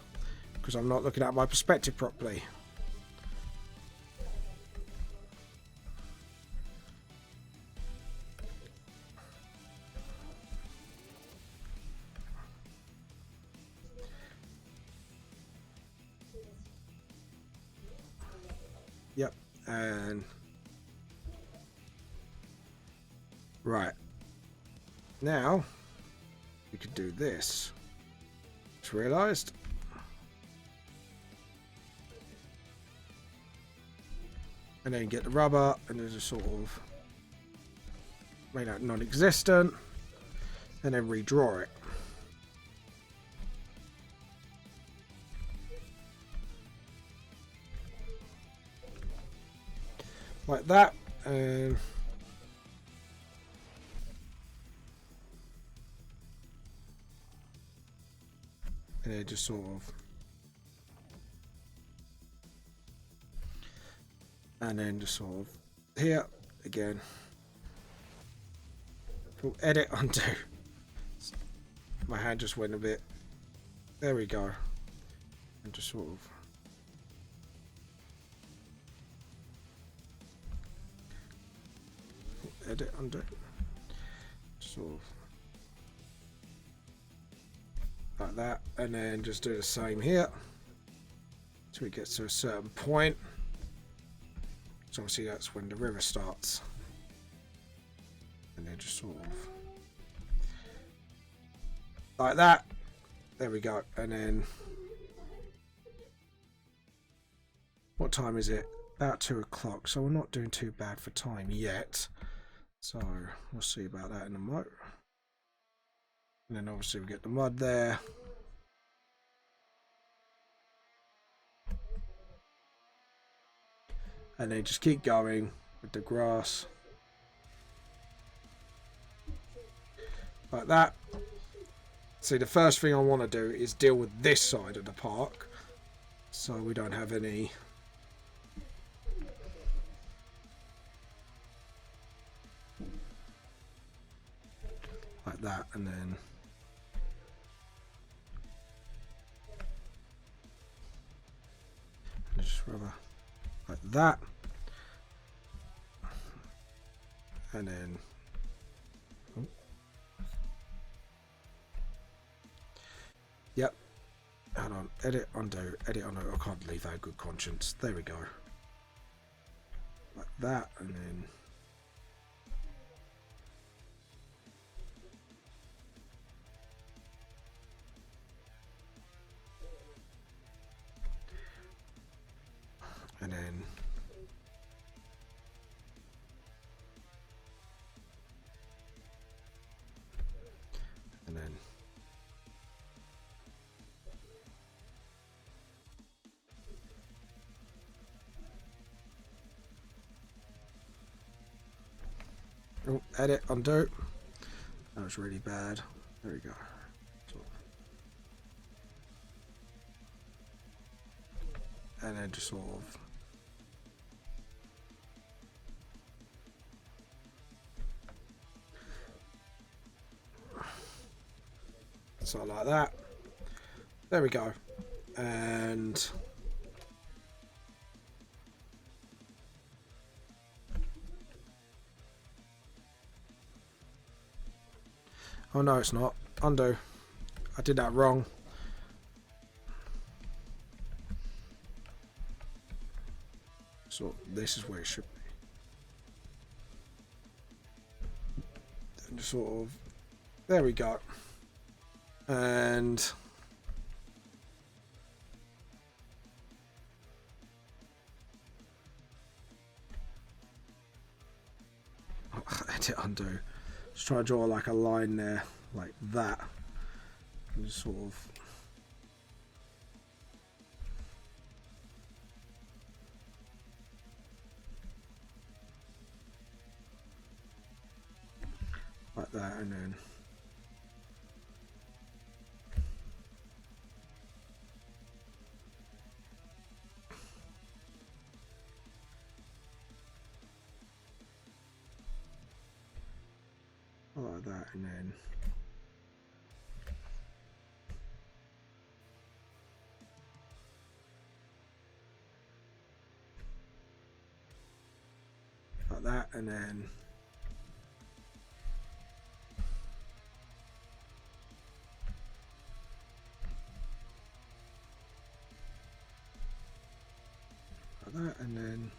A: Because I'm not looking at my perspective properly. Yep, and right now we could do this. Just realised. And then get the rubber and then just sort of make that non-existent and then redraw it. Like that. And then just sort of, and then just sort of here again. We'll edit, undo. My hand just went a bit. There we go. And just sort of. Edit, undo. Sort of. Like that. And then just do the same here. So it gets to a certain point. So obviously that's when the river starts. And then just sort of like that. There we go. And then what time is it? About 2 o'clock. So we're not doing too bad for time yet. So we'll see about that in a moment. And then obviously we get the mud there. And then just keep going with the grass. Like that. See, the first thing I want to do is deal with this side of the park. So we don't have any... like that, and then just rather like that, and then yep. Hold on, edit, undo, edit, undo. I can't leave that good conscience. There we go. Like that, and then and then and then oh, edit, undo. That was really bad. There we go. And then just sort of so like that. There we go. And oh no, it's not. Undo. I did that wrong. So this is where it should be. And just sort of, there we go. And edit, undo. Just try to draw like a line there, like that. And just sort of like that, and then like that, and then like that, and then like that, and then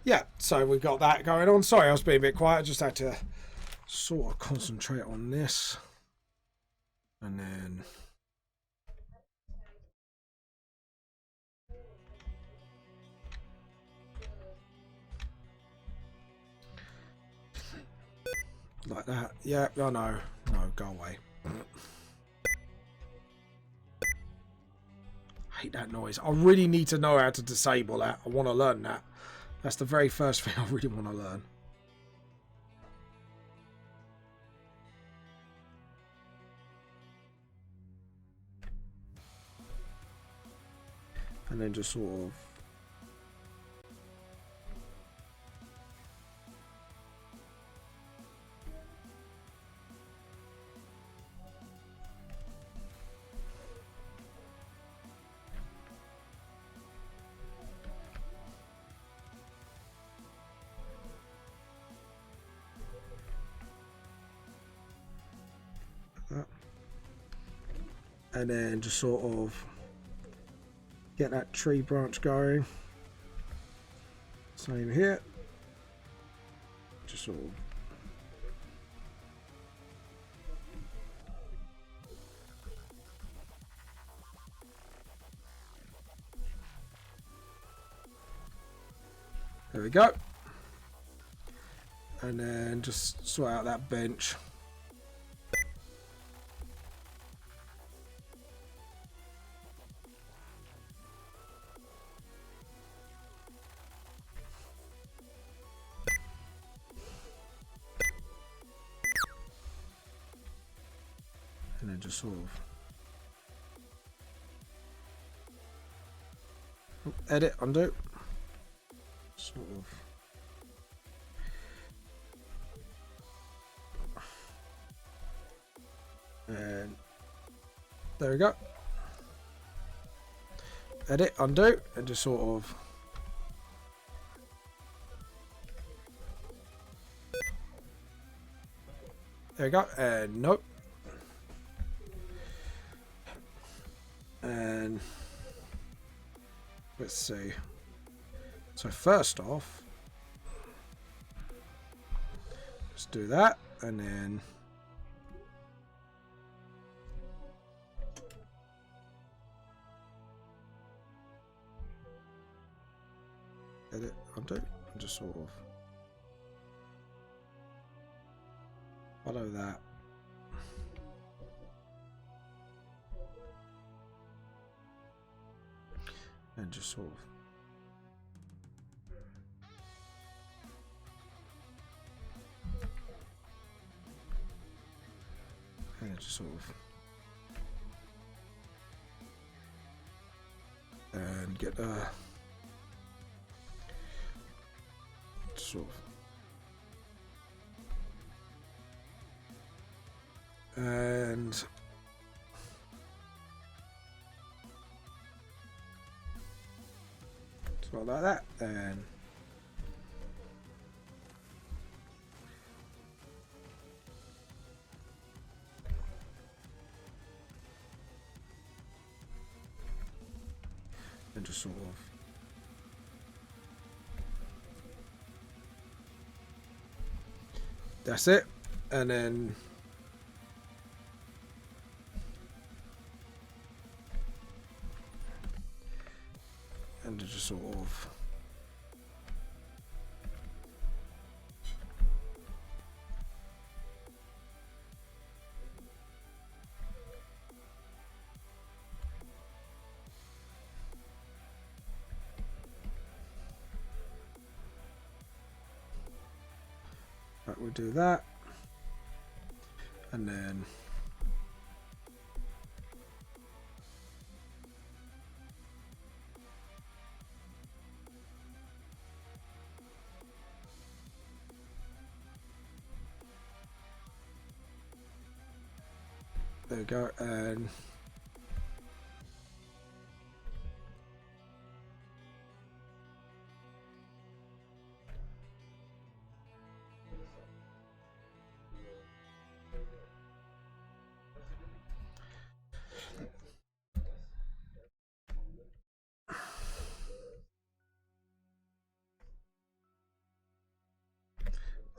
A: yeah, so we've got that going on. Sorry, I was being a bit quiet. I just had to sort of concentrate on this. And then like that. Yeah, I know. No, go away. I hate that noise. I really need to know how to disable that. I want to learn that. That's the very first thing I really want to learn. And then just sort of that. And then just sort of get that tree branch going. Same here. Just sort of there we go. And then just sort out that bench. And then just sort of Edit, undo. Sort of. And there we go. Edit, undo, and just sort of. There we go. And nope. And let's see. So first off, let's do that, and then edit, undo, and just sort of follow that. And just sort of and get sort of and like that, and just sort of that's it, and then just sort of right, we'll do that, and then there we go, and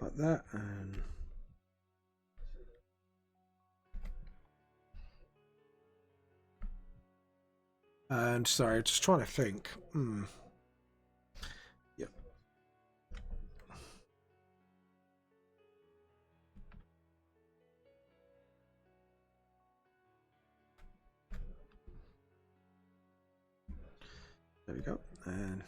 A: like that, and sorry, just trying to think. Yep. There we go, and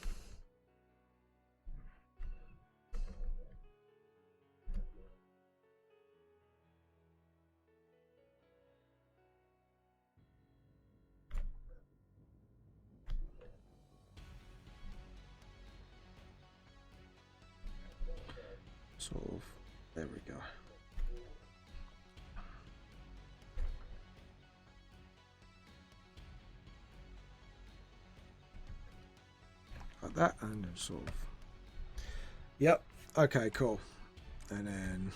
A: sort of, there we go. Like that, and then sort of, yep, okay, cool, and then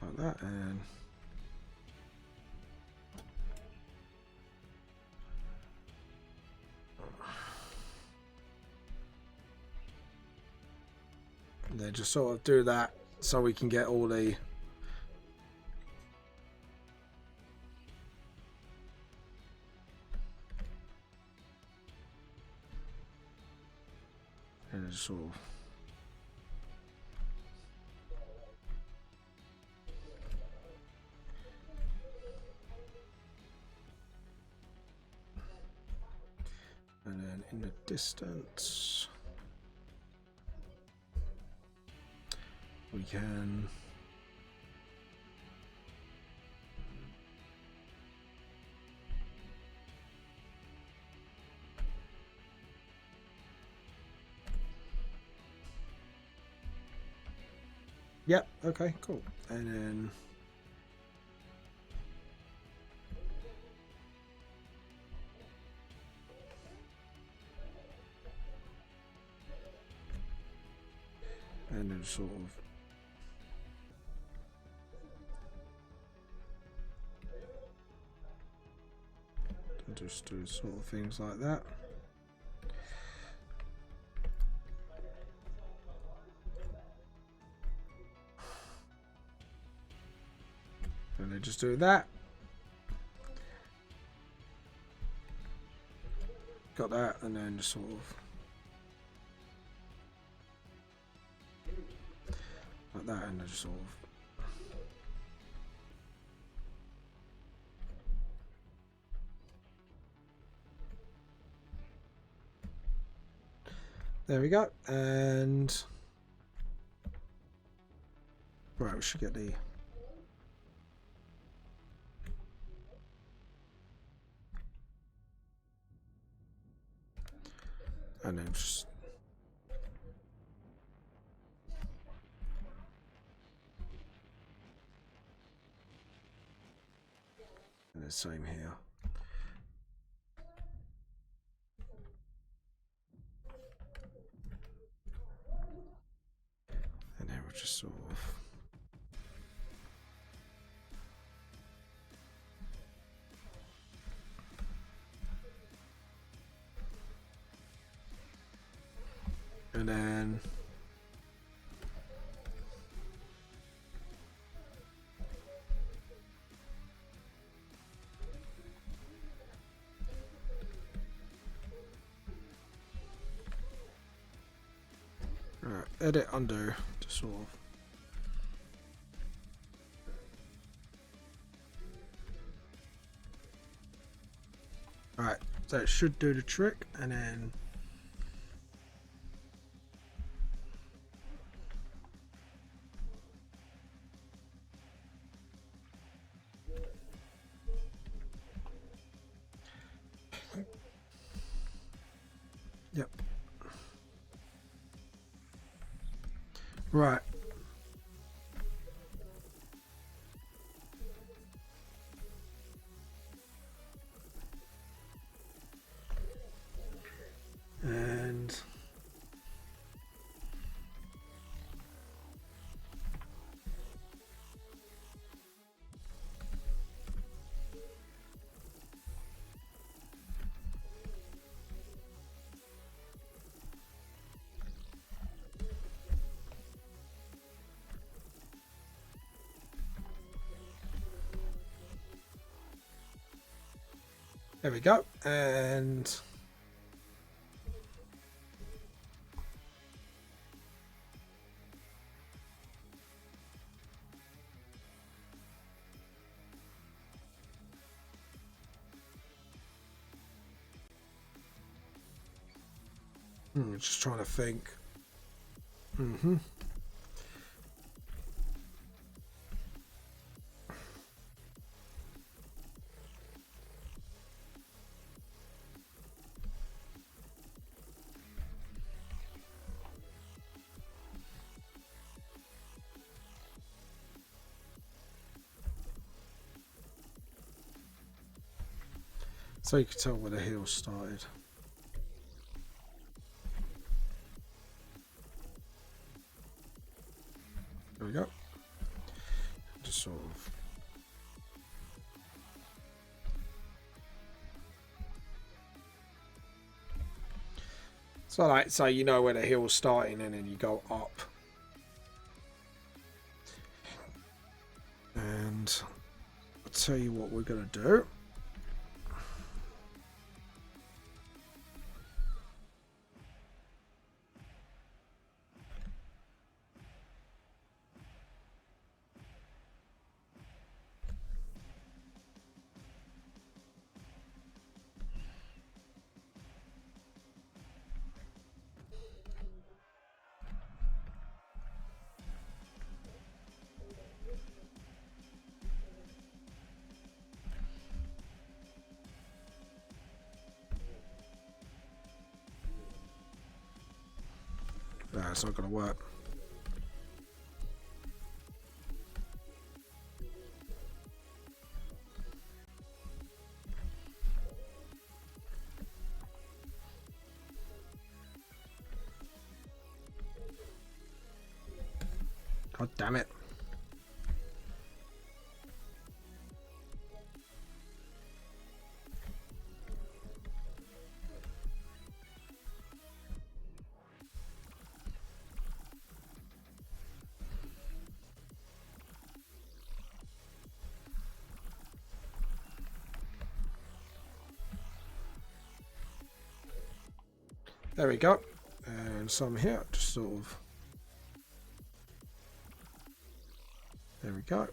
A: like that, and then just sort of do that so we can get all the and just sort of and then in the distance we can Yep. Okay. Cool. And then. And then sort of. Just do sort of things like that. And then just do that. Got that, and then just sort of like that, and then just sort of. There we go, and right, we should get the and then just and the same here. And then we'll just sort of and then right, edit, undo, to sort of. Alright, so it should do the trick, and then yep. Right. And there we go, and just trying to think. So you can tell where the heel started. There we go. Just sort of. So like, so you know where the heel's starting, and then you go up. And I'll tell you what we're gonna do. Nah, it's not gonna work. God damn it. There we go. And some here, just sort of. There we go.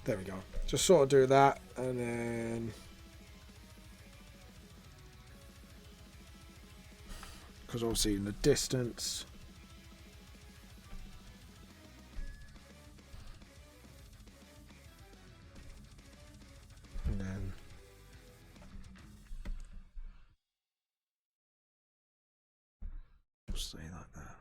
A: There we go. Just sort of do that, and then because obviously in the distance. And then just say like that.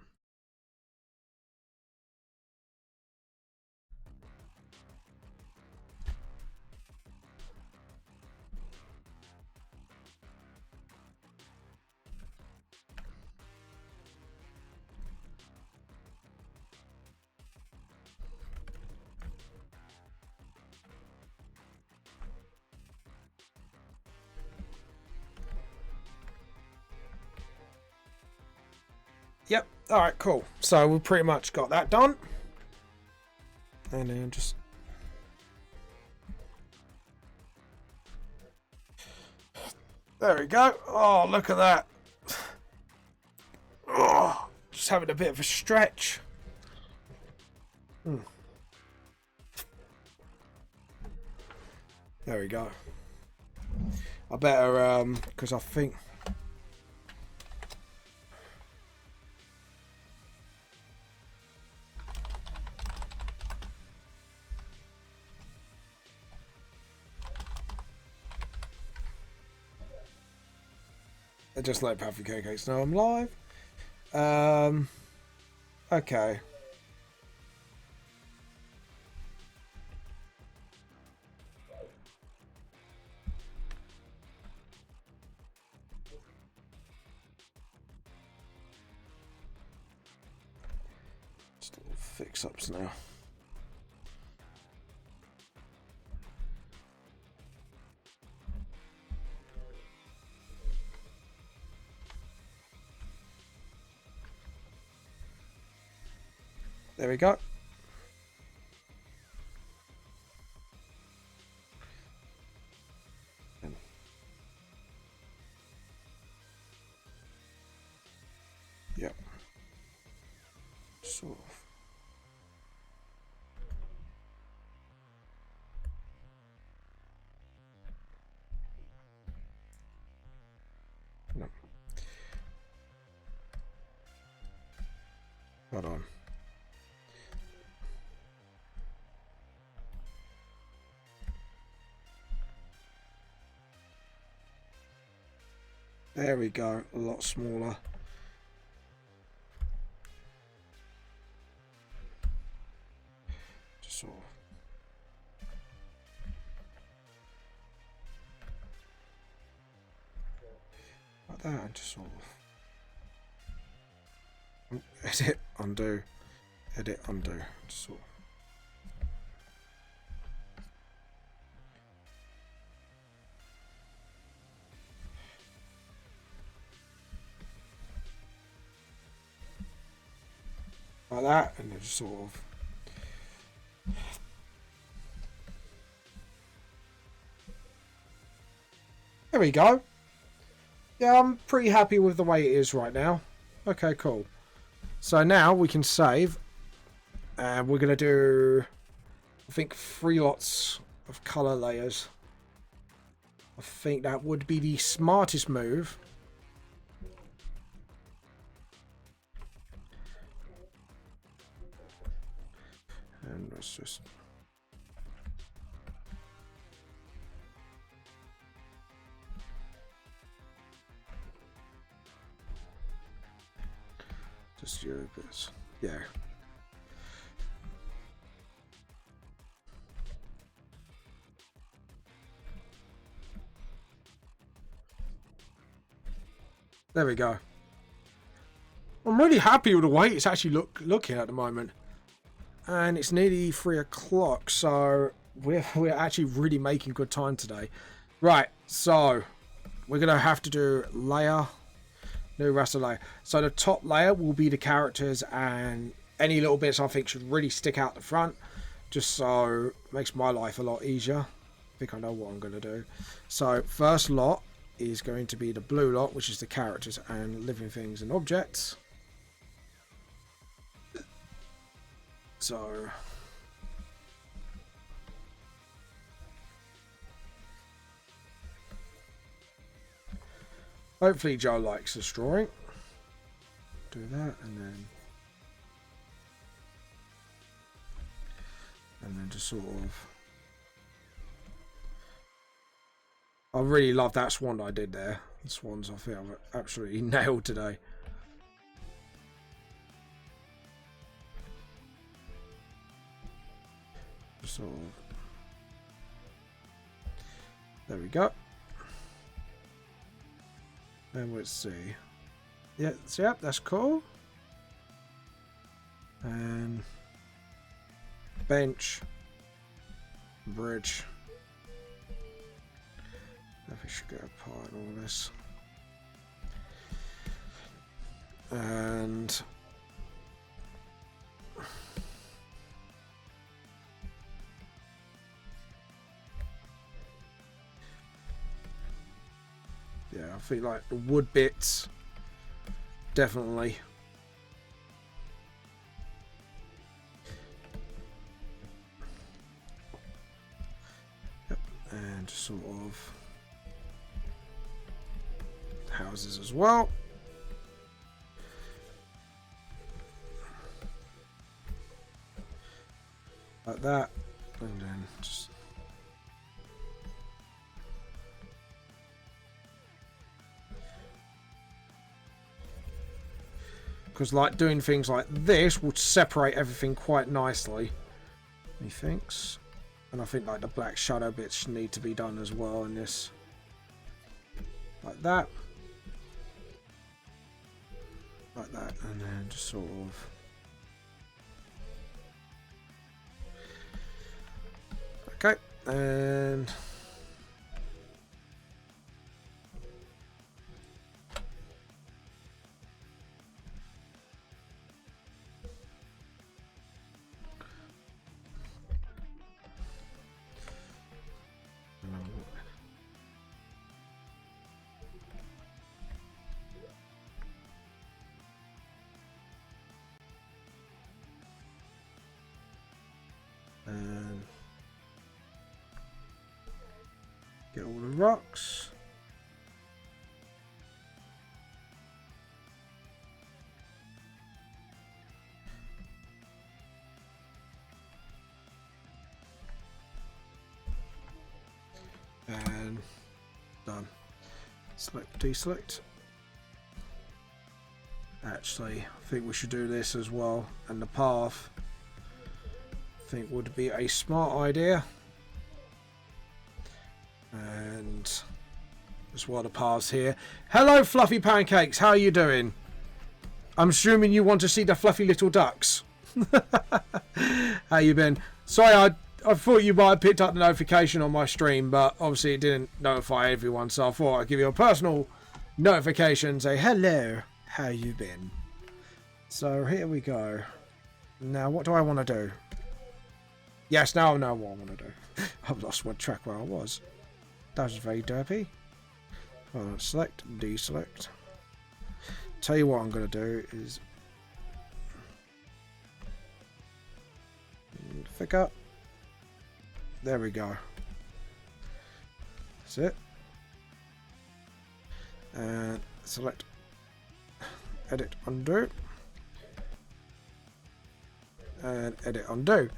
A: Yep. All right. Cool. So we pretty much got that done, and then just there we go. Oh, look at that. Oh, just having a bit of a stretch. There we go. I better because I think. Just let Puffy Cakes know I'm live. Okay. Just little fix-ups now. There we go. Yep. Sort of. No. Hold on. There we go, a lot smaller. Just sort of. Like that, and just sort of. Edit, undo. Edit, undo. Just sort of. Like that, and then just sort of. There we go. Yeah, I'm pretty happy with the way it is right now. Okay, cool. So now we can save. And we're going to do, I think, 3 lots of colour layers. I think that would be the smartest move. And let's just... Just do this. Yeah. There we go. I'm really happy with the way it's actually looking at the moment. And it's nearly 3 o'clock, so we're actually really making good time today. Right, so we're going to have to do layer, new raster layer. So the top layer will be the characters, and any little bits I think should really stick out the front, just so it makes my life a lot easier. I think I know what I'm going to do. So first lot is going to be the blue lot, which is the characters and living things and objects. So hopefully Joe likes this drawing. Do that and then just sort of, I really love that swan that I did there. The swans I think I've absolutely nailed today. Sort of. There we go. And let's see. Yeah, so yep, that's cool. And bench, bridge. I think we should get apart and all this. And yeah, I feel like the wood bits definitely. Yep, and just sort of houses as well. Like that, and then just because like doing things like this would separate everything quite nicely, methinks. And I think like the black shadow bits need to be done as well in this, like that, and then just sort of. Okay, and get all the rocks. And done. Select, deselect. Actually, I think we should do this as well. And the path, I think, would be a smart idea. And just while the path's here. Hello, Fluffy Pancakes. How are you doing? I'm assuming you want to see the fluffy little ducks. How you been? Sorry, I thought you might have picked up the notification on my stream, but obviously it didn't notify everyone, so I thought I'd give you a personal notification, say hello, how you been? So here we go. Now what do I want to do? Yes, now I know what I want to do. I've lost my track where I was. That was very derpy. Hold on, select, deselect. Tell you what I'm going to do is thick up. There we go. That's it. And select, edit, undo. And edit, undo.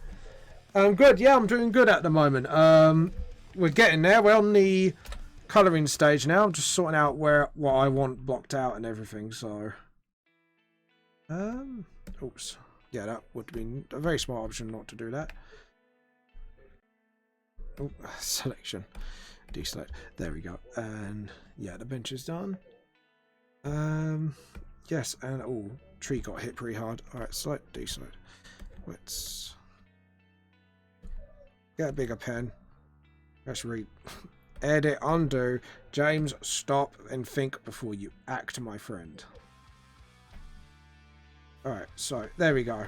A: Good. Yeah, I'm doing good at the moment. We're getting there. We're on the colouring stage now. I'm just sorting out what I want blocked out and everything. So, oops. Yeah, that would be a very smart option not to do that. Oh, selection, deselect. There we go. And yeah, the bench is done. Yes, and oh, tree got hit pretty hard. Alright, select, deselect. Let's get a bigger pen. Let's read. Edit, undo. James, stop and think before you act, my friend. Alright, so there we go.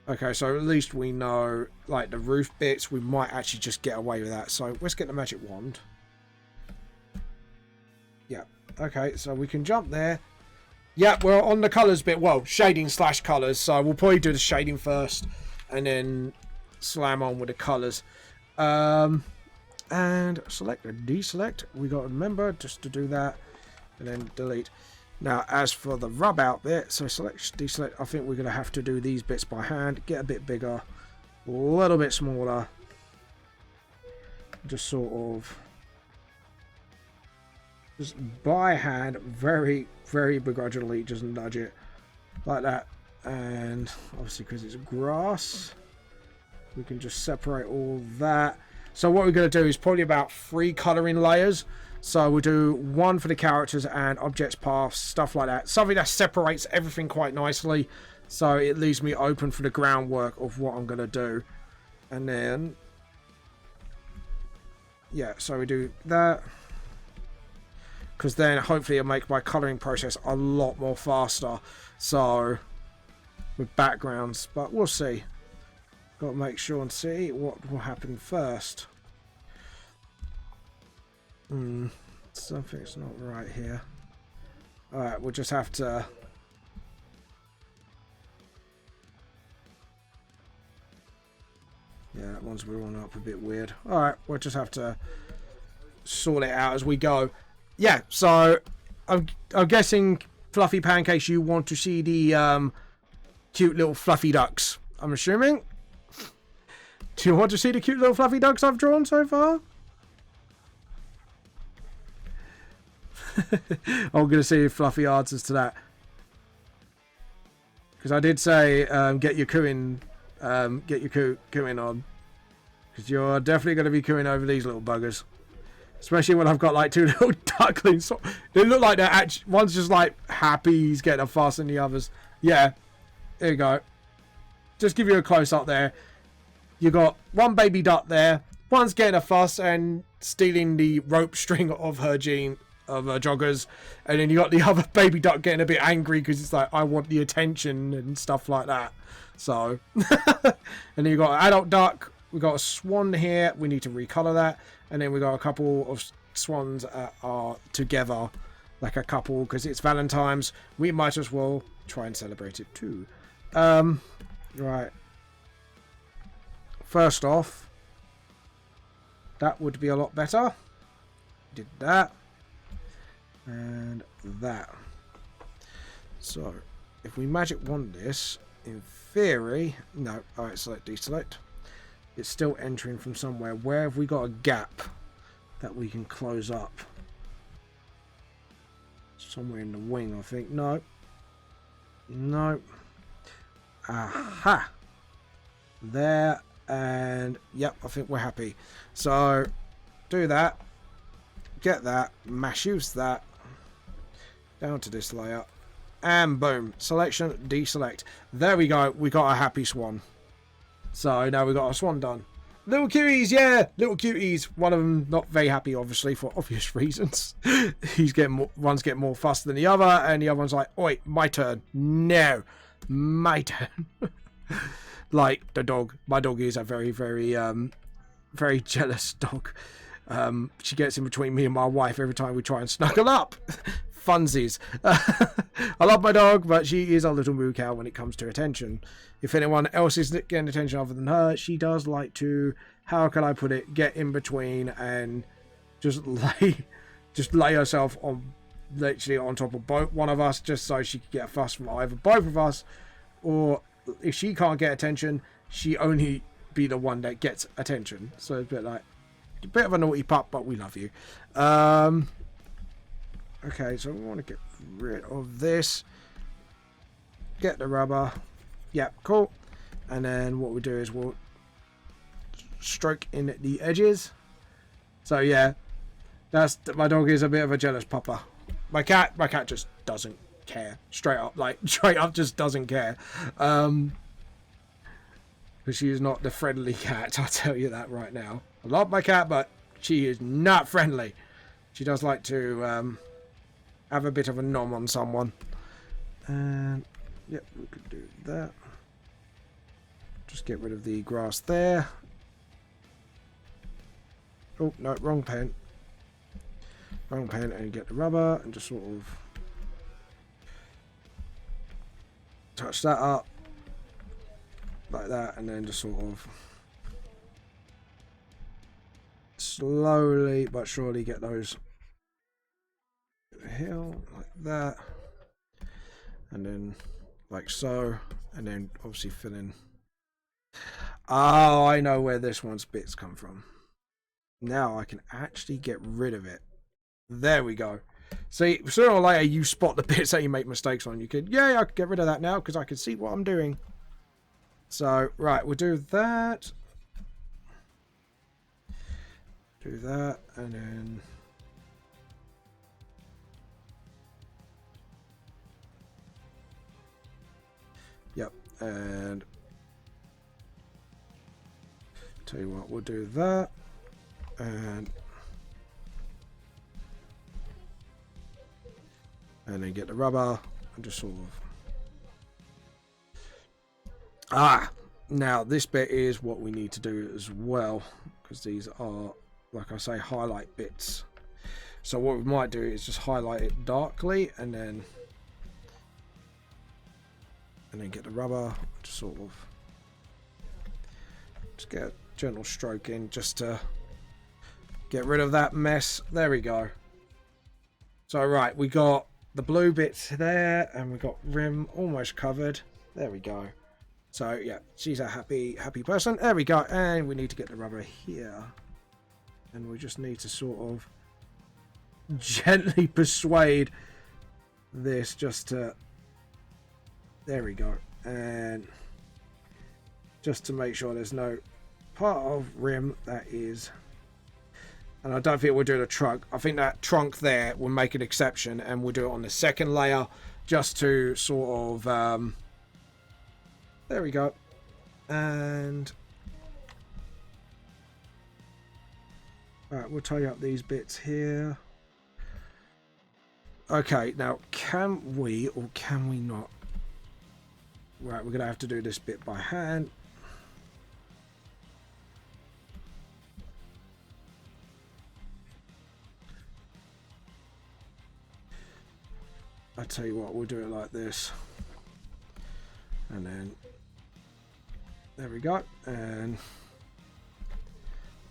A: Okay, so at least we know, like, the roof bits, we might actually just get away with that. So let's get the magic wand. Yeah, okay, so we can jump there. Yeah, we're on the colours bit. Well, shading / colours. So we'll probably do the shading first and then slam on with the colours. And select and deselect. We got to remember just to do that and then delete. Now, as for the rub out bit, so select, deselect, I think we're going to have to do these bits by hand. Get a bit bigger, a little bit smaller. Just sort of, just by hand, very, very begrudgingly, just nudge it like that. And obviously because it's grass, we can just separate all that. So what we're going to do is probably about 3 colouring layers. So we'll do 1 for the characters and objects, paths, stuff like that. Something that separates everything quite nicely. So it leaves me open for the groundwork of what I'm going to do. And then, yeah, so we do that. Because then hopefully it'll make my colouring process a lot more faster. So, with backgrounds. But we'll see. Got to make sure and see what will happen first. Something's not right here. Alright, we'll just have to... Yeah, that one's rolling up a bit weird. Alright, we'll just have to sort it out as we go. Yeah, so I'm guessing, Fluffy Pancakes, you want to see the cute little fluffy ducks, I'm assuming? Do you want to see the cute little fluffy ducks I've drawn so far? I'm going to see if Fluffy answers to that. Because I did say, get your cooing on. Because you're definitely going to be cooing over these little buggers. Especially when I've got like 2 little ducklings. They look like they're actually, one's just like happy he's getting a fuss and the others. Yeah, there you go. Just give you a close up there. You got one baby duck there. One's getting a fuss and stealing the rope string of her joggers, and then you got the other baby duck getting a bit angry because it's like, I want the attention and stuff like that. So and then you got an adult duck, we got a swan here, we need to recolor that, and then we got a couple of swans are together like a couple because it's Valentine's. We might as well try and celebrate it too. Right, first off, that would be a lot better. Did that and that. So if we magic wand this, in theory, no, alright, select, deselect, it's still entering from somewhere. Where have we got a gap that we can close up? Somewhere in the wing, I think. No, aha, there, and yep, I think we're happy. So do that, get that, mash use that down to this layer, and boom, selection, deselect. There we go, we got a happy swan. So now we got our swan done. Little cuties, yeah, little cuties. One of them not very happy, obviously, for obvious reasons. One's getting more fussed than the other, and the other one's like, oi, my turn. No, my turn. Like the dog. My dog is a very, very, very jealous dog. She gets in between me and my wife every time we try and snuggle up. Funsies. I love my dog, but she is a little moo cow when it comes to attention. If anyone else is getting attention other than her, she does like to, how can I put it, get in between and just lay herself on, literally on top of one of us, just so she can get a fuss from either both of us, or if she can't get attention, she only be the one that gets attention. So it's a bit of a naughty pup, but we love you. Okay, so we want to get rid of this. Get the rubber. Yep, cool. And then what we do is we'll stroke in the edges. So yeah, my dog is a bit of a jealous pupper. My cat just doesn't care. Straight up, like, straight up just doesn't care. Because she is not the friendly cat, I'll tell you that right now. I love my cat, but she is not friendly. She does like to have a bit of a nom on someone. And, yep, we could do that. Just get rid of the grass there. Oh, no, wrong pen. Wrong pen, and get the rubber, and just sort of touch that up. Like that, and then just sort of slowly but surely get those hill like that, and then like so, and then obviously fill in. Oh, I know where this one's bits come from. Now I can actually get rid of it. There we go. See, sooner or later you spot the bits that you make mistakes on. You could, yeah, I could get rid of that now because I can see what I'm doing. So, right, we'll do that. Do that, and then... Yep, and... Tell you what, we'll do that. And then get the rubber, and just sort of... Now this bit is what we need to do as well, because these are, like I say, highlight bits. So what we might do is just highlight it darkly, and then get the rubber, just sort of just get a gentle stroke in, just to get rid of that mess. There we go. So right, we got the blue bits there, and we got rim almost covered. There we go. So yeah, she's a happy person. There we go. And we need to get the rubber here. And we just need to sort of gently persuade this just to... There we go. And just to make sure there's no part of rim that is... And I don't think we'll do the trunk. I think that trunk there will make an exception, and we'll do it on the second layer just to sort of... there we go. And... Alright, we'll tie up these bits here. Okay, now can we or can we not? Right, we're going to have to do this bit by hand. I tell you what, we'll do it like this. And then... There we go. And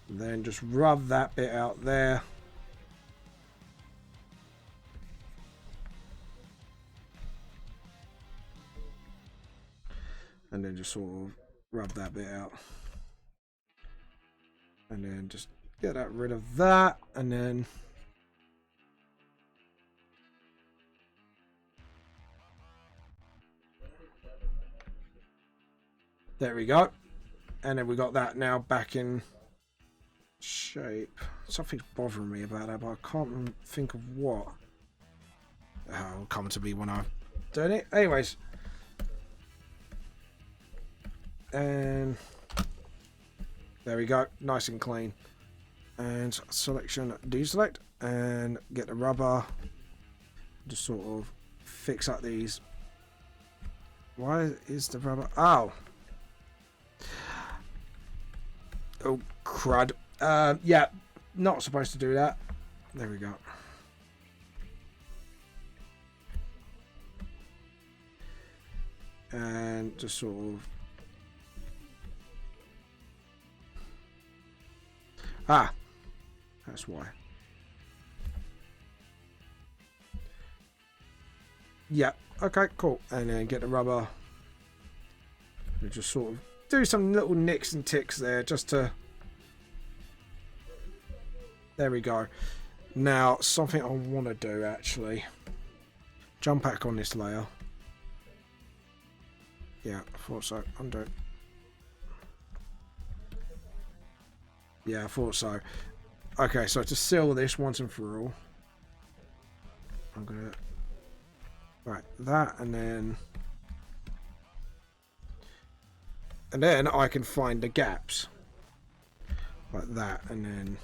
A: then just rub that bit out there. And then just sort of rub that bit out. And then just get rid of that. And then... There we go. And then we got that now back in shape. Something's bothering me about that, but I can't think of what. It'll come to me when I've done it. Anyways. And there we go. Nice and clean. And selection, deselect. And get the rubber. Just sort of fix up these. Why is the rubber... Oh. Oh, crud. Yeah, not supposed to do that. There we go. And just sort of... That's why. Yeah, okay, cool. And then get the rubber. And just sort of do some little nicks and ticks there just to... There we go. Now, something I want to do actually. Jump back on this layer. Yeah, I thought so. Undo it. Yeah, I thought so. Okay, so to seal this once and for all. I'm gonna right that, and then I can find the gaps like that, and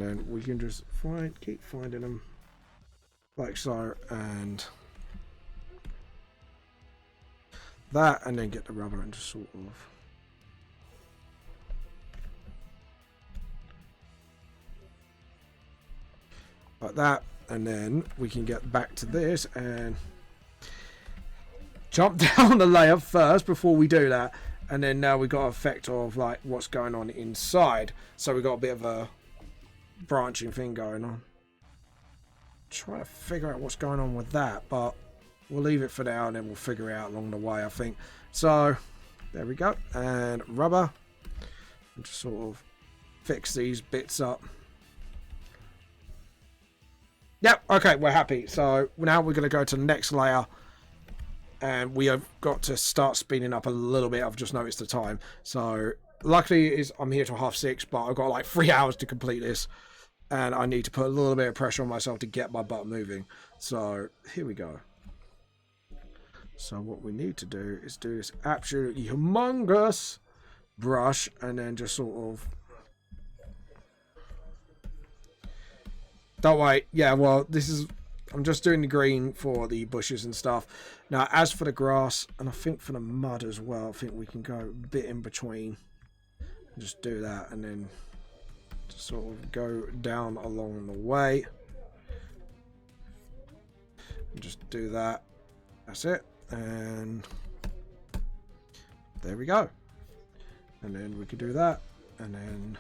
A: then we can just keep finding them like so, and that, and then get the rubber and just sort of like that, and then we can get back to this and jump down the layer first before we do that, and then now we got an effect of like what's going on inside, so we got a bit of a branching thing going on. Trying to figure out what's going on with that, but we'll leave it for now and then we'll figure it out along the way, I think. So there we go, and rubber, and just sort of fix these bits up. Yep, okay, we're happy. So now we're going to go to the next layer, and we have got to start speeding up a little bit. I've just noticed the time. So luckily I'm here till 6:30, but I've got like 3 hours to complete this, and I need to put a little bit of pressure on myself to get my butt moving. So here we go. So what we need to do is do this absolutely humongous brush, and then just sort of... Don't wait. Yeah, well, this is... I'm just doing the green for the bushes and stuff. Now, as for the grass, and I think for the mud as well, I think we can go a bit in between. Just do that, and then just sort of go down along the way. And just do that. That's it. And there we go. And then we could do that, and then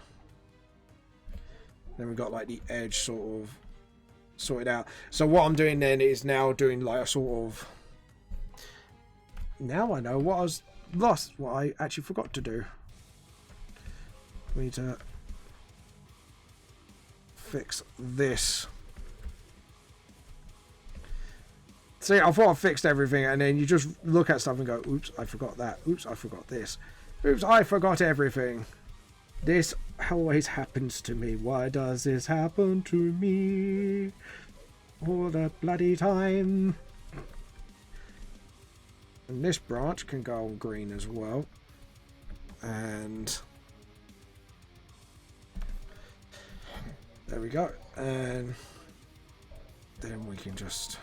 A: we got like the edge sort of sorted out. So what I'm doing then is now doing like a sort of... Now I know what I was lost, what I actually forgot to do. We need to fix this. See, I thought I fixed everything, and then you just look at stuff and go, oops, I forgot that. Oops, I forgot this. Oops, I forgot everything. This always happens to me. Why does this happen to me all the bloody time? And this branch can go on green as well. And there we go. And then we can just...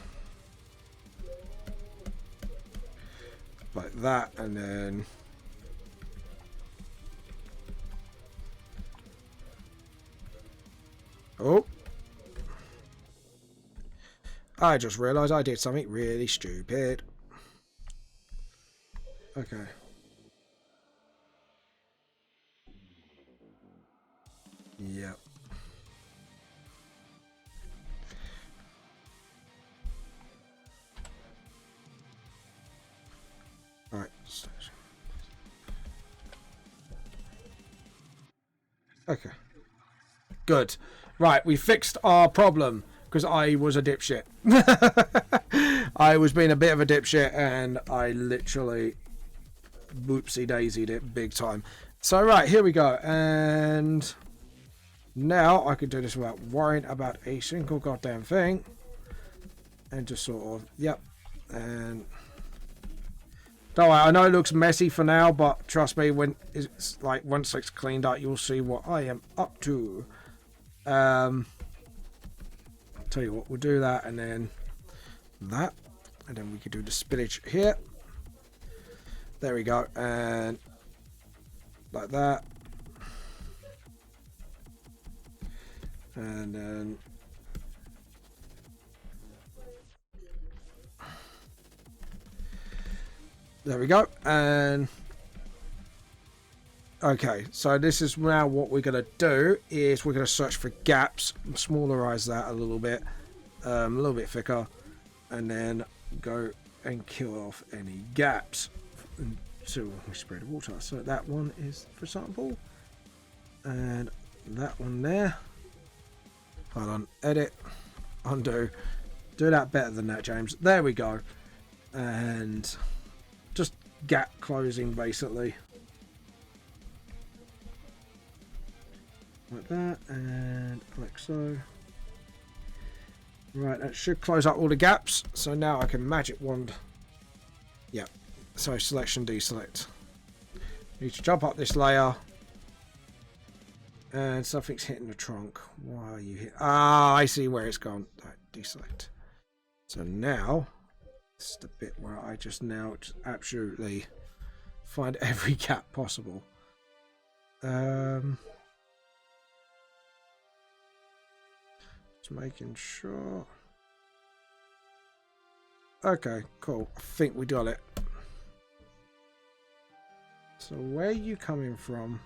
A: like that, and then oh, I just realized I did something really stupid. Okay. Yep. Alright. Okay. Good. Right, we fixed our problem, because I was a dipshit. I was being a bit of a dipshit, and I literally whoopsie daisied it big time. So right, here we go. And now I can do this without worrying about a single goddamn thing. And just sort of, yep. And don't worry, I know it looks messy for now, but trust me, when it's like once it's cleaned up, you'll see what I am up to. I'll tell you what, we'll do that, and then that, and then we could do the spillage here. There we go, and like that, and then there we go. And okay, so this is now what we're going to do is we're going to search for gaps, smallerize that a little bit thicker, and then go and kill off any gaps until we spray the water. So that one is, for example, and that one there. Hold on, edit, undo, do that better than that, James. There we go. And just gap closing basically. like that, and like so. Right, that should close up all the gaps. So now I can magic wand. Yeah. So selection, deselect. Need to jump up this layer. And something's hitting the trunk. Why are you here? Ah, I see where it's gone. Right, deselect. So now, this is the bit where I just absolutely find every gap possible. Just making sure. Okay, cool. I think we got it. So where are you coming from?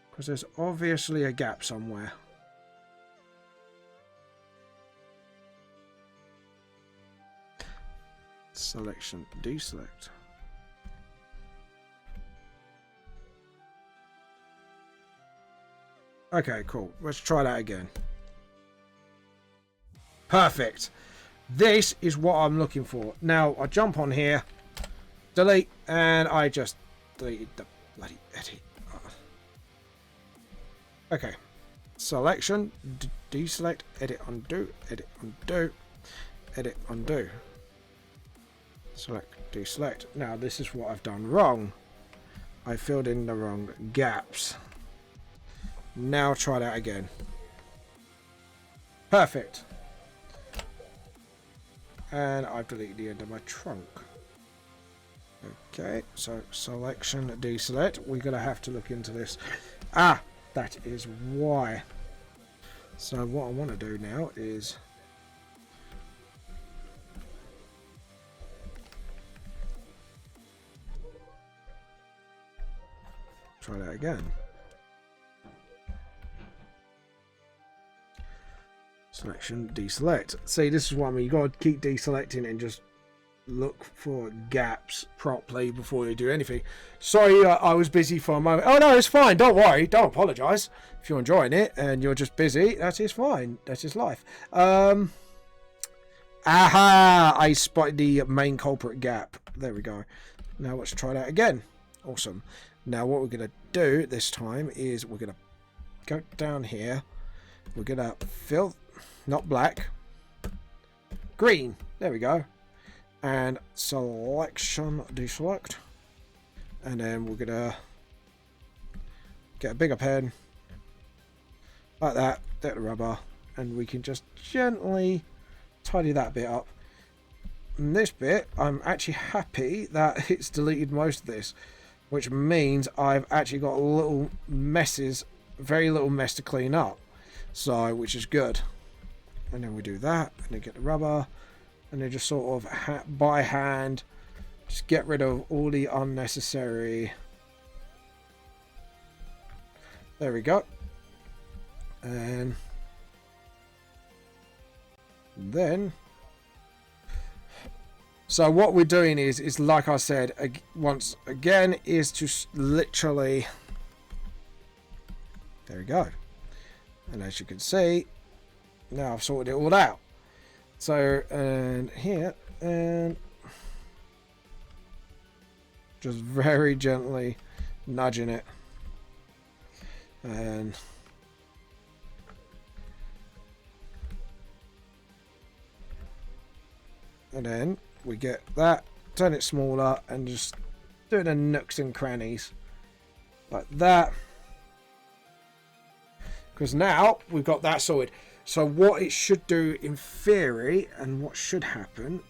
A: Because there's obviously a gap somewhere. Selection, deselect. Okay, cool. Let's try that again. Perfect. This is what I'm looking for. Now, I jump on here, delete, and I just deleted the bloody edit. Okay. Selection, deselect, edit, undo, edit, undo, edit, undo. Select, deselect. Now, this is what I've done wrong. I filled in the wrong gaps. Now try that again. Perfect. And I've deleted the end of my trunk. Okay, so selection, deselect. We're going to have to look into this. Ah, that is why. So what I want to do now is... try that again. Selection, deselect. See, this is what I mean. You got to keep deselecting and just look for gaps properly before you do anything. Sorry, I was busy for a moment. Oh no, it's fine. Don't worry. Don't apologise. If you're enjoying it and you're just busy, that is fine. That is life. Aha! I spotted the main culprit gap. There we go. Now let's try that again. Awesome. Now what we're going to do this time is we're going to go down here. We're going to fill... not black, green. There we go. And selection, deselect. And then we're gonna get a bigger pen like that, get the rubber, and we can just gently tidy that bit up. And this bit, I'm actually happy that it's deleted most of this, which means I've actually got little messes, very little mess to clean up. So, which is good. And then we do that, and then get the rubber, and then just sort of by hand, just get rid of all the unnecessary. There we go. And then, so what we're doing is like I said, once again, is just literally, there we go. And as you can see, now I've sorted it all out. So, and here, and just very gently nudging it. And then we get that, turn it smaller, and just do the nooks and crannies like that. Because now we've got that sorted. So what it should do in theory, and what should happen,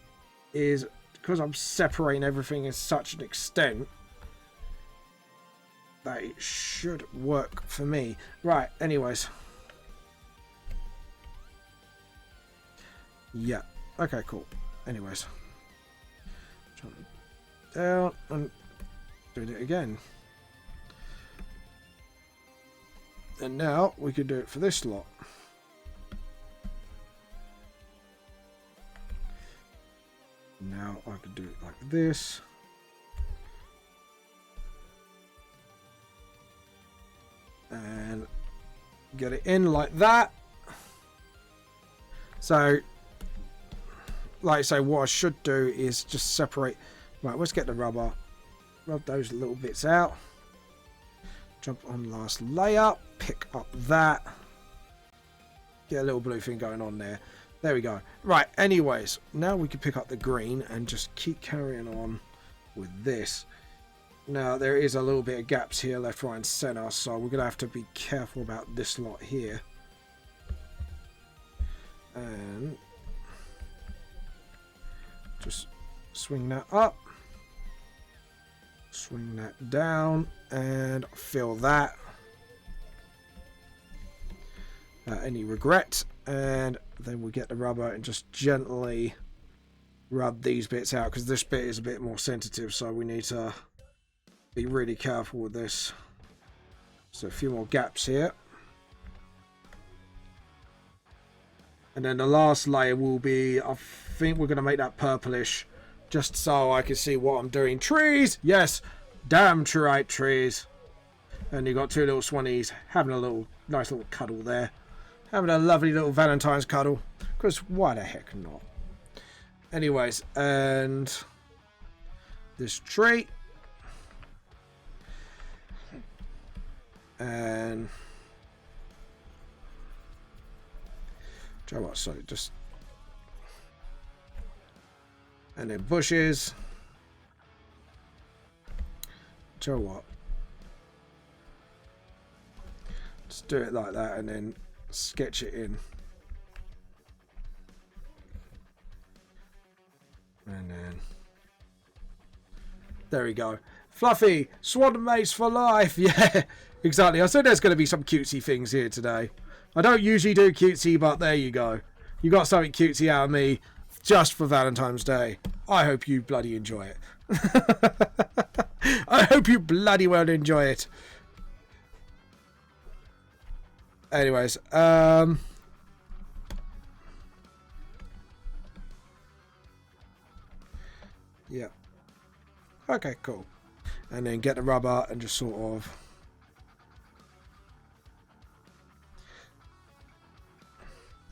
A: is because I'm separating everything in such an extent that it should work for me. Right, anyways. Yeah, okay, cool. Anyways. Jump down and do it again. And now we can do it for this lot. Now I can do it like this. And get it in like that. So, like I say, what I should do is just separate. Right, let's get the rubber. Rub those little bits out. Jump on last layer, pick up that. Get a little blue thing going on there. There we go. Right, anyways, now we can pick up the green and just keep carrying on with this. Now, there is a little bit of gaps here, left, right, and center, so we're going to have to be careful about this lot here. And just swing that up. Swing that down and fill that. Any regret, and then we get the rubber and just gently rub these bits out, because this bit is a bit more sensitive, so we need to be really careful with this. So a few more gaps here, and then the last layer will be, I think we're going to make that purplish, just so I can see what I'm doing. Trees, yes, damn right, trees. And you got two little swannies having a little nice little cuddle there. Having a lovely little Valentine's cuddle. Because why the heck not? Anyways, and this tree. And do you know what? So just, and then bushes. Do you know what? Just do it like that and then sketch it in. And then there we go. Fluffy, swan mates for life. Yeah, exactly. I said there's going to be some cutesy things here today. I don't usually do cutesy, but there you go. You got something cutesy out of me just for Valentine's Day. I hope you bloody enjoy it. I hope you bloody well enjoy it. Anyways, yeah. Okay, cool. And then get the rubber and just sort of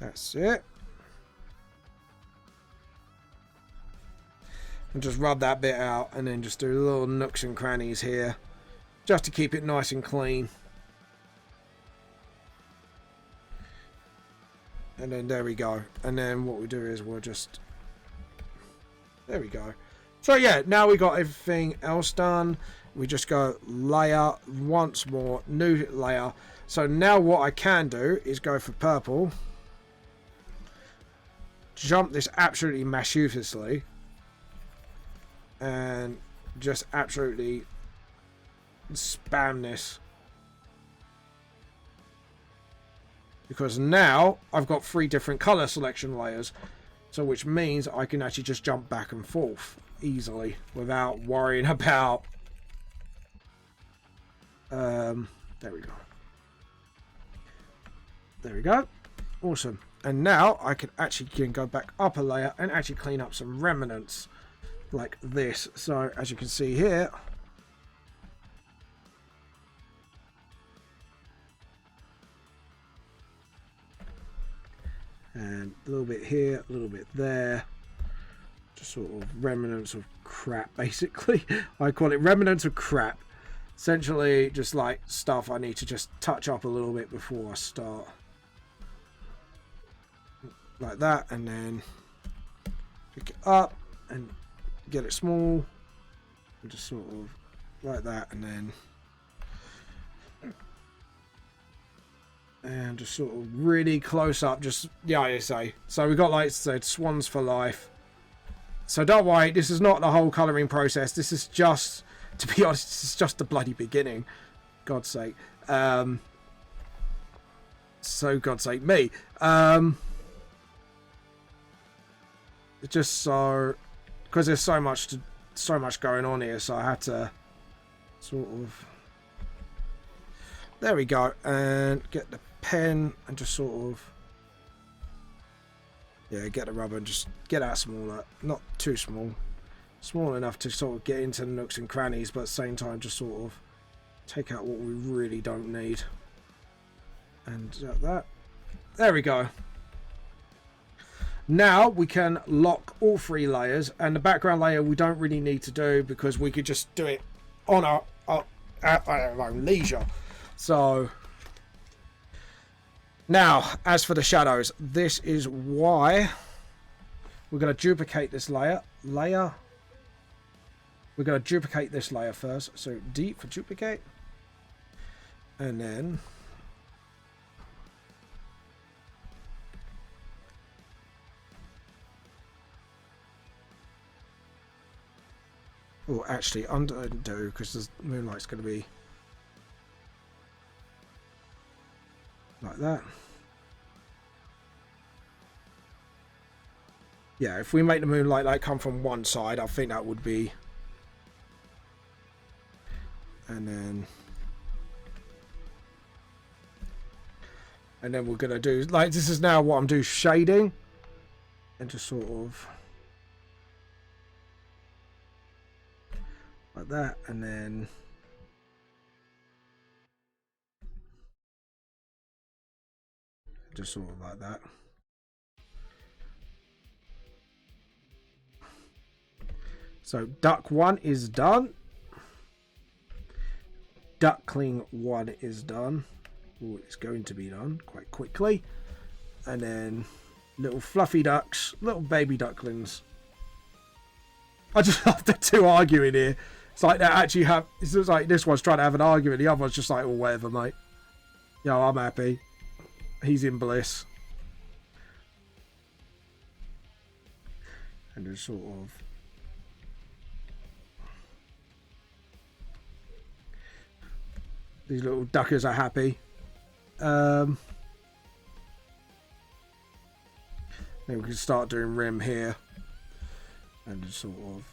A: that's it. And just rub that bit out and then just do little nooks and crannies here just to keep it nice and clean. And then there we go. And then what we do is we'll just, there we go. So yeah, now we got everything else done. We just go layer once more, new layer. So now what I can do is go for purple, jump this absolutely massively, and just absolutely spam this. Because now I've got 3 different color selection layers, so which means I can actually just jump back and forth easily without worrying about there we go. There we go. Awesome. And now I can actually go back up a layer and actually clean up some remnants like this. So as you can see here, and a little bit here, a little bit there, just sort of remnants of crap, basically. I call it remnants of crap. Essentially just like stuff I need to just touch up a little bit before I start. Like that, and then pick it up and get it small and just sort of like that, and just sort of really close up, just, yeah, I say. So we got, like I said, swans for life. So don't worry, this is not the whole colouring process. This is just, to be honest, this is just the bloody beginning. God's sake. So God's sake me. Just so, because there's so much going on here, so I had to sort of, there we go, and get the pen and just sort of, yeah, get the rubber and just get out smaller, not too small enough to sort of get into the nooks and crannies, but at the same time just sort of take out what we really don't need. And that, there we go. Now we can lock all 3 layers, and the background layer we don't really need to do because we could just do it on our own leisure. So now, as for the shadows, this is why we're going to duplicate this layer. We're going to duplicate this layer first. So D for duplicate. And then oh, actually undo, because the moonlight's going to be like that. Yeah, if we make the moonlight like come from one side, I think that would be. And then we're gonna do like this is now what I'm doing, shading, and just sort of like that, and then just sort of like that. So duck 1 is done. Duckling 1 is done. Or it's going to be done quite quickly. And then little fluffy ducks, little baby ducklings. I just love the two arguing here. It's like they actually have. It's like this one's trying to have an argument. The other one's just like, oh, whatever, mate. Yo, I'm happy. He's in bliss. And just sort of. These little duckers are happy. Then we can start doing rim here. And just sort of.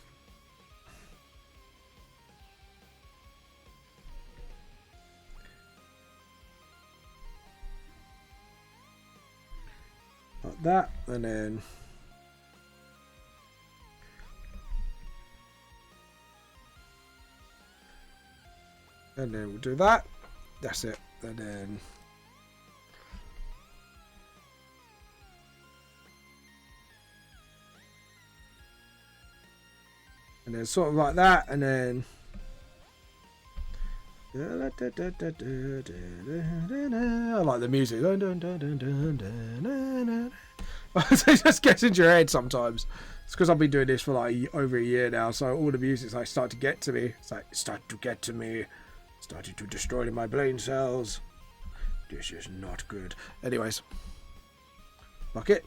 A: Like that. And then. And then we'll do that. That's it. And then sort of like that. And then I like the music. It just gets into your head sometimes. It's because I've been doing this for like over a year now, so all the music's like start to get to me. It's like start to get to me. Started to destroy my brain cells. This is not good. Anyways. Bucket.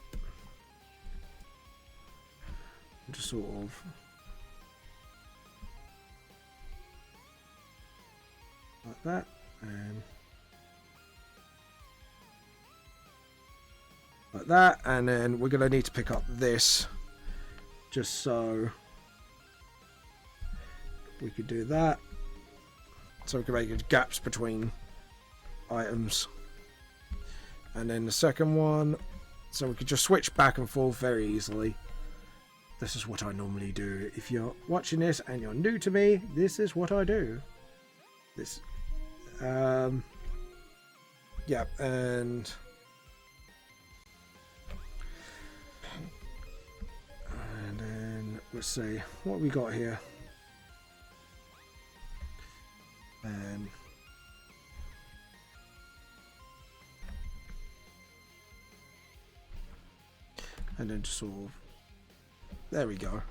A: Just sort of. Like that. And. Like that. And then we're going to need to pick up this. Just so. We could do that. So we can make gaps between items. And then the second one, so we could just switch back and forth very easily. This is what I normally do. If you're watching this and you're new to me, this is what I do. This, yeah, and then let's see what we got here. And then just sort of, there we go.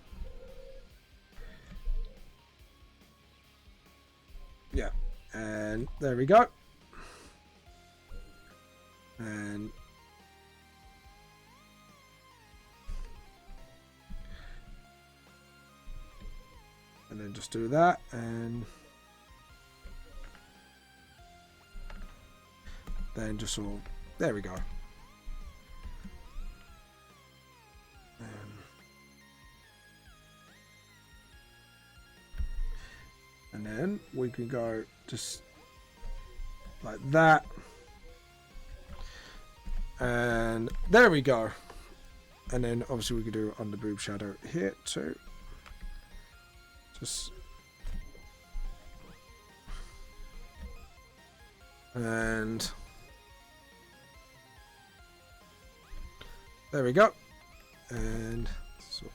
A: Yeah, and there we go. And then just do that, and then just sort of, there we go. And then we can go just like that. And there we go. And then obviously we can do under boob shadow here too. Just. And there we go. And so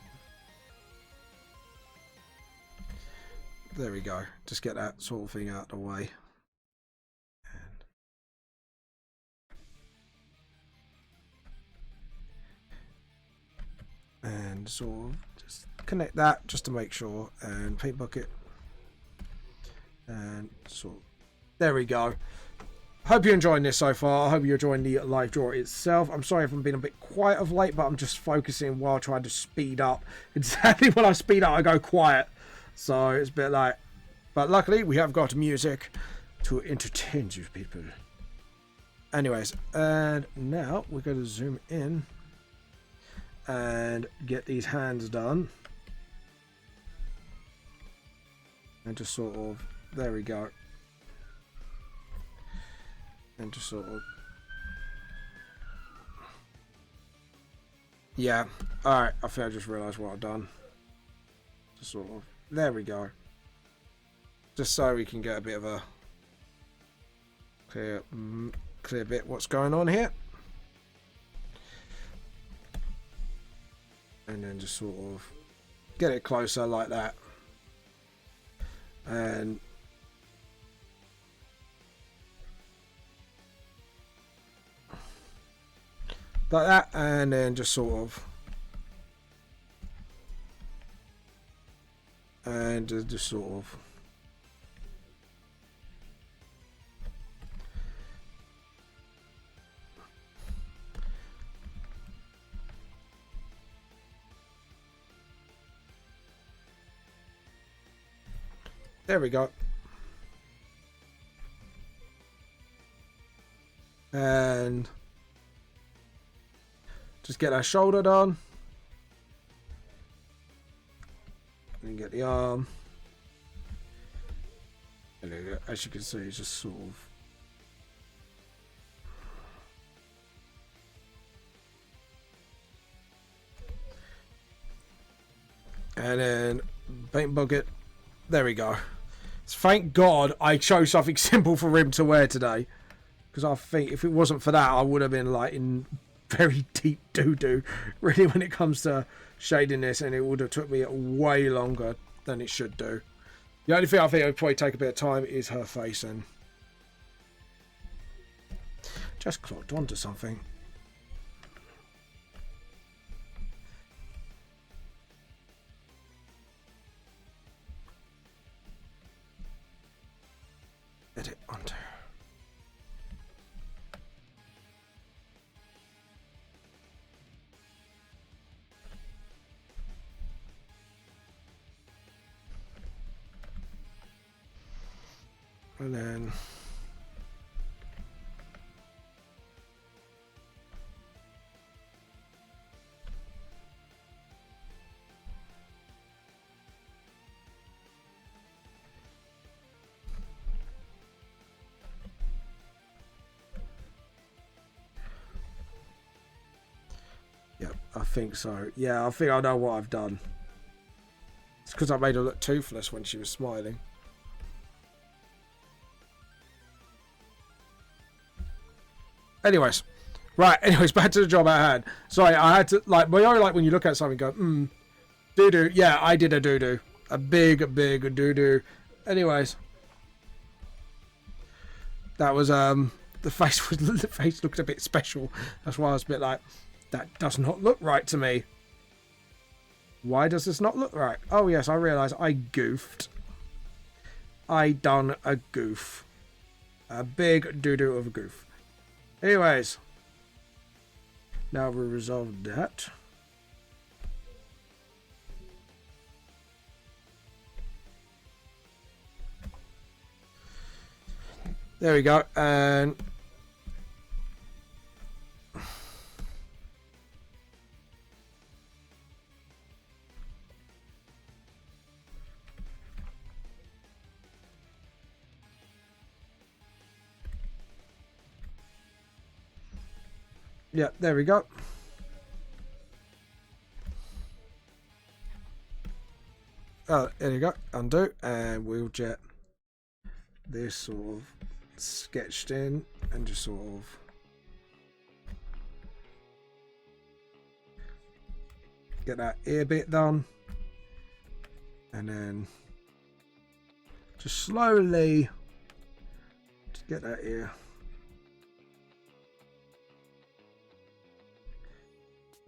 A: there we go. Just get that sort of thing out of the way. And sort of just connect that just to make sure, and paint bucket, and sort of, there we go. Hope you're enjoying this so far. I hope you're enjoying the live draw itself. I'm sorry if I'm being a bit quiet of late, but I'm just focusing while trying to speed up. Exactly when I speed up, I go quiet. So it's a bit like, but luckily we have got music to entertain you people. Anyways, and now we're going to zoom in and get these hands done. And just sort of, there we go. And just sort of, yeah, alright, I think I just realised what I've done. Just sort of, there we go. Just so we can get a bit of a clear bit what's going on here. And then just sort of get it closer like that. And like that, and then just sort of, and just sort of, there we go. And just get our shoulder done. And get the arm. And there you go. As you can see, it's just sort of. And then paint bucket. There we go. Thank God I chose something simple for him to wear today. Because I think if it wasn't for that, I would have been like in very deep doo-doo, really, when it comes to shading this, and it would have took me way longer than it should do. The only thing I think it would probably take a bit of time is her face, and just clocked onto something. Edit onto. And then yep, I think so. Yeah, I think I know what I've done. It's because I made her look toothless when she was smiling. Anyways, right, back to the job at hand. Sorry, I had to, like, but you know, like when you look at something and go, doo-doo. Yeah, I did a doo-doo. A big doo-doo. Anyways. That was, the face looked a bit special. That's why I was a bit like, that does not look right to me. Why does this not look right? Oh, yes, I realised I goofed. I done a goof. A big doo-doo of a goof. Anyways, now we resolved that. There we go, and yeah, there we go. Oh, there you go. Undo, and we'll get this sort of sketched in, and just sort of get that ear bit done, and then just slowly just get that ear.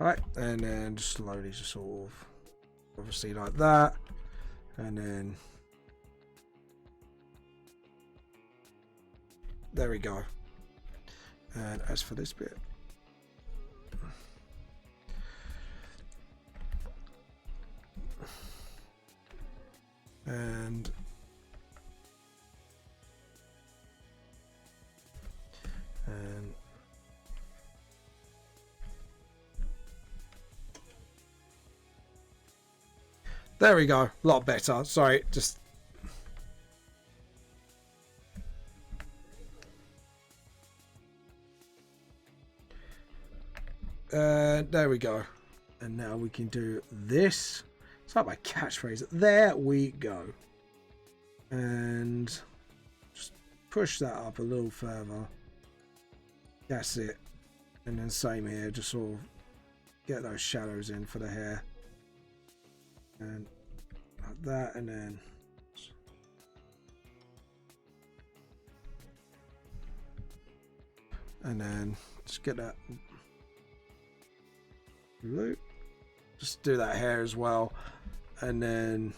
A: Right, and then just slowly just sort of obviously like that, and then there we go. And as for this bit, and there we go. A lot better. Sorry, just there we go. And now we can do this. It's like my catchphrase. There we go. And just push that up a little further. That's it. And then same here. Just sort of get those shadows in for the hair. And like that. And then just get that blue. Just do that hair as well. And then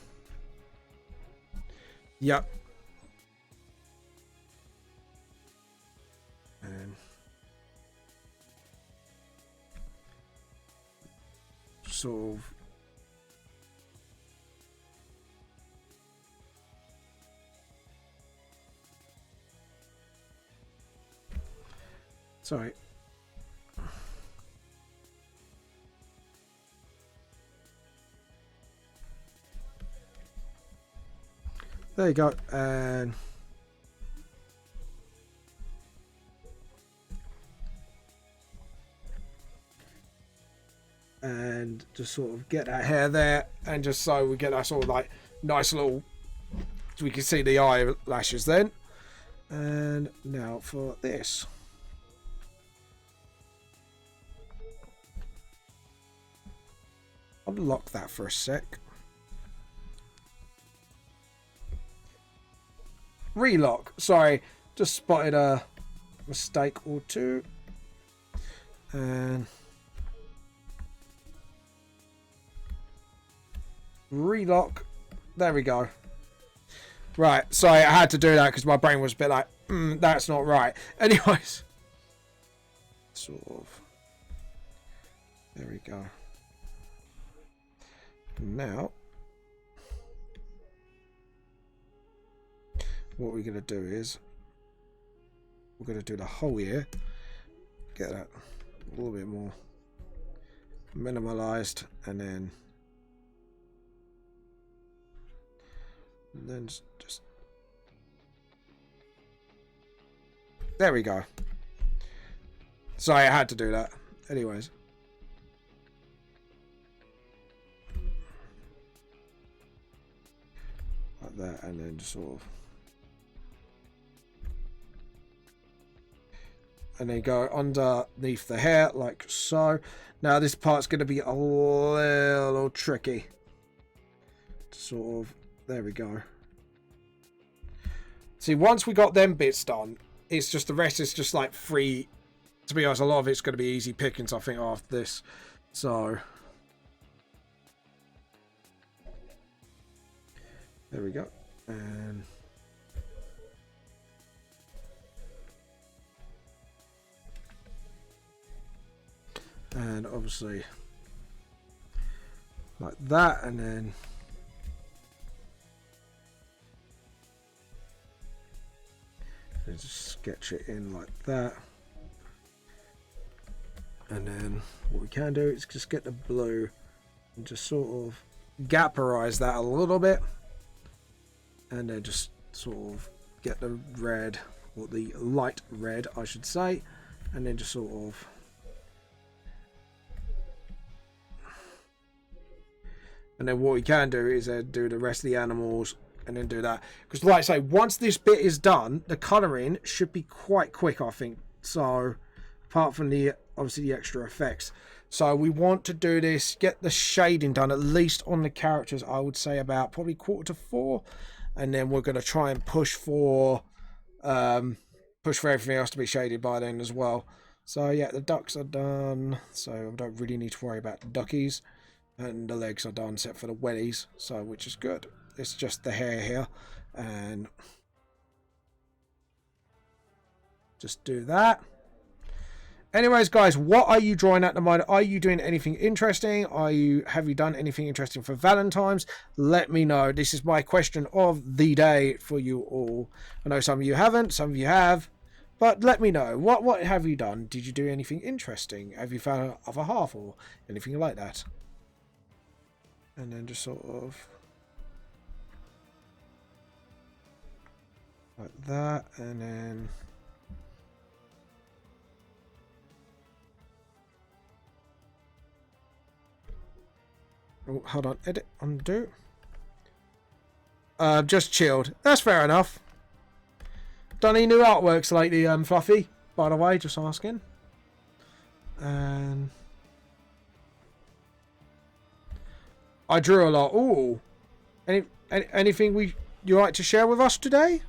A: yep. And sort of sorry. There you go. And just sort of get that hair there, and just so we get that sort of like nice little, so we can see the eyelashes then. And now for this. Unlock that for a sec. Relock. Sorry, just spotted a mistake or two. And relock. There we go. Right, sorry, I had to do that because my brain was a bit like, that's not right. Anyways, sort of. There we go. Now, what we're going to do is we're going to do the whole ear, get that a little bit more minimalized, and then just there we go. Sorry, I had to do that. Anyways, like that, and then just sort of, and then go underneath the hair like so. Now this part's going to be a little tricky. Sort of, there we go. See, once we got them bits done, it's just the rest is just like free. To be honest, a lot of it's going to be easy pickings, I think, after this. So there we go. And obviously like that, and then just sketch it in like that. And then what we can do is just get the blue and just sort of gaperize that a little bit, and then just sort of get the red, or the light red I should say, and then just sort of and then what we can do is do the rest of the animals and then do that, because like I say, once this bit is done, the colouring should be quite quick, I think. So apart from the obviously the extra effects, so we want to do this, get the shading done at least on the characters, I would say about probably 3:45, and then we're going to try and push for everything else to be shaded by then as well. So yeah, the ducks are done, so I don't really need to worry about the duckies. And the legs are done except for the wellies, so which is good. It's just the hair here, and just do that. Anyways, guys, what are you drawing at the moment? Are you doing anything interesting? Have you done anything interesting for Valentine's? Let me know. This is my question of the day for you all. I know some of you haven't, some of you have, but let me know. What have you done? Did you do anything interesting? Have you found an other half or anything like that? And then just sort of like that, and then oh, hold on, edit, undo. Just chilled. That's fair enough. Done any new artworks lately, Fluffy? By the way, just asking. And I drew a lot. Ooh, anything you like to share with us today?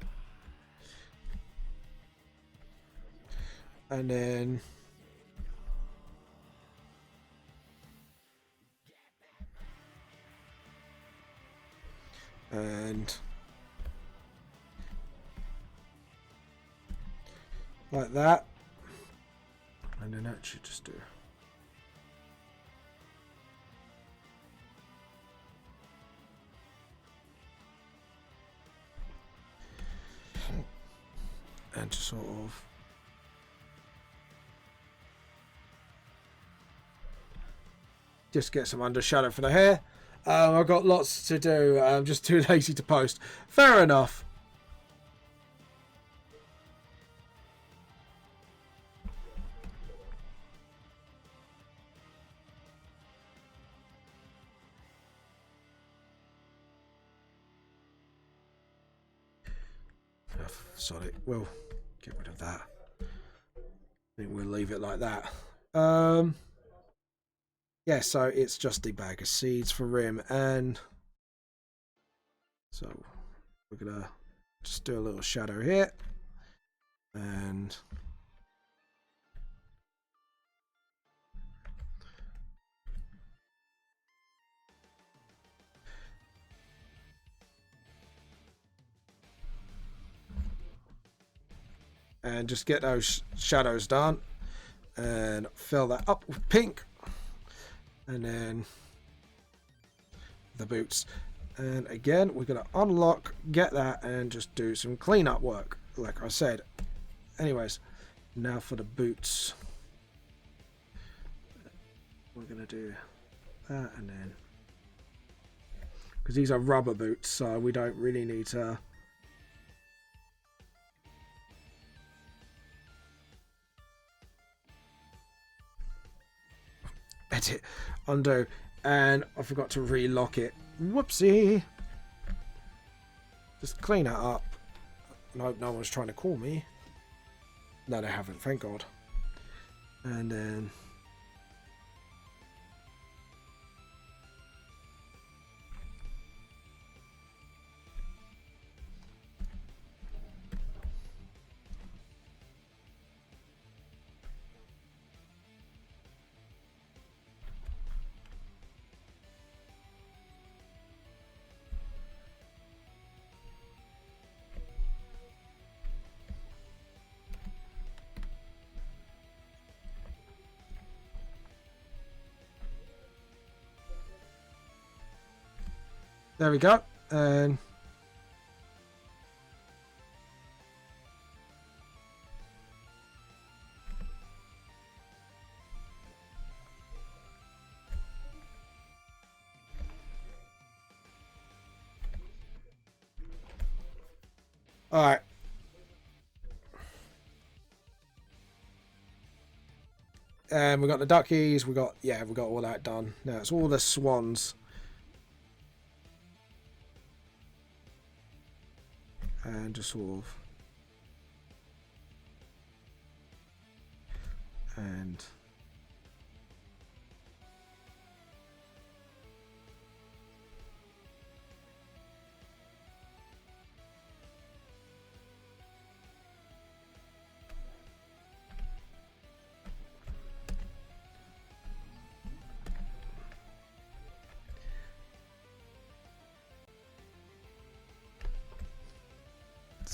A: And then like that, and then that should just do. And just sort of just get some undershadow for the hair. I've got lots to do. I'm just too lazy to post. Fair enough. Sorry, we'll get rid of that. I think we'll leave it like that. Yeah, so it's just a bag of seeds for Rim, and so we're gonna just do a little shadow here, and just get those shadows done, and fill that up with pink, and then the boots. And again, we're going to unlock, get that, and just do some cleanup work, like I said. Anyways, now for the boots. We're going to do that, and then... because these are rubber boots, so we don't really need to... edit, undo, and I forgot to relock it. Whoopsie. Just clean that up. I hope no one's trying to call me. No, they haven't, thank God. And then there we go. And all right. And we got the duckies. We got all that done. Now it's all the swans. And just sort of and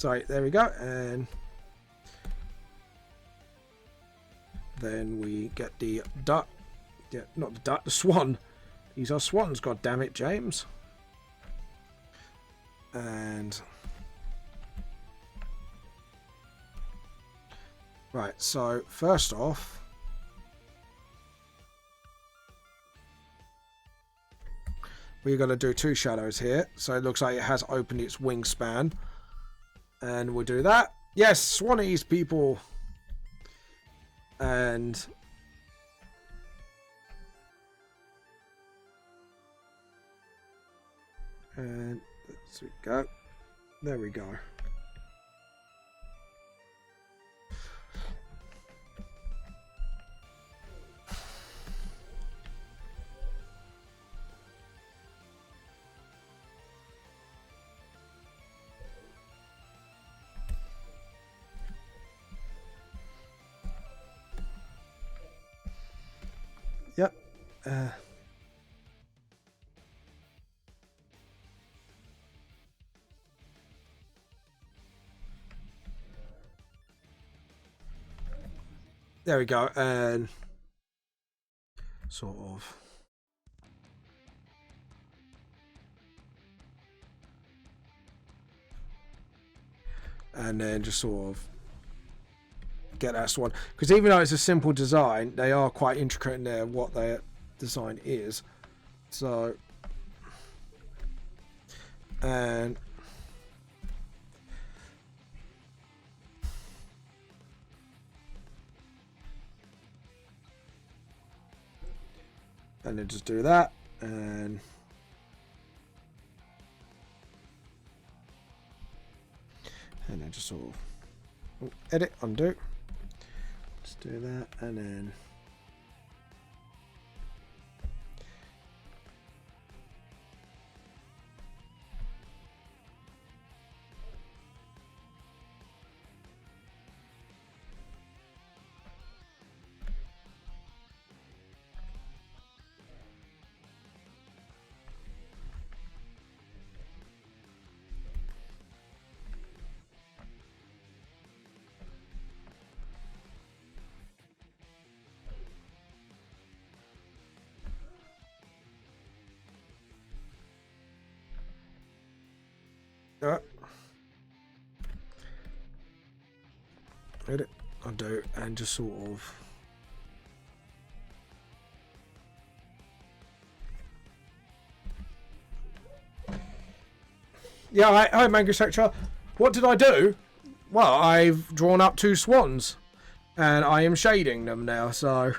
A: Sorry, there we go. And then we get the duck. Yeah, not the duck, the swan. These are swans, god damn it, James. And right, so first off, we're going to do 2 shadows here. So it looks like it has opened its wingspan. And we'll do that. Yes, swannies, people. And let's go. There we go. Yep. There we go. And sort of. And then just sort of get that swan, because even though it's a simple design, they are quite intricate in there what their design is. So and then just do that, and then just sort of edit, undo. Just do that, and then edit, undo, and just sort of yeah. Hi, Manga Sector. What did I do? Well, I've drawn up 2 swans, and I am shading them now. So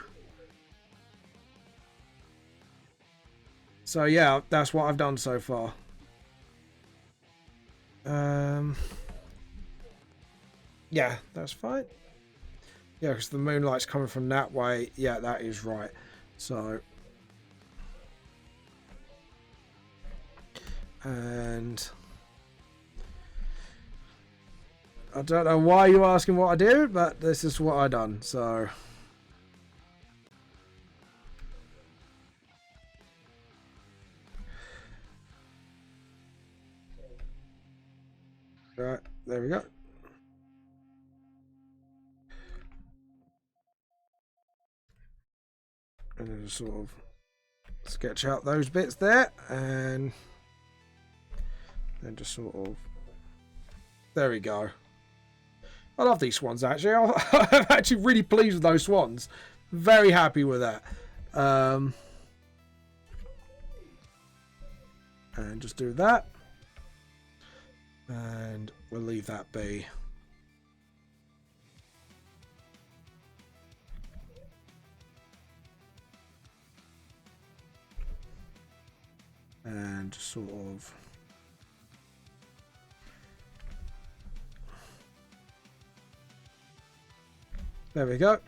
A: yeah, that's what I've done so far. Yeah, that's fine. Yeah, because the moonlight's coming from that way. Yeah, that is right. So, and I don't know why you're asking what I do, but this is what I done. So, right, there we go. And then just sort of sketch out those bits there, and then just sort of, there we go. I love these swans, actually. I'm actually really pleased with those swans. Very happy with that. And just do that, and we'll leave that be. And just sort of there we go.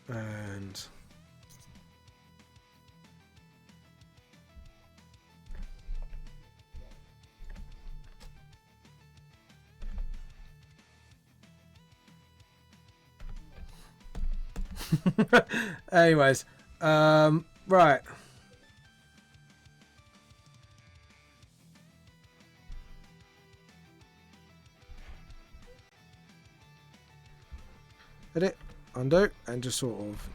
A: And anyways, right. edit, undo, and just sort of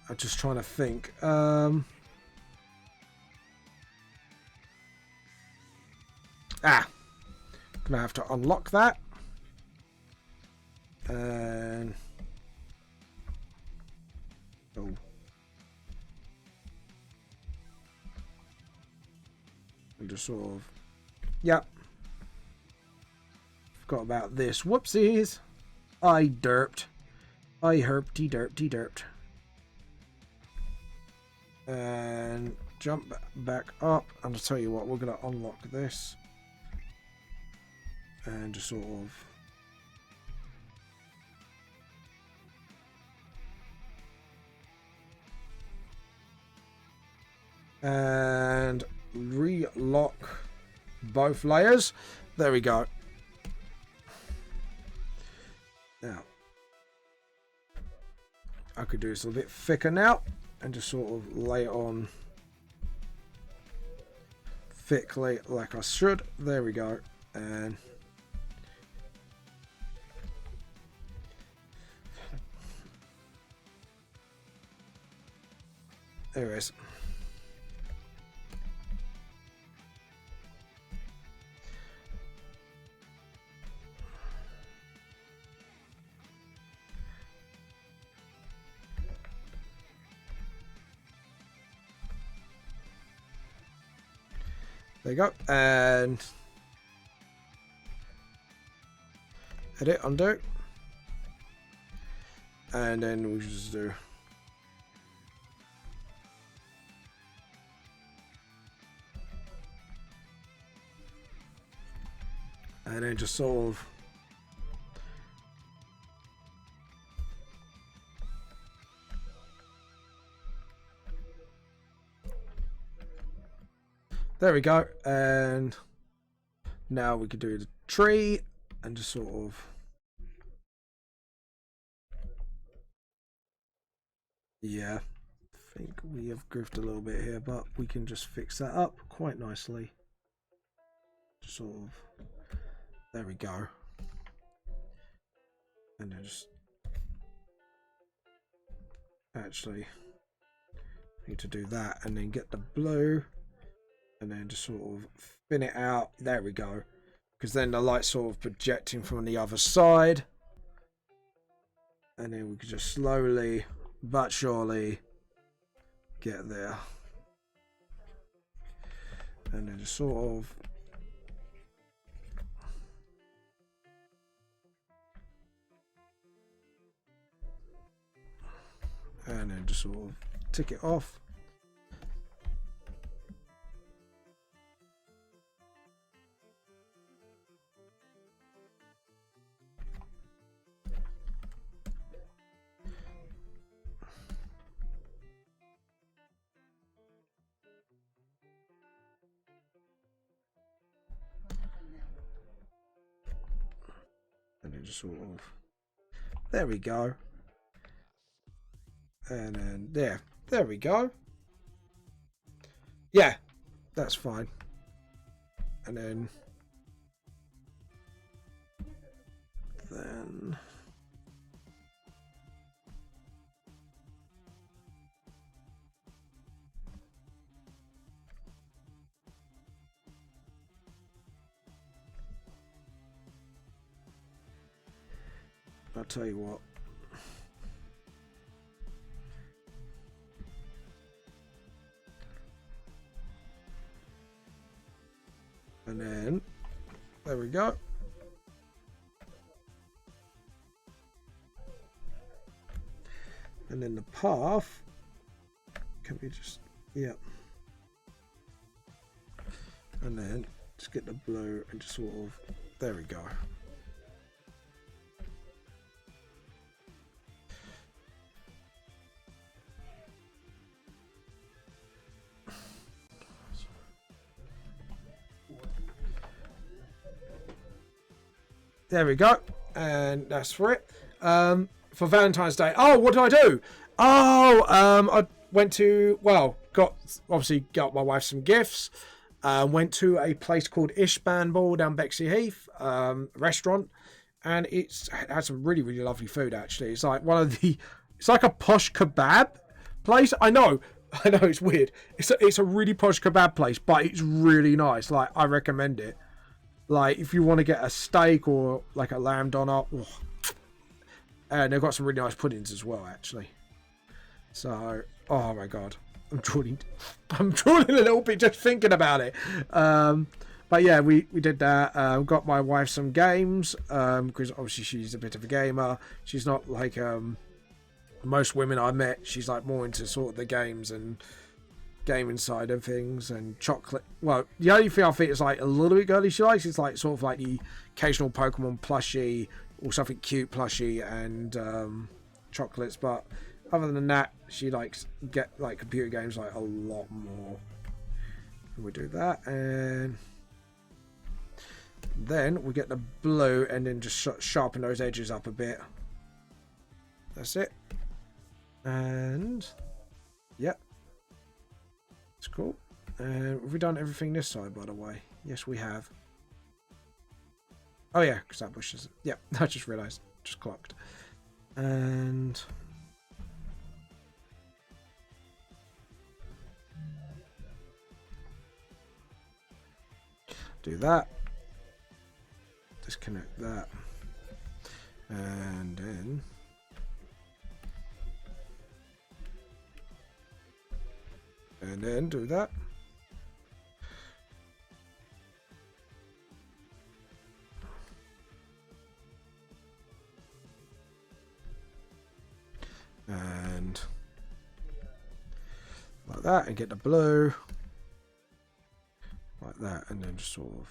A: I'm just trying to think. Gonna have to unlock that. And oh. And just sort of, yep. Forgot about this. Whoopsies. I derped. I herpty derpty derped. And jump back up. And I'll tell you what, we're going to unlock this. And just sort of and relock both layers. There we go. Now I could do this a little bit thicker now and just sort of lay it on thickly like I should. There we go. And there it is. There you go. And edit, undo. And then we'll just do and then just sort of there we go. And now we could do the tree and just sort of yeah, I think we have goofed a little bit here, but we can just fix that up quite nicely. Just sort of there we go. And then just actually need to do that and then get the blue and then just sort of thin it out. There we go. Because then the light's sort of projecting from the other side. And then we can just slowly but surely get there. And then just sort of and then just sort of tick it off. And then just sort of there we go. And then there we go. Yeah, that's fine. And then I'll tell you what. And then there we go. And then the path can we just and then just get the blue and just sort of there we go. There we go. And that's for it. For Valentine's Day. Oh, what did I do? Oh, I went to, well, got my wife some gifts. Went to a place called Ishbanbul down Bexley Heath, restaurant. And it had some really, really lovely food, actually. It's like it's like a posh kebab place. I know it's weird. It's a really posh kebab place, but it's really nice. Like, I recommend it. Like, if you want to get a steak or like a lamb doner, and they've got some really nice puddings as well, actually. So, oh my god, I'm drooling a little bit just thinking about it. But yeah, we did that. Got my wife some games because obviously she's a bit of a gamer. She's not like most women I met. She's like more into sort of the games and gaming side of things, and chocolate. Well, the only thing I think is like a little bit girly she likes is like sort of like the occasional Pokemon plushie or something cute plushie and chocolates. But other than that, she likes get like computer games like a lot more. We do that, and then we get the blue, and then just sharpen those edges up a bit. That's it. And yep. It's cool. And have we done everything this side, by the way? Yes, we have. Oh yeah, because that bush is... Yep, I just realised. Just clocked. And... do that. Disconnect that. And then... and then do that. And like that, and get the blue like that, and then just sort of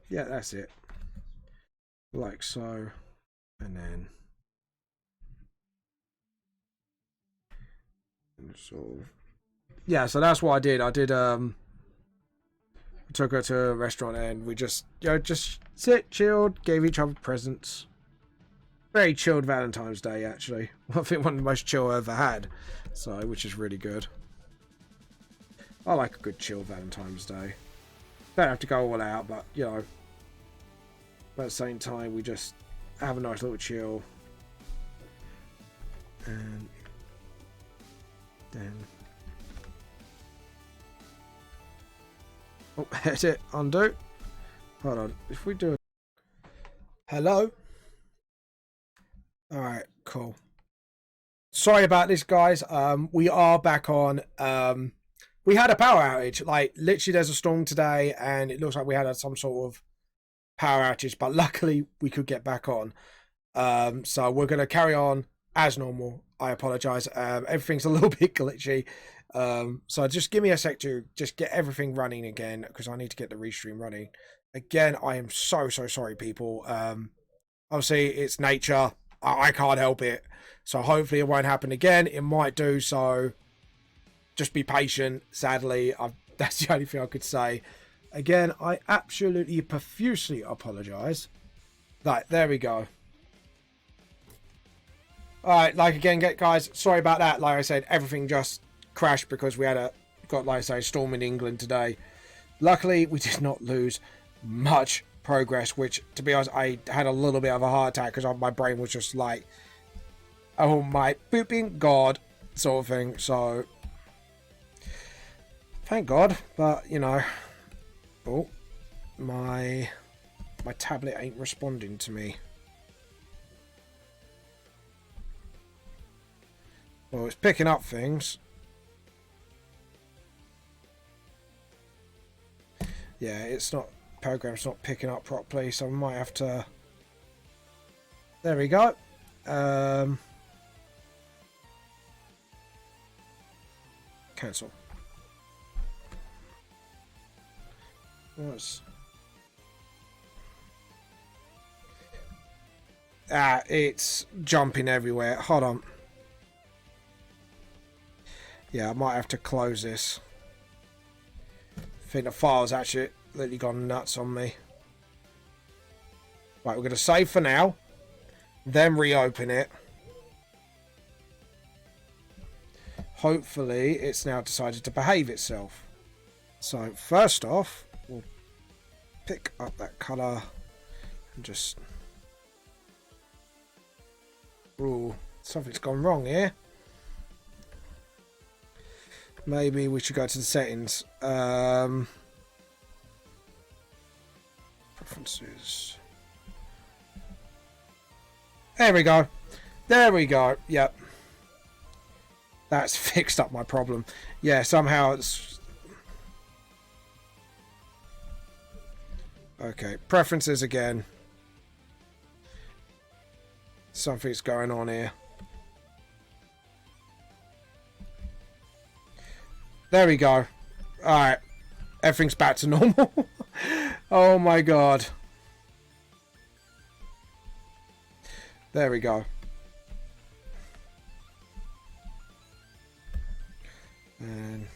A: yeah, that's it, like so. And then sort of, yeah, so that's what I did. I took her to a restaurant, and we just sit, chilled, gave each other presents. Very chilled Valentine's Day, actually. I think one of the most chill I ever had, so which is really good. I like a good chill Valentine's Day. Don't have to go all out, but you know, but at the same time, we just have a nice little chill. And then oh, hit it, undo. Hold on, if we do it. Hello. All right, cool. Sorry about this, guys. We are back on. We had a power outage. Like, literally, there's a storm today, and it looks like we had some sort of power outage, but luckily we could get back on. So we're going to carry on as normal. I apologize. Everything's a little bit glitchy. So just give me a sec to just get everything running again, because I need to get the restream running again. I am so sorry, people. Obviously it's nature. I can't help it. So hopefully it won't happen again. It might do, so just be patient. Sadly, that's the only thing I could say. Again, I absolutely profusely apologise. Right, there we go. Alright, like again, guys, sorry about that. Like I said, everything just crashed because we had got, like I say, a storm in England today. Luckily, we did not lose much progress, which, to be honest, I had a little bit of a heart attack because my brain was just like, oh my pooping god, sort of thing. So, thank God, but, you know, oh, my tablet ain't responding to me. Well, it's picking up things. Yeah, it's not, program's not picking up properly, so I might have to, there we go. Cancel. What's... it's jumping everywhere. Hold on. Yeah, I might have to close this. think the file's actually literally gone nuts on me. Right, we're going to save for now, then reopen it. Hopefully, it's now decided to behave itself. So, first off, we'll pick up that colour and just... Ooh, something's gone wrong here. Maybe we should go to the settings. Preferences. There we go. There we go. Yep. That's fixed up my problem. Yeah, somehow it's... Okay, preferences again. Something's going on here. There we go. Alright. Everything's back to normal. Oh my god. There we go. And...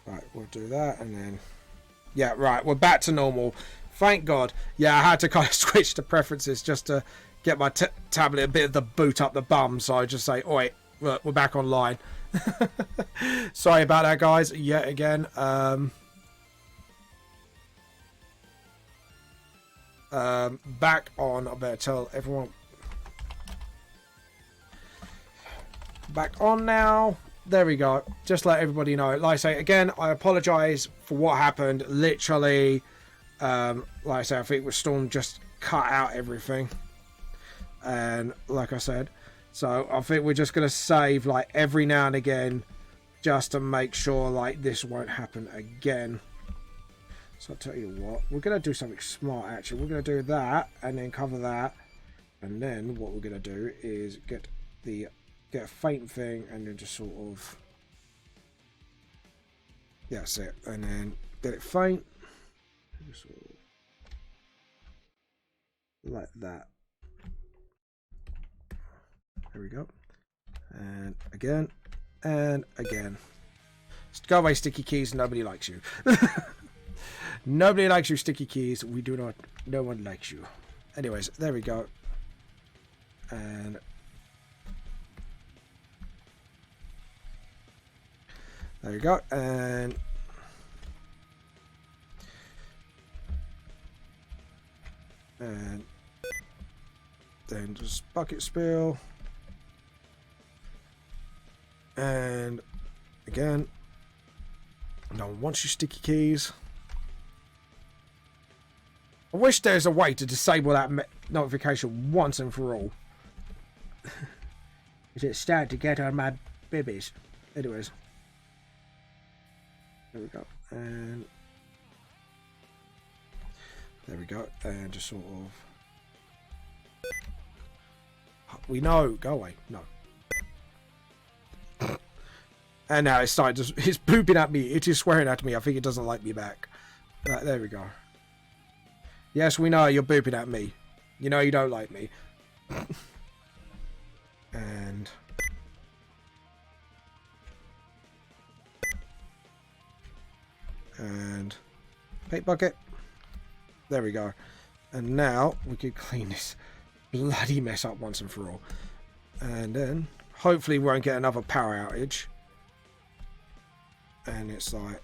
A: Right, we'll do that and then... Yeah, right, we're back to normal. Thank God. Yeah, I had to kind of switch to preferences just to get my tablet a bit of the boot up the bum. So I just say, oi, look, we're back online. Sorry about that, guys. Yet again. Back on. I better tell everyone. Back on now. There we go. Just let everybody know. Like I say, again, I apologise for what happened. Literally, like I say, I think the storm just cut out everything. And like I said, so I think we're just going to save like every now and again just to make sure like this won't happen again. So I'll tell you what, we're going to do something smart actually. We're going to do that and then cover that. And then what we're going to do is get a faint thing and then just sort of, yeah, that's it. And then get it faint. Just sort of like that. There we go. And again. And again. Just go away, sticky keys. Nobody likes you. Nobody likes you, sticky keys. We do not. No one likes you. Anyways, there we go. And there you go. And then just bucket spill. And again, no one wants your sticky keys. I wish there's a way to disable that notification once and for all. Is it starting to get on my babies? Anyways, there we go, and there we go, and just sort of. We know. Go away. No. And now it's starting to, it's pooping at me. It is swearing at me. I think it doesn't like me back. There we go. Yes, we know you're booping at me. You know you don't like me. And paint bucket. There we go. And now we can clean this bloody mess up once and for all. And then hopefully we won't get another power outage. And it's like,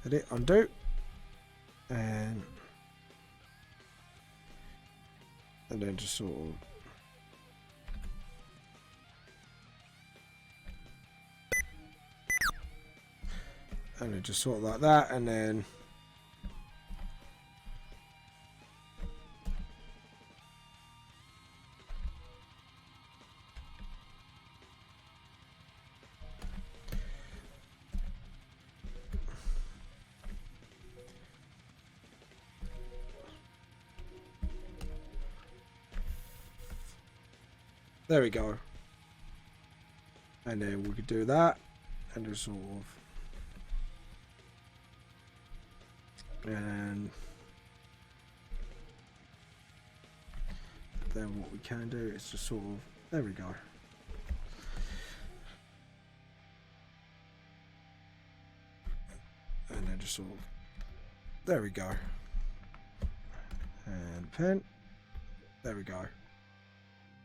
A: edit, undo, and then just sort of and then just sort of like that, and then there we go. And then we could do that and just sort of, and then what we can do is just sort of, there we go. And then just sort of, there we go. And pen, there we go.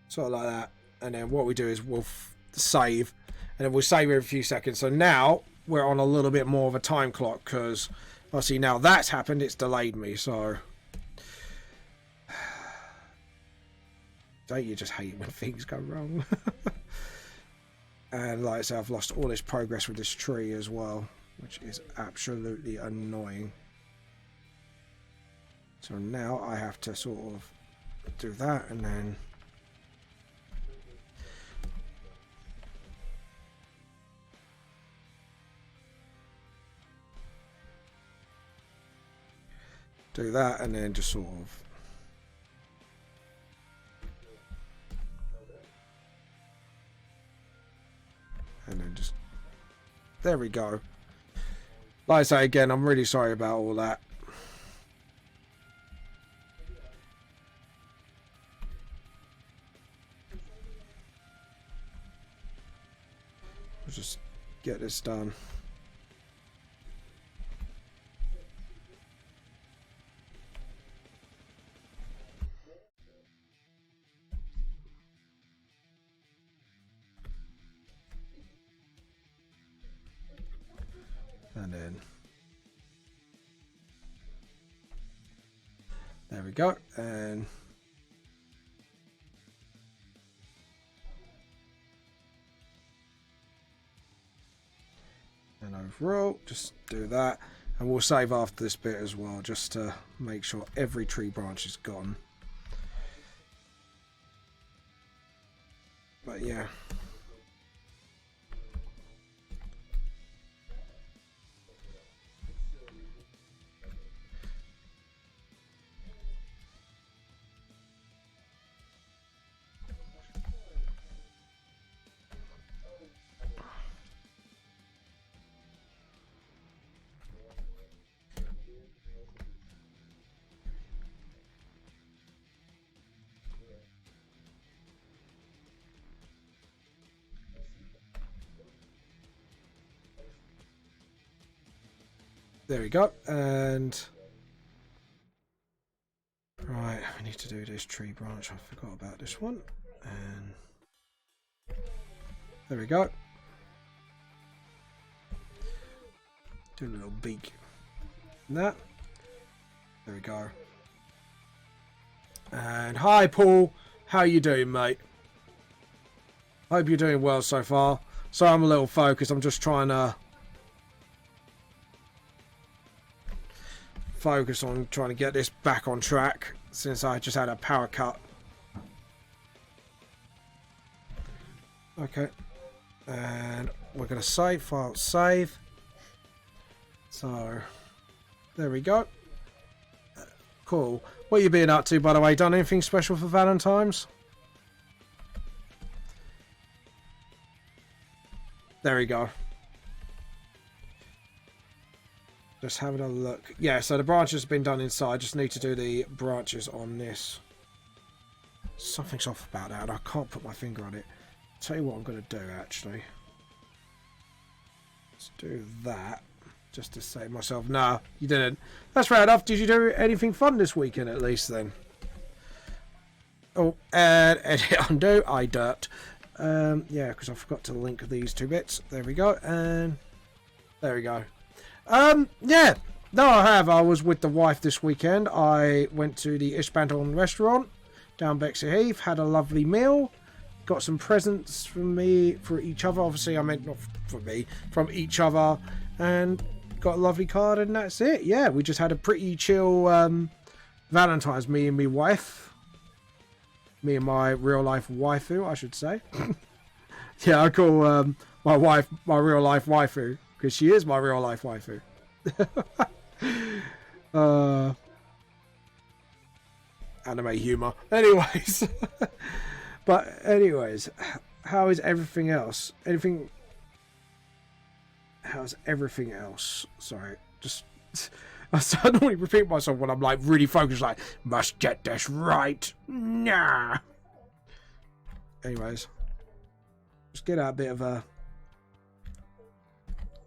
A: Sort of like that. And then what we do is we'll save, and then we'll save every few seconds. So now we're on a little bit more of a time clock, because obviously now that's happened, it's delayed me. So don't you just hate when things go wrong? And like I say, I've lost all this progress with this tree as well, which is absolutely annoying. So now I have to sort of do that, and then do that, and then just sort of and then just there we go. Like I say again, I'm really sorry about all that. Let's just get this done. And then there we go. And overall, just do that, and we'll save after this bit as well, just to make sure every tree branch is gone. But yeah. There we go, and right, we need to do this tree branch. I forgot about this one, and there we go. Do a little beak. And that. There we go. And hi, Paul. How you doing, mate? Hope you're doing well so far. So I'm a little focused. I'm just trying to focus on trying to get this back on track, since I just had a power cut. Okay, and we're going to save, file, save. So there we go. Cool. What you been up to, by the way? Done anything special for Valentine's? There we go. Just having a look. Yeah, so the branches have been done inside. Just need to do the branches on this. Something's off about that, and I can't put my finger on it. I'll tell you what I'm going to do, actually. Let's do that. Just to save myself. No, you didn't. That's fair enough. Did you do anything fun this weekend, at least, then? Oh, and edit, undo. I dirt. Yeah, because I forgot to link these two bits. There we go. And there we go. Yeah, no, I have. I was with the wife this weekend. I went to the Ishbanton restaurant down Bexley Heath, had a lovely meal, got some presents from me for each other. Obviously, I meant not for me, from each other, and got a lovely card, and that's it. Yeah, we just had a pretty chill Valentine's, me and my wife. Me and my real life waifu, I should say. Yeah, I call my wife my real life waifu, because she is my real life waifu. Anime humor. Anyways. But anyways, how is everything else? How's everything else? Sorry, just I normally repeat myself when I'm like really focused, like, must get this right. Nah. Anyways, just get out a bit of a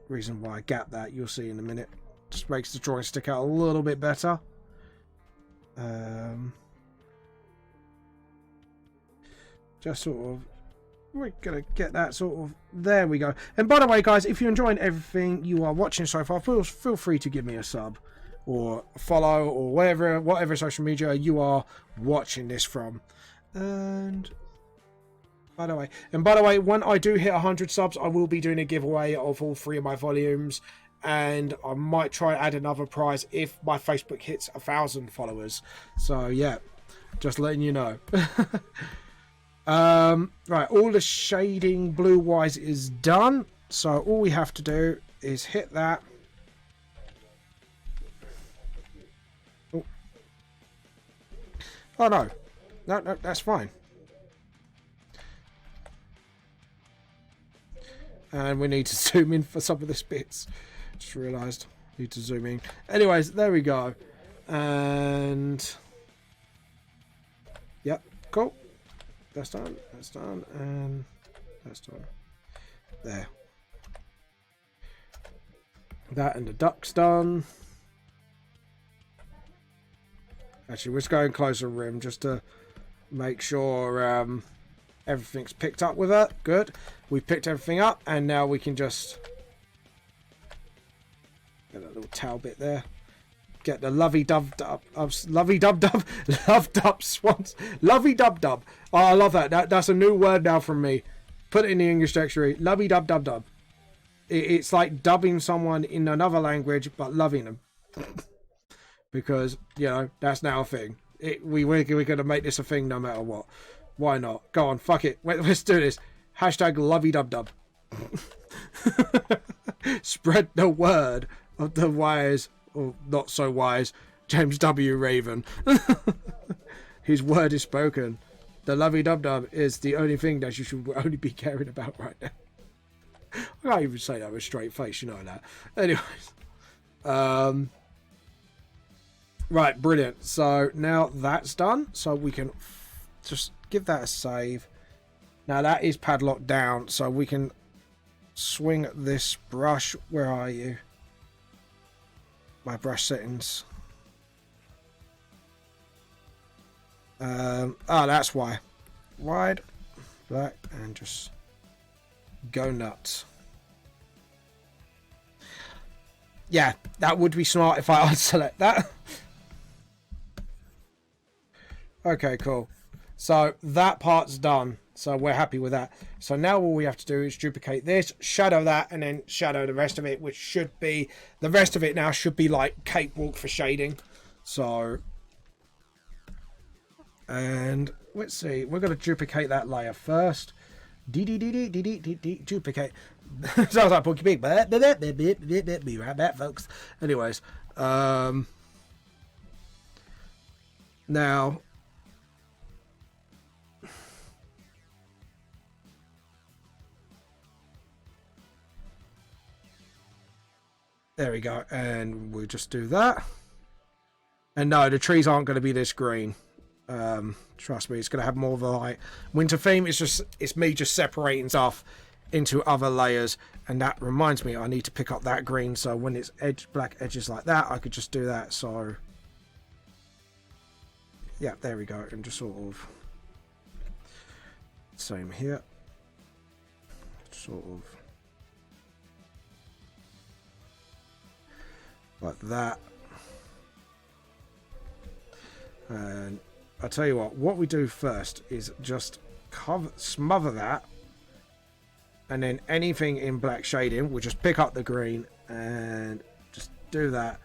A: reason why I gap that. You'll see in a minute. Just makes the drawing stick out a little bit better. Just sort of, we're gonna get that sort of, there we go. And by the way, guys, if you're enjoying everything you are watching so far, feel free to give me a sub or follow or whatever social media you are watching this from. And by the way, when I do hit 100 subs, I will be doing a giveaway of all 3 of my volumes, and I might try and add another prize if my Facebook hits 1,000 followers. So yeah, just letting you know. Right, all the shading blue wise is done, so all we have to do is hit that. Oh no, that's fine. And we need to zoom in for some of this bits. Just realised, need to zoom in. Anyways, there we go. And yep, cool. That's done, and that's done. There. That and the duck's done. Actually, we're just going closer rim just to make sure everything's picked up with it. Good. We've picked everything up, and now we can just get that little towel bit there. Get the lovey-dub-dub swans. Lovey-dub-dub. Oh, I love that. That's a new word now from me. Put it in the English dictionary. Lovey-dub-dub-dub. It's like dubbing someone in another language, but loving them. Because, you know, that's now a thing. We're going to make this a thing no matter what. Why not? Go on, fuck it. Let's do this. Hashtag lovey-dub-dub. Spread the word of the wise, or not so wise, James W. Raven. His word is spoken. The lovey-dub-dub is the only thing that you should only be caring about right now. I can't even say that with a straight face, you know that. Anyways. Right, brilliant. So now that's done. So we can just give that a save. Now that is padlocked down, so we can swing this brush. Where are you? My brush settings. Oh, that's why. Wide, black, and just go nuts. Yeah, that would be smart if I unselect that. Okay, cool. So that part's done. So we're happy with that. So now all we have to do is duplicate this, shadow that, and then shadow the rest of it, which should be, the rest of it now should be like cakewalk for shading. So, and let's see, we're going to duplicate that layer first. Duplicate. Sounds like Porky Pig. Be right back, folks. Anyways, now, there we go, and we'll just do that. And no, the trees aren't going to be this green. Trust me, it's going to have more of a like winter theme. It's me just separating stuff into other layers. And that reminds me, I need to pick up that green. So when it's black edges like that, I could just do that. So yeah, there we go. And just sort of same here. Sort of like that. And I'll tell you what we do first is just smother that, and then anything in black shading, we'll just pick up the green and just do that,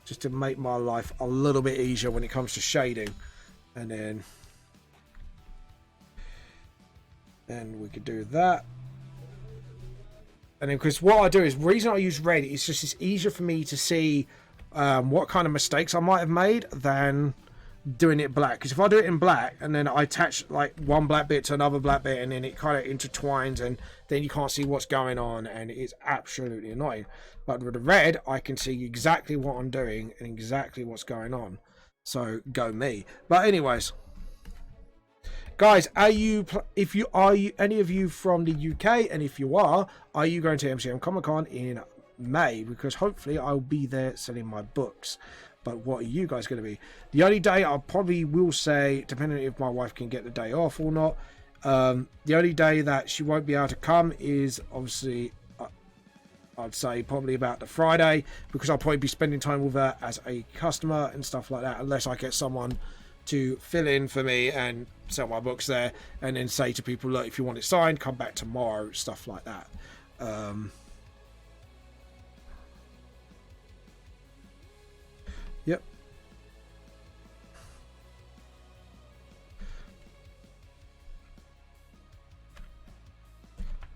A: just to make my life a little bit easier when it comes to shading. And then we could do that. And then, because what I do is, the reason I use red is just it's easier for me to see what kind of mistakes I might have made than doing it black, because if I do it in black and then I attach like one black bit to another black bit and then it kind of intertwines and then you can't see what's going on and it's absolutely annoying. But with the red I can see exactly what I'm doing and exactly what's going on, so go me. But anyways, guys, are you any of you from the UK, and if you are you going to MCM Comic Con in May? Because hopefully I'll be there selling my books. But what are you guys going to be? The only day I probably will say, depending if my wife can get the day off or not, the only day that she won't be able to come is obviously, I'd say probably about the Friday, because I'll probably be spending time with her as a customer and stuff like that, unless I get someone to fill in for me and sell my books there, and then say to people, look, if you want it signed, come back tomorrow, stuff like that. Yep.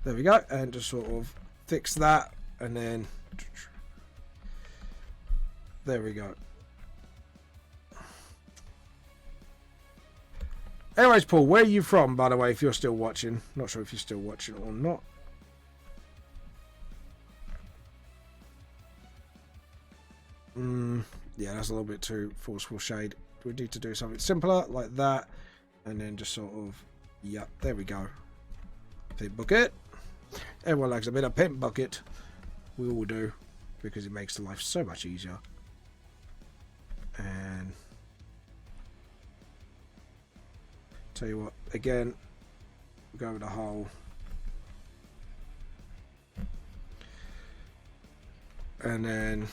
A: There we go, and just sort of fix that, and then there we go. Anyways, Paul, where are you from, by the way, if you're still watching? Not sure if you're still watching or not. Yeah, that's a little bit too forceful shade. We need to do something simpler like that, and then just sort of, yep, there we go. Paint bucket. Everyone likes a bit of paint bucket. We all do, because it makes the life so much easier. And tell you what, again, go over the hole. And then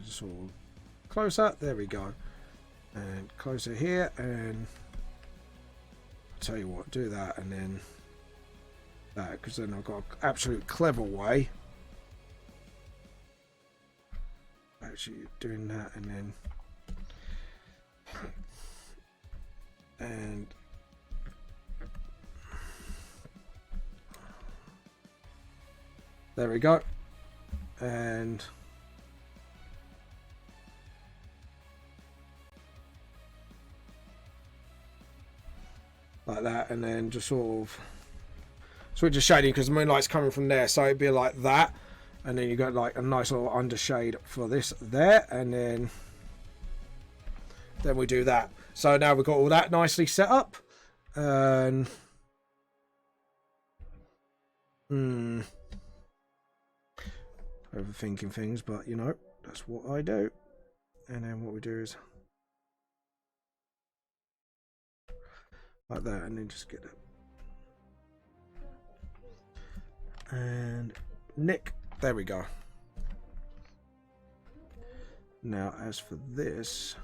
A: just sort of closer, there we go, and closer here, and tell you what, do that and then that, because then I've got an absolute clever way actually doing that, and there we go, and like that, and then just sort of switch the shading, because the moonlight's coming from there, so it'd be like that, and then you got like a nice little undershade for this there, and then we do that. So now we've got all that nicely set up, and overthinking things, but you know, that's what I do. And then what we do is like that, and then just get it and nick, there we go. Now as for this,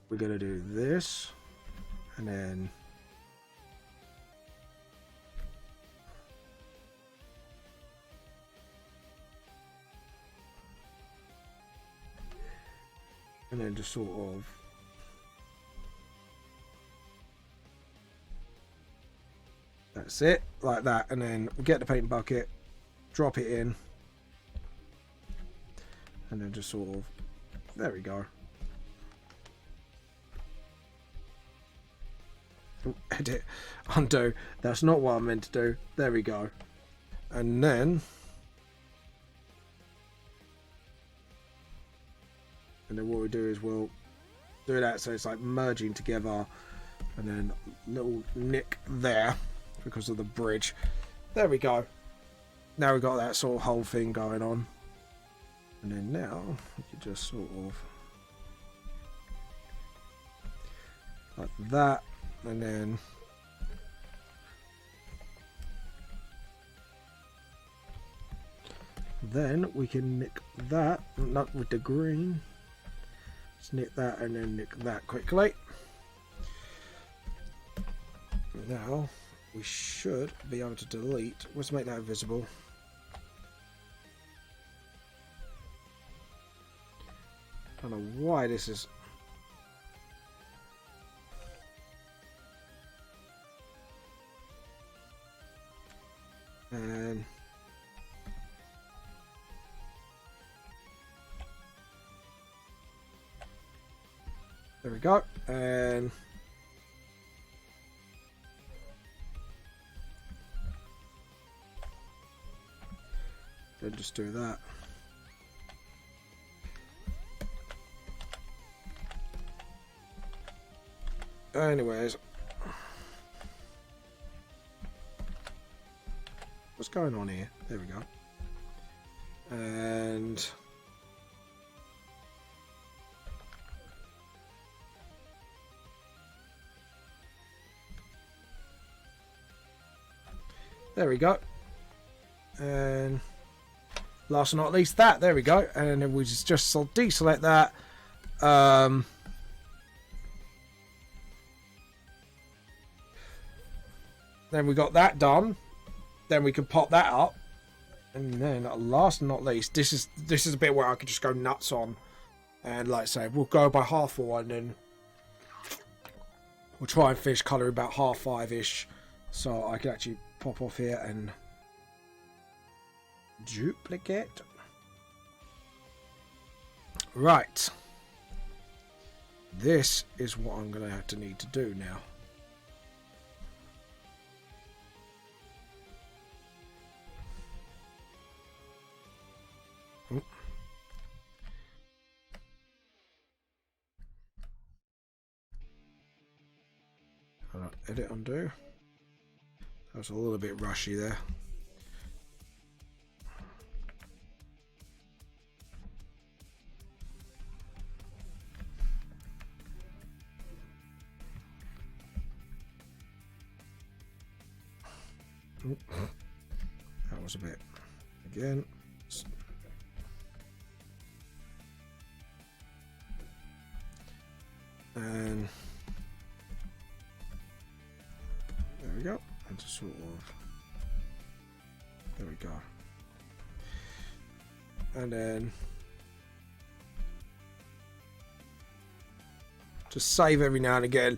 A: we're gonna do this, and then just sort of that's it, like that, and then we get the paint bucket, drop it in, and then just sort of, there we go. Edit, undo, that's not what I meant to do, there we go. And then what we do is we'll do that so it's like merging together, and then little nick there because of the bridge. There we go. Now we've got that sort of whole thing going on, and then now we can just sort of like that, and then we can nick that, not with the green. Just nick that and then nick that quickly. Now we should be able to delete. Let's make that visible. I don't know why this is. And There we go. And then just do that. Anyways, what's going on here? There we go. And there we go. And last but not least, that. There we go. And then we just deselect that. Then we got that done. Then we can pop that up. And then last but not least, this is a bit where I could just go nuts on. And like I say, we'll go by 4:30 and then we'll try and finish colouring about 5:30ish. So I can actually pop off here and duplicate. Right. This is what I'm going to have to need to do now. Edit, undo. That was a little bit rushy there. That was a bit again. And there we go. And just sort of, there we go. And then just save every now and again.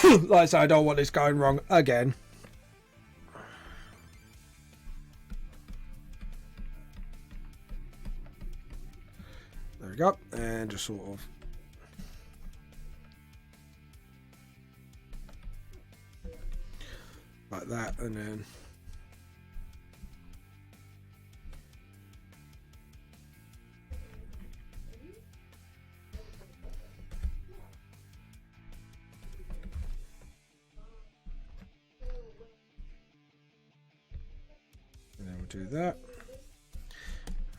A: Like I say, I don't want this going wrong again. There we go. And just sort of like that, and then we'll do that,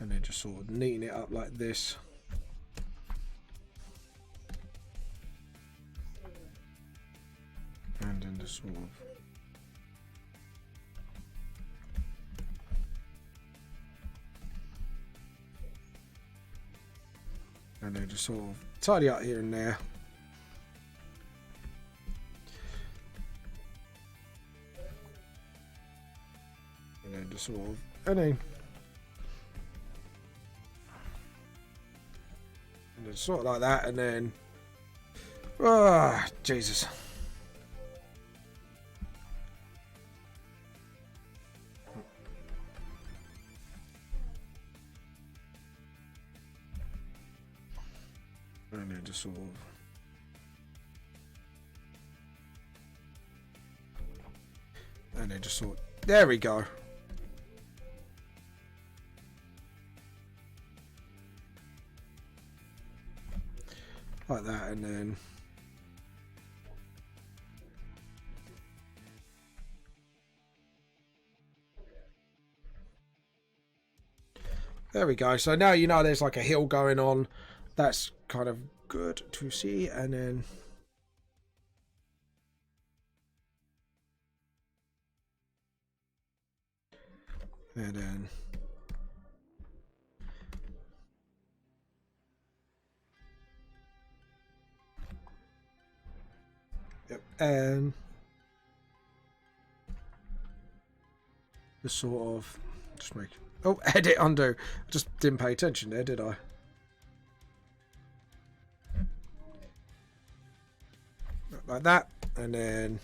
A: and then just sort of neaten it up like this. And then just sort of and then just sort of tidy up here and there. And then just sort of, and then sort of like that, and then, Jesus. And then just sort of, and then just sort of, there we go. Like that, and then there we go. So now you know there's like a hill going on. That's kind of good to see. And then yep, and just sort of just make, oh, edit, undo. I just didn't pay attention there, did I? Like that, and then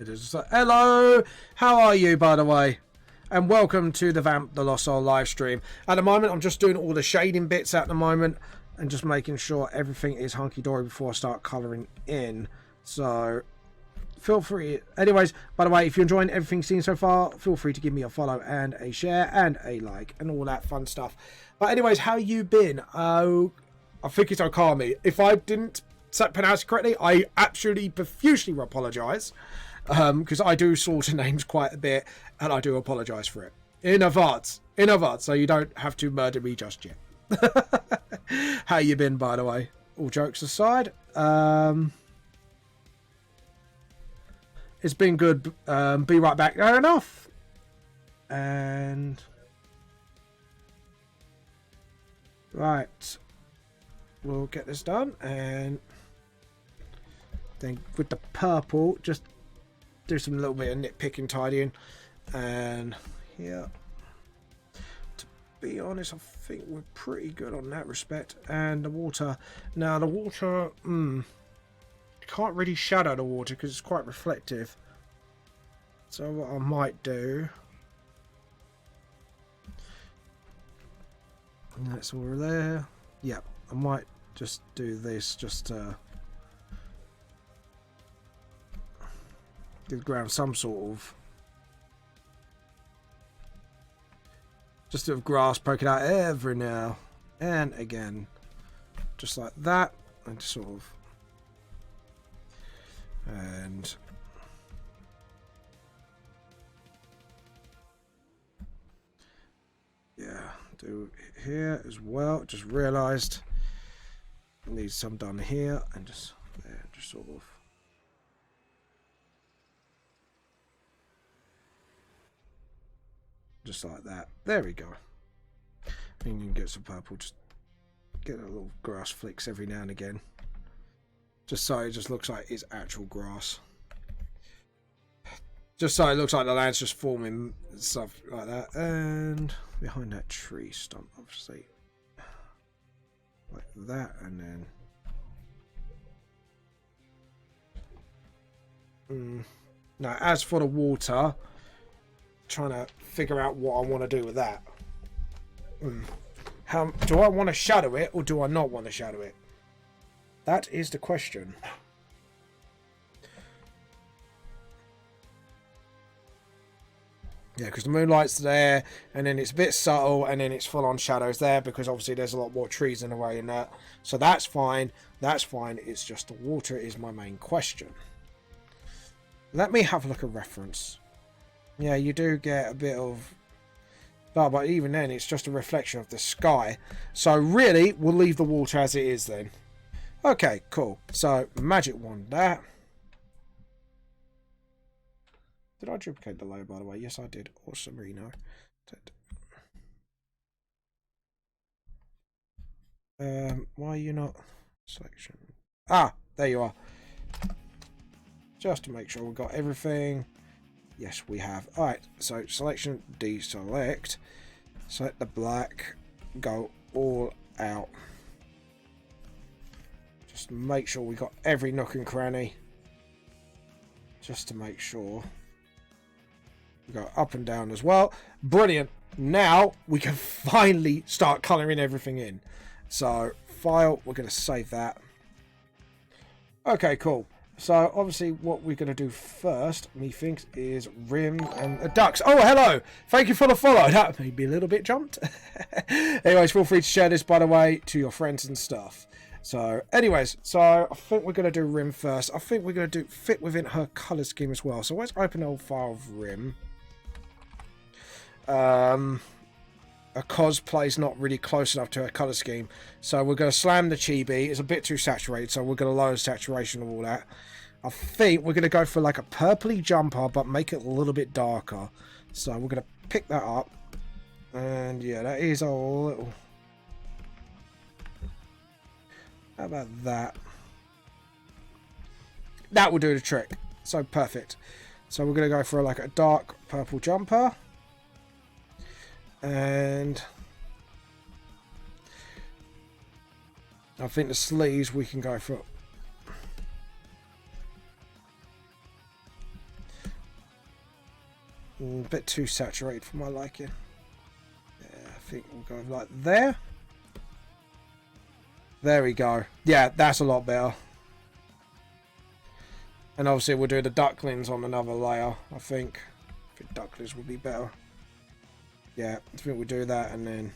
A: It is. Hello, how are you, by the way? And welcome to the Vamp the Lost Soul live stream. At the moment, I'm just doing all the shading bits at the moment and just making sure everything is hunky-dory before I start colouring in. So, feel free. Anyways, by the way, if you're enjoying everything seen so far, feel free to give me a follow and a share and a like and all that fun stuff. But anyways, how you been? Oh, I think it's Okami. If I didn't pronounce it correctly, I absolutely profusely apologise. Because I do slaughter names quite a bit, and I do apologise for it. In advance, so you don't have to murder me just yet. How you been, by the way? All jokes aside. It's been good. Be right back. Fair enough. And... right. We'll get this done, and... then with the purple, just... do some little bit of nitpicking, tidying, and yeah, to be honest, I think we're pretty good on that respect. And the water, now the water, can't really shadow the water because it's quite reflective. So what I might do, and that's all there. Yeah, I might just do this just to give the ground some sort of just of grass poking out every now and again, just like that, and just sort of, and yeah, do it here as well. Just realized I need some done here, and just there, just sort of. Just like that. There we go. And you can get some purple. Just get a little grass flicks every now and again. Just so it just looks like it's actual grass. Just so it looks like the land's just forming and stuff like that. And behind that tree stump, obviously. Like that, and then... Now, as for the water... trying to figure out what I want to do with that. How do I want to shadow it, or do I not want to shadow it? That is the question. Yeah, because the moonlight's there, and then it's a bit subtle, and then it's full on shadows there, because obviously there's a lot more trees in the way in that. So that's fine. That's fine. It's just the water is my main question. Let me have a look at reference. Yeah, you do get a bit of... but even then, it's just a reflection of the sky. So really, we'll leave the water as it is then. Okay, cool. So, magic wand that. Did I duplicate the layer, by the way? Yes, I did. Awesome, Reno. Why are you not... selection? Ah, there you are. Just to make sure we've got everything... Yes, we have. Alright, so selection, deselect. Select the black. Go all out. Just make sure we got every nook and cranny. Just to make sure. We go up and down as well. Brilliant. Now we can finally start colouring everything in. So, file, we're going to save that. Okay, cool. So, obviously, what we're going to do first, methinks, is rim and ducks. Oh, hello! Thank you for the follow. That made me a little bit jumped. Anyways, feel free to share this, by the way, to your friends and stuff. So, anyways, so I think we're going to do rim first. I think we're going to do fit within her colour scheme as well. So, let's open an old file of rim. A cosplay's not really close enough to her colour scheme, so we're going to slam the chibi. It's a bit too saturated, so we're going to lower the saturation of all that. I think we're going to go for like a purpley jumper, but make it a little bit darker. So we're going to pick that up, and yeah, that is a little... how about that? That will do the trick. So perfect. So we're going to go for like a dark purple jumper. And I think the sleeves we can go for. a bit too saturated for my liking. Yeah, I think we'll go like there. There we go. Yeah, that's a lot better. And obviously we'll do the ducklings on another layer, I think. I think ducklings would be better. Yeah, I think we'll do that, and then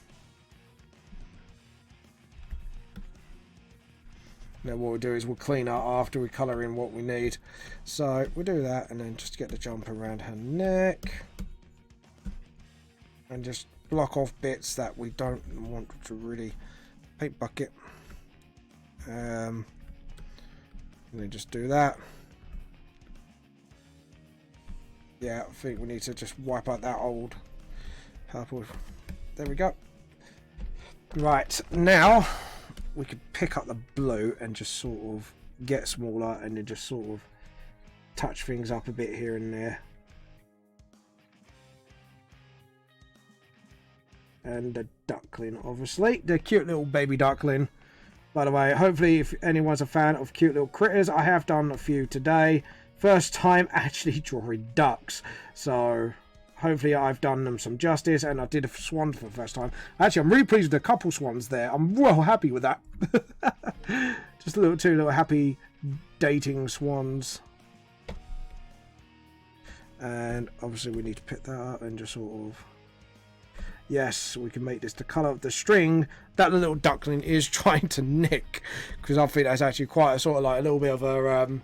A: what we'll do is we'll clean up after we colour in what we need. So we'll do that, and then just get the jumper around her neck. And just block off bits that we don't want to really paint bucket. And then just do that. Yeah, I think we need to just wipe out that old purple. There we go. Right, now we could pick up the blue and just sort of get smaller and then just sort of touch things up a bit here and there. And the duckling, obviously. The cute little baby duckling. By the way, hopefully if anyone's a fan of cute little critters, I have done a few today. First time actually drawing ducks. So hopefully I've done them some justice, and I did a swan for the first time. Actually, I'm really pleased with the couple swans there. I'm well happy with that. Just two little happy dating swans. And obviously we need to pick that up and just sort of... Yes, we can make this the colour of the string that the little duckling is trying to nick. Because I think that's actually quite a sort of like a little bit of a...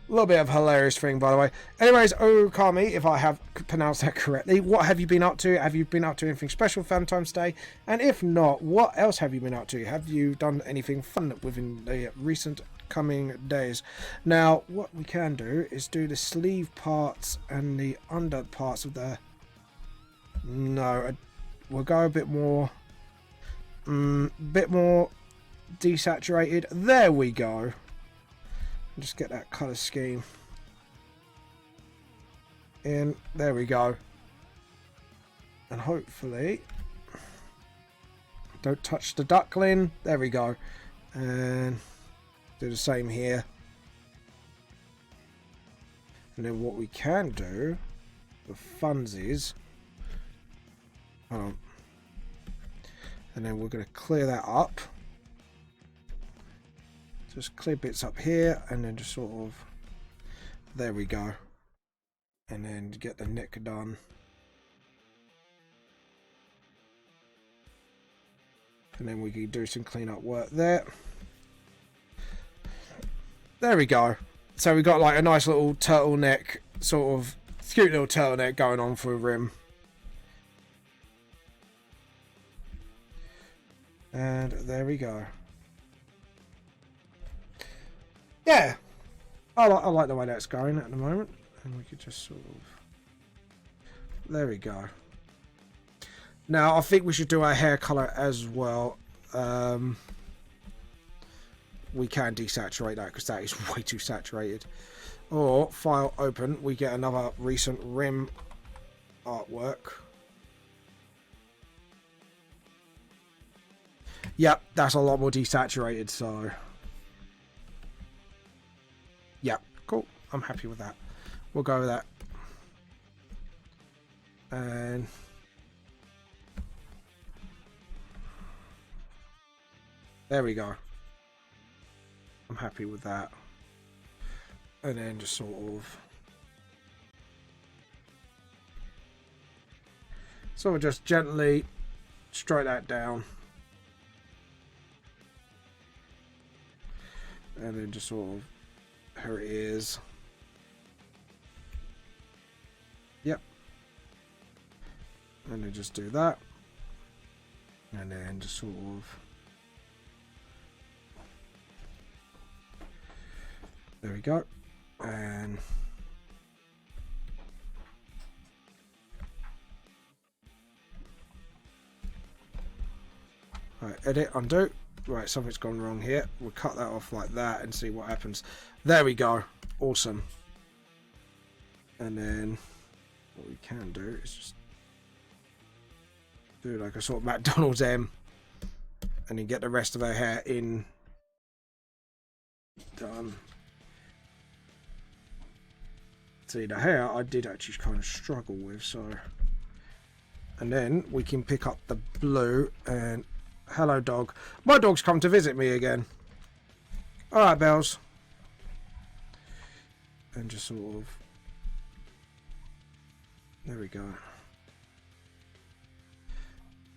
A: hilarious thing, by the way. Anyways, Okami, if I have pronounced that correctly, what have you been up to? Have you been up to anything special for Valentine's Day? And if not, what else have you been up to? Have you done anything fun within the recent coming days? Now, what we can do is do the sleeve parts and the under parts of the... No, we'll go a bit more desaturated. There we go. Just get that colour scheme in. There we go. And hopefully don't touch the duckling. There we go. And do the same here. And then what we can do, the funsies. Hold on. And then we're going to clear that up. Just clear bits up here, and then just sort of... There we go. And then get the neck done. And then we can do some clean-up work there. There we go. So we got like a nice little turtleneck, sort of cute little turtleneck going on for a rim. And there we go. Yeah, I like the way that's going at the moment. And we could just sort of... There we go. Now, I think we should do our hair colour as well. We can desaturate that because that is way too saturated. Or, file open, we get another recent rim artwork. Yep, that's a lot more desaturated, so... Yeah, cool. I'm happy with that. We'll go with that. And... There we go. I'm happy with that. And then just sort of... So we'll just gently stroke that down. And then just sort of her ears. Yep. And then just do that. And then just sort of... There we go. And... Right, edit, undo. Right, something's gone wrong here. We'll cut that off like that and see what happens. There we go. Awesome. And then what we can do is just do like a sort of McDonald's M and then get the rest of her hair in. Done. See, the hair I did actually kind of struggle with, so. And then we can pick up the blue and hello dog. My dog's come to visit me again. Alright, Bells. And just sort of, there we go.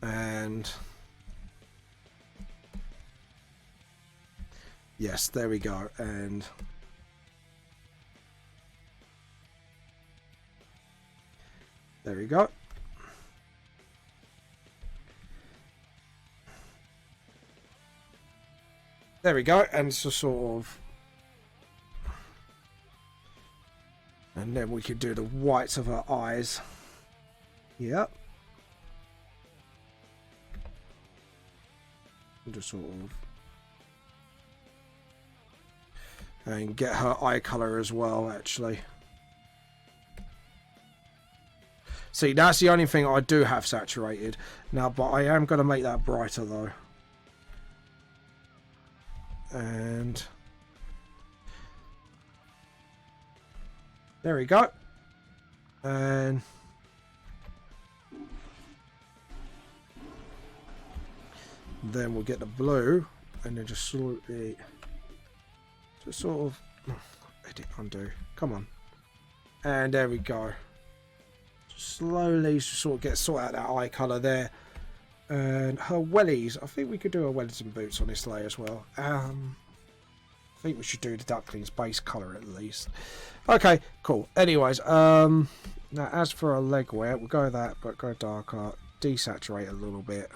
A: And yes, there we go. And there we go. There we go. And so sort of, and then we could do the whites of her eyes. Yep. And just sort of, and get her eye colour as well, actually. See, that's the only thing I do have saturated now, but I am going to make that brighter though. And there we go. And then we'll get the blue and then just slowly, just sort of edit, undo, come on, and there we go. Slowly sort out that eye colour there. And her wellies, I think we could do her wellies and boots on this layer as well. I think we should do the duckling's base colour at least. Okay, cool. Anyways, now as for our leg wear, we'll go that, but go darker, desaturate a little bit,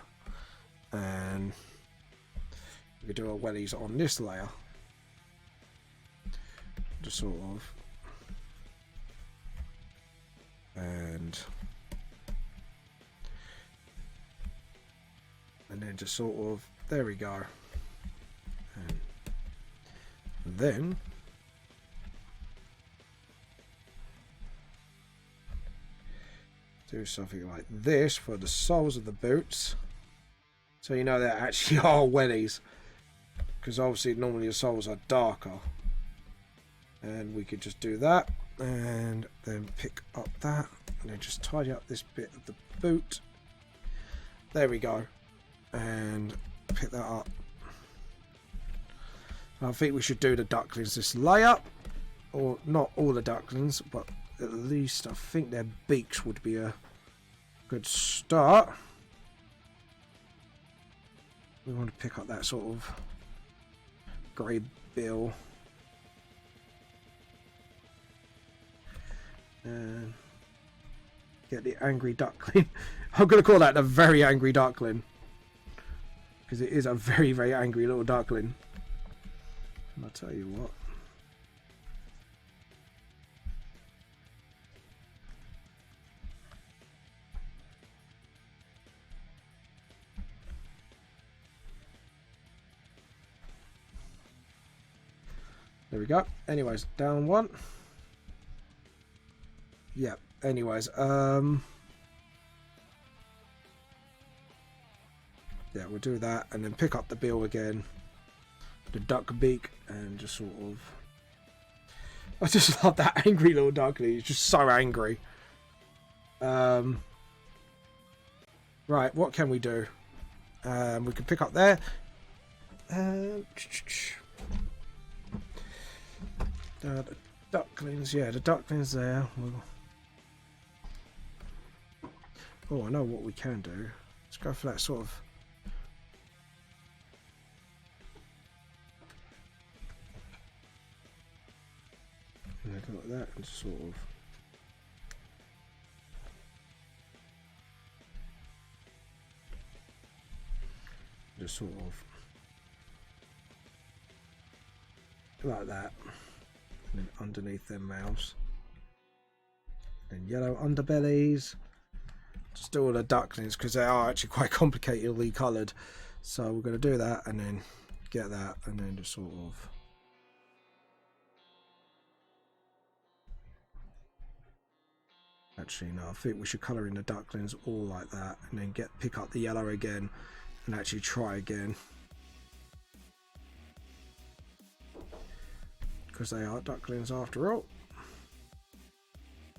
A: and we do our wellies on this layer. Just sort of, and then just sort of, there we go. And then do something like this for the soles of the boots, so you know they actually are wellies, because obviously normally the soles are darker. And we could just do that and then pick up that and then just tidy up this bit of the boot. There we go. And pick that up. I think we should do the ducklings this layer, or not all the ducklings, but at least I think their beaks would be a good start. We want to pick up that sort of grey bill and get the angry duckling. I'm going to call that the very angry duckling, because it is a very, very angry little duckling. And I'll tell you what. There we go. Anyways, down one. Yeah, anyways, yeah, we'll do that and then pick up the bill again, the duck beak, and just sort of, I just love that angry little duckling. He's just so angry. Right, what can we do? We can pick up there. The ducklings, yeah, the ducklings there. Oh, I know what we can do. Let's go for that sort of. And go like that and sort of. Just sort of. Like that. And then underneath their mouths. Then yellow underbellies. Just do all the ducklings because they are actually quite complicatedly coloured. So we're going to do that and then get that and then just sort of. Actually, no, I think we should colour in the ducklings all like that and then pick up the yellow again and actually try again. Because they are ducklings after all.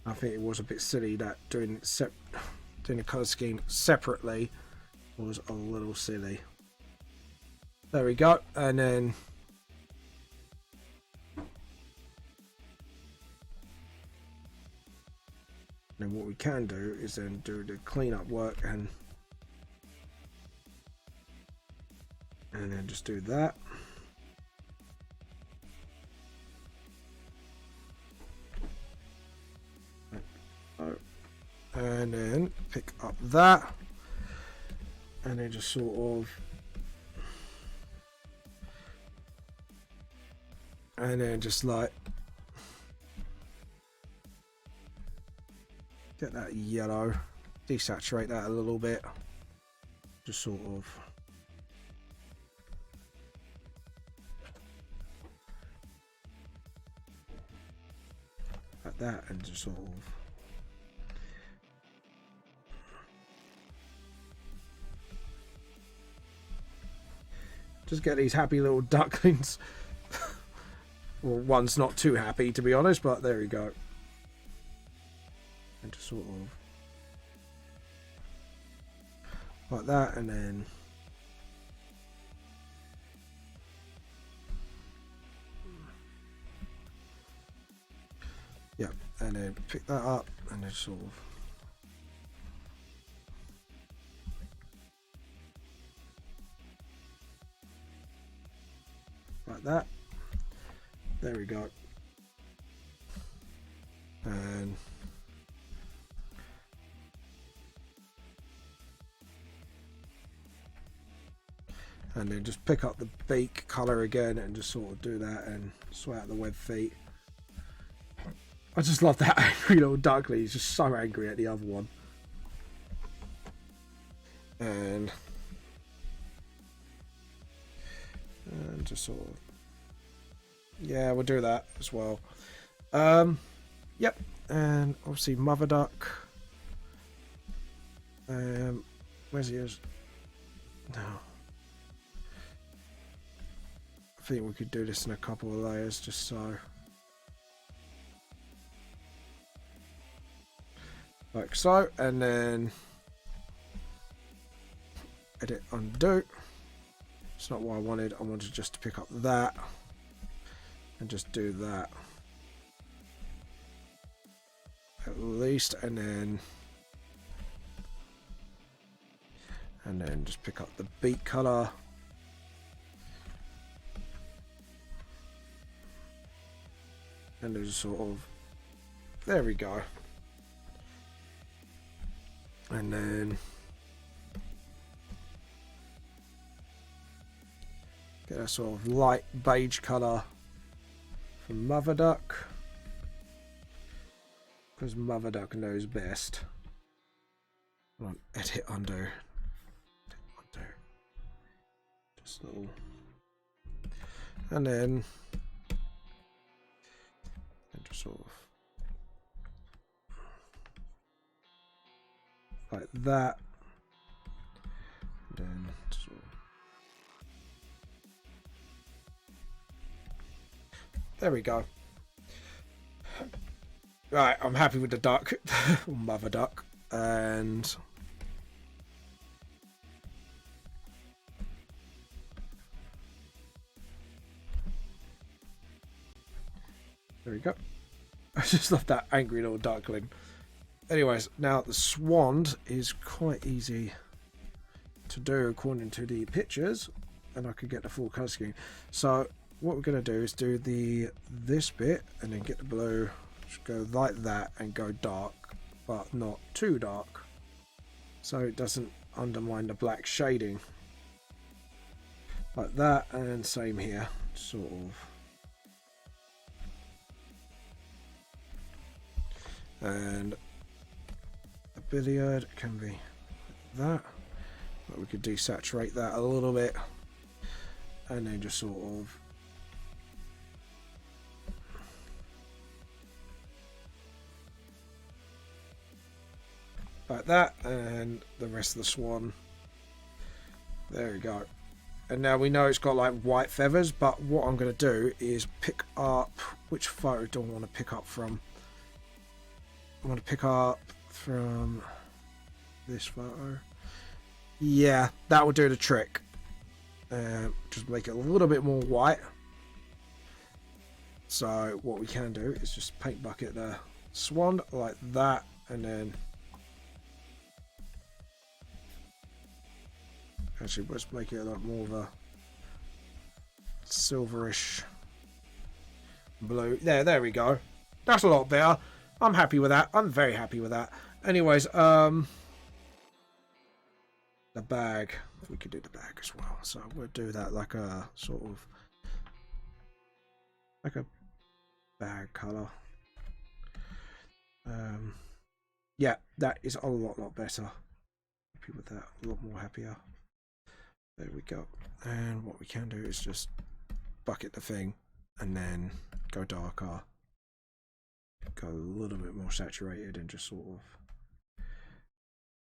A: I think it was a bit silly that doing the colour scheme separately was a little silly. There we go, and then what we can do is then do the cleanup work and then just do that. And then pick up that and then just sort of and then just like get that yellow, desaturate that a little bit, just sort of like that, and just sort of just get these happy little ducklings. Well, one's not too happy, to be honest, but there we go. And just sort of like that, and then yeah, and then pick that up and then sort of like that. There we go. And then just pick up the beak colour again and just sort of do that and sort out the web feet. I just love that angry little duckling. He's just so angry at the other one. And just sort of, yeah, we'll do that as well. Yep, and obviously mother duck. Where's he? No. I think we could do this in a couple of layers, just so. Like so, and then edit, undo. It's not what I wanted. I wanted just to pick up that and just do that at least, and then just pick up the beak color and just sort of, there we go, and then get a sort of light beige color for mother duck, because mother duck knows best. Come on, edit, undo, just little, and then just sort of like that, and then sort of, there we go. Right, I'm happy with the duck, mother duck, and there we go. I just love that angry little duckling. Anyways, now the swan is quite easy to do according to the pictures, and I could get the full colour scheme. So what we're going to do is do this bit and then get the blue, just go like that and go dark, but not too dark, so it doesn't undermine the black shading. Like that, and same here, sort of. And the billiard can be like that, but we could desaturate that a little bit, and then just sort of like that, and the rest of the swan. There we go. And now we know it's got like white feathers, but what I'm going to do is pick up, which photo do I want to pick up from? I want to pick up from this photo. Yeah, that will do the trick. Just make it a little bit more white. So what we can do is just paint bucket the swan like that, and then actually let's make it a lot more of a silverish blue. There we go. That's a lot better. I'm happy with that. I'm very happy with that. Anyways, the bag. We could do the bag as well. So we'll do that like a sort of like a bag color. Yeah, that is a lot better. Happy with that. A lot more happier. There we go. And what we can do is just bucket the thing and then go darker. Go a little bit more saturated and just sort of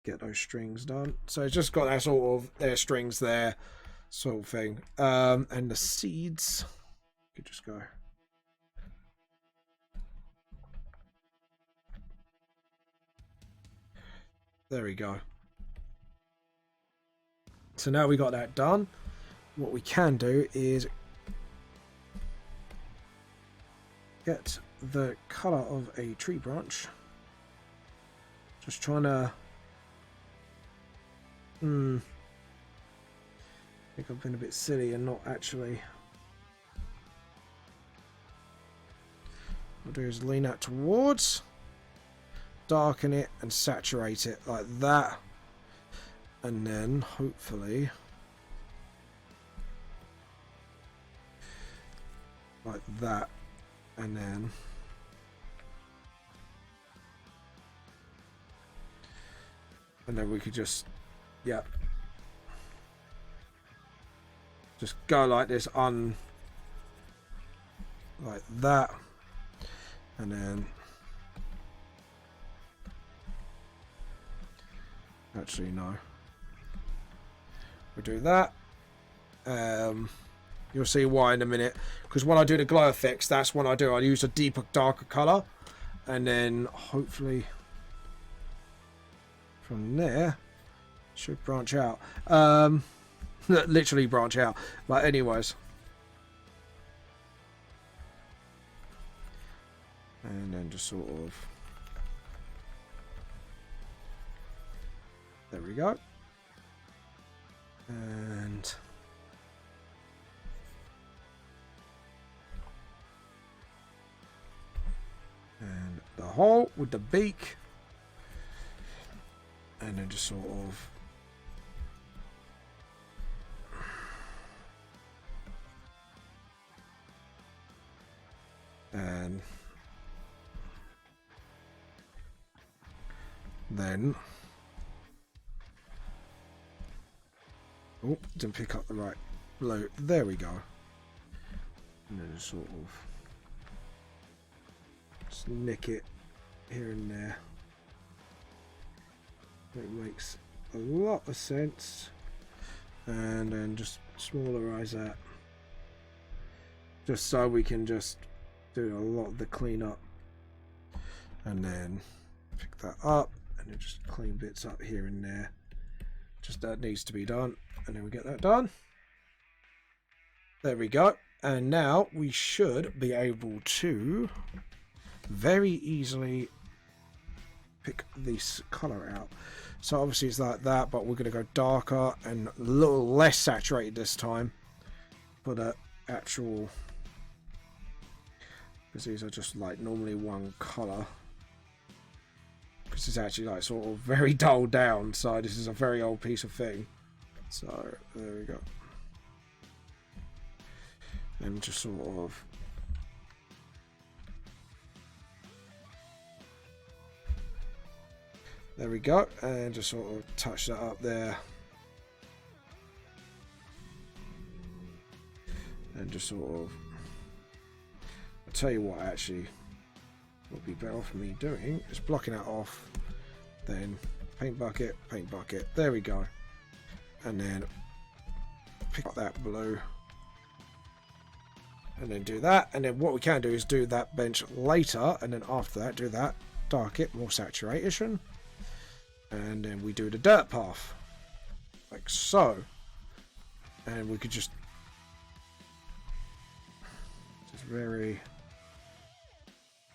A: get those strings done. So it's just got that sort of their strings there sort of thing. And the seeds could just go. There we go. So now we got that done. What we can do is get the color of a tree branch. Just trying to I think I've been a bit silly and not actually. What I'll do is lean that towards, darken it and saturate it like that, and then hopefully like that, and then we could just just go like this on like that, and then actually no, we'll do that. You'll see why in a minute, because when I do the glow effects, that's when I use a deeper, darker color, and then hopefully from there should branch out. Literally branch out, but anyways, and then just sort of, there we go, and the hole with the beak, and then just sort of and then didn't pick up the right blue. There we go. And then just sort of just nick it here and there. It makes a lot of sense. And then just smallerize that, just so we can just do a lot of the cleanup, and then pick that up and then just clean bits up here and there. Just that needs to be done, and then we get that done. There we go. And now we should be able to very easily pick this color out. So obviously it's like that, but we're going to go darker and a little less saturated this time for the actual, because these are just like normally one color, because it's actually like sort of very dulled down, so this is a very old piece of thing. So there we go. And just sort of there we go, and just sort of touch that up there, and just sort of, I'll tell you what actually would be better for me doing is blocking that off, then paint bucket, there we go, and then pick up that blue, and then do that, and then what we can do is do that bench later, and then after that do that dark it, more saturation. And then we do the dirt path. Like so. And we could just very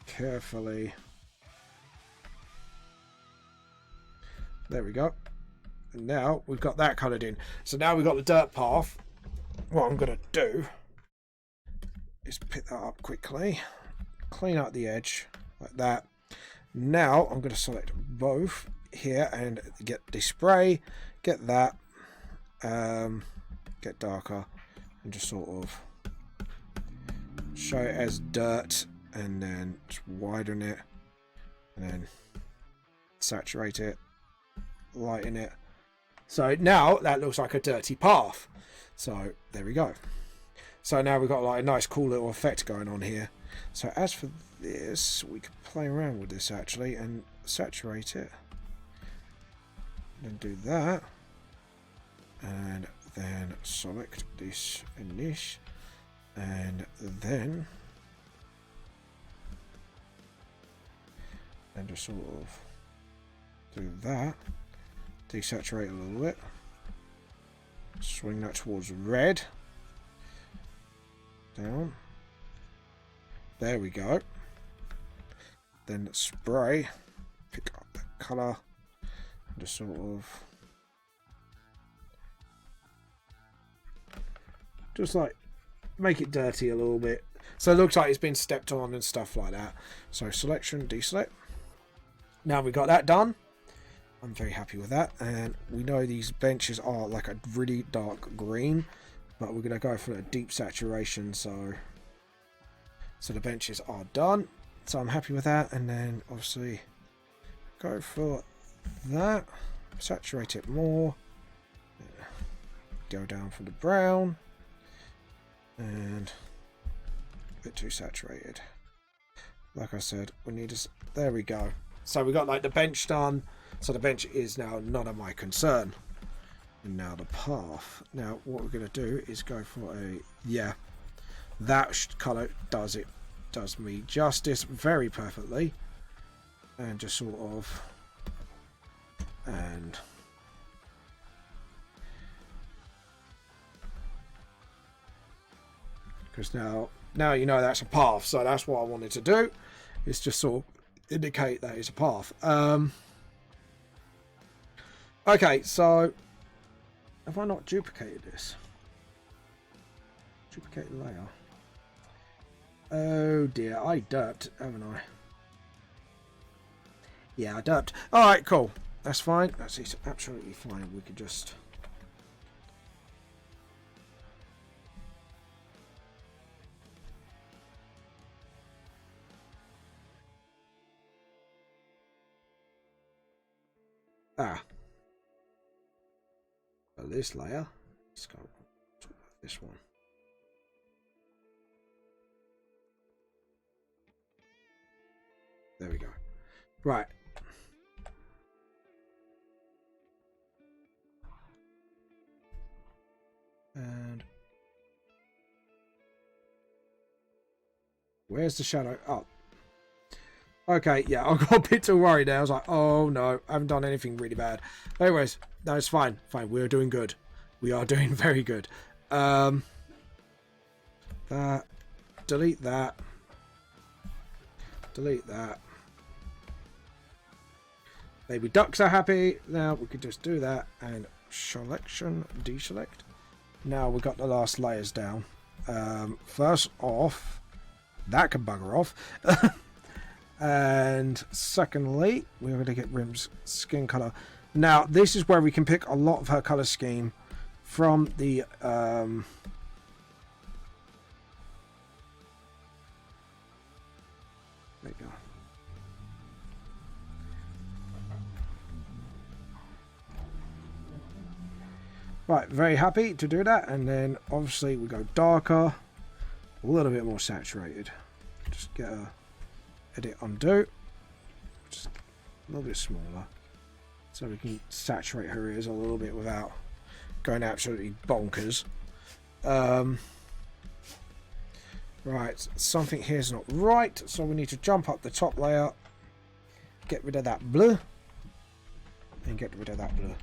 A: carefully. There we go. And now we've got that coloured in. So now we've got the dirt path. What I'm going to do is pick that up quickly. Clean out the edge like that. Now I'm going to select both here and get the spray. Get that. Get darker. And just sort of show it as dirt. And then just widen it. And then saturate it. Lighten it. So now that looks like a dirty path. So there we go. So now we've got like a nice cool little effect going on here. So as for this, we could play around with this actually and saturate it. Then do that. And then select this and this. And then just sort of do that. Desaturate a little bit. Swing that towards red. Down. There we go. Then spray. Pick up that colour. And just sort of. Just like make it dirty a little bit. So it looks like it's been stepped on and stuff like that. So selection, deselect. Now we've got that done. I'm very happy with that, and we know these benches are like a really dark green, but we're going to go for a deep saturation, so the benches are done. So I'm happy with that, and then obviously go for that, saturate it more, go down for the brown, and a bit too saturated. Like I said, we need to. There we go. So we got like the bench done. So the bench is now none of my concern. And now the path. Now what we're going to do is go for a, yeah, that colour does me justice very perfectly. And just sort of, and because now you know that's a path. So that's what I wanted to do, is just sort of indicate that it's a path. Okay, so have I not duplicated this? Duplicate layer. Oh dear, I derped, haven't I? Yeah, I derped. Alright, cool. That's fine. That's absolutely fine. We could just. This layer, let's go talk about this one. There we go. Right. And where's the shadow? Oh. Okay, yeah, I got a bit too worried there. I was like, oh no, I haven't done anything really bad. Anyways, no, it's fine. Fine, we're doing good. We are doing very good. That. Delete that. Delete that. Baby ducks are happy. Now we could just do that and selection, deselect. Now we've got the last layers down. First off, that can bugger off. And secondly, we're going to get Rim's skin color. Now, this is where we can pick a lot of her color scheme from the there you go. Right, very happy to do that. And then obviously we go darker, a little bit more saturated. Just get a edit, undo, just a little bit smaller, so we can saturate her ears a little bit without going absolutely bonkers. Right, something here's not right, so we need to jump up the top layer get rid of that blue. And get rid of that blue.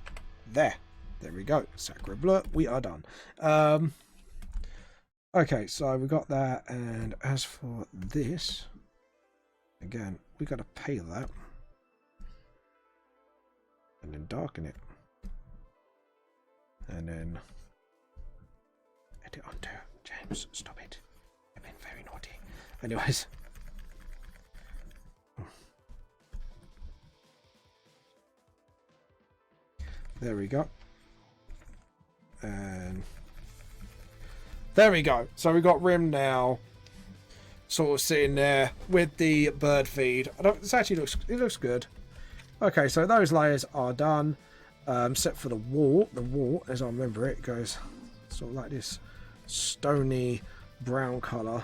A: There we go. Sacre bleu. We are done. Okay, so we got that, and as for this, again, we got to pale that and then darken it, and then edit onto. James, stop it. I've been very naughty. Anyways. There we go. And there we go. So we got Rim now, sort of sitting there with the bird feed. It looks good. Okay, so those layers are done. Except for the wall. The wall, as I remember it, goes sort of like this stony brown colour,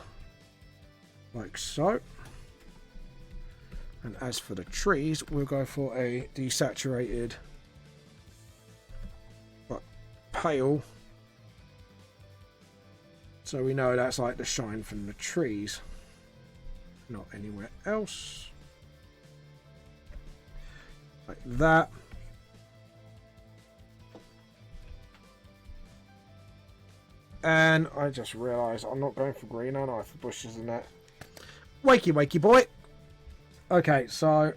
A: like so. And as for the trees, we'll go for a desaturated, but pale, so we know that's like the shine from the trees, not anywhere else. Like that. And I just realised I'm not going for green, am I, for bushes and that. Wakey, wakey, boy. Okay, so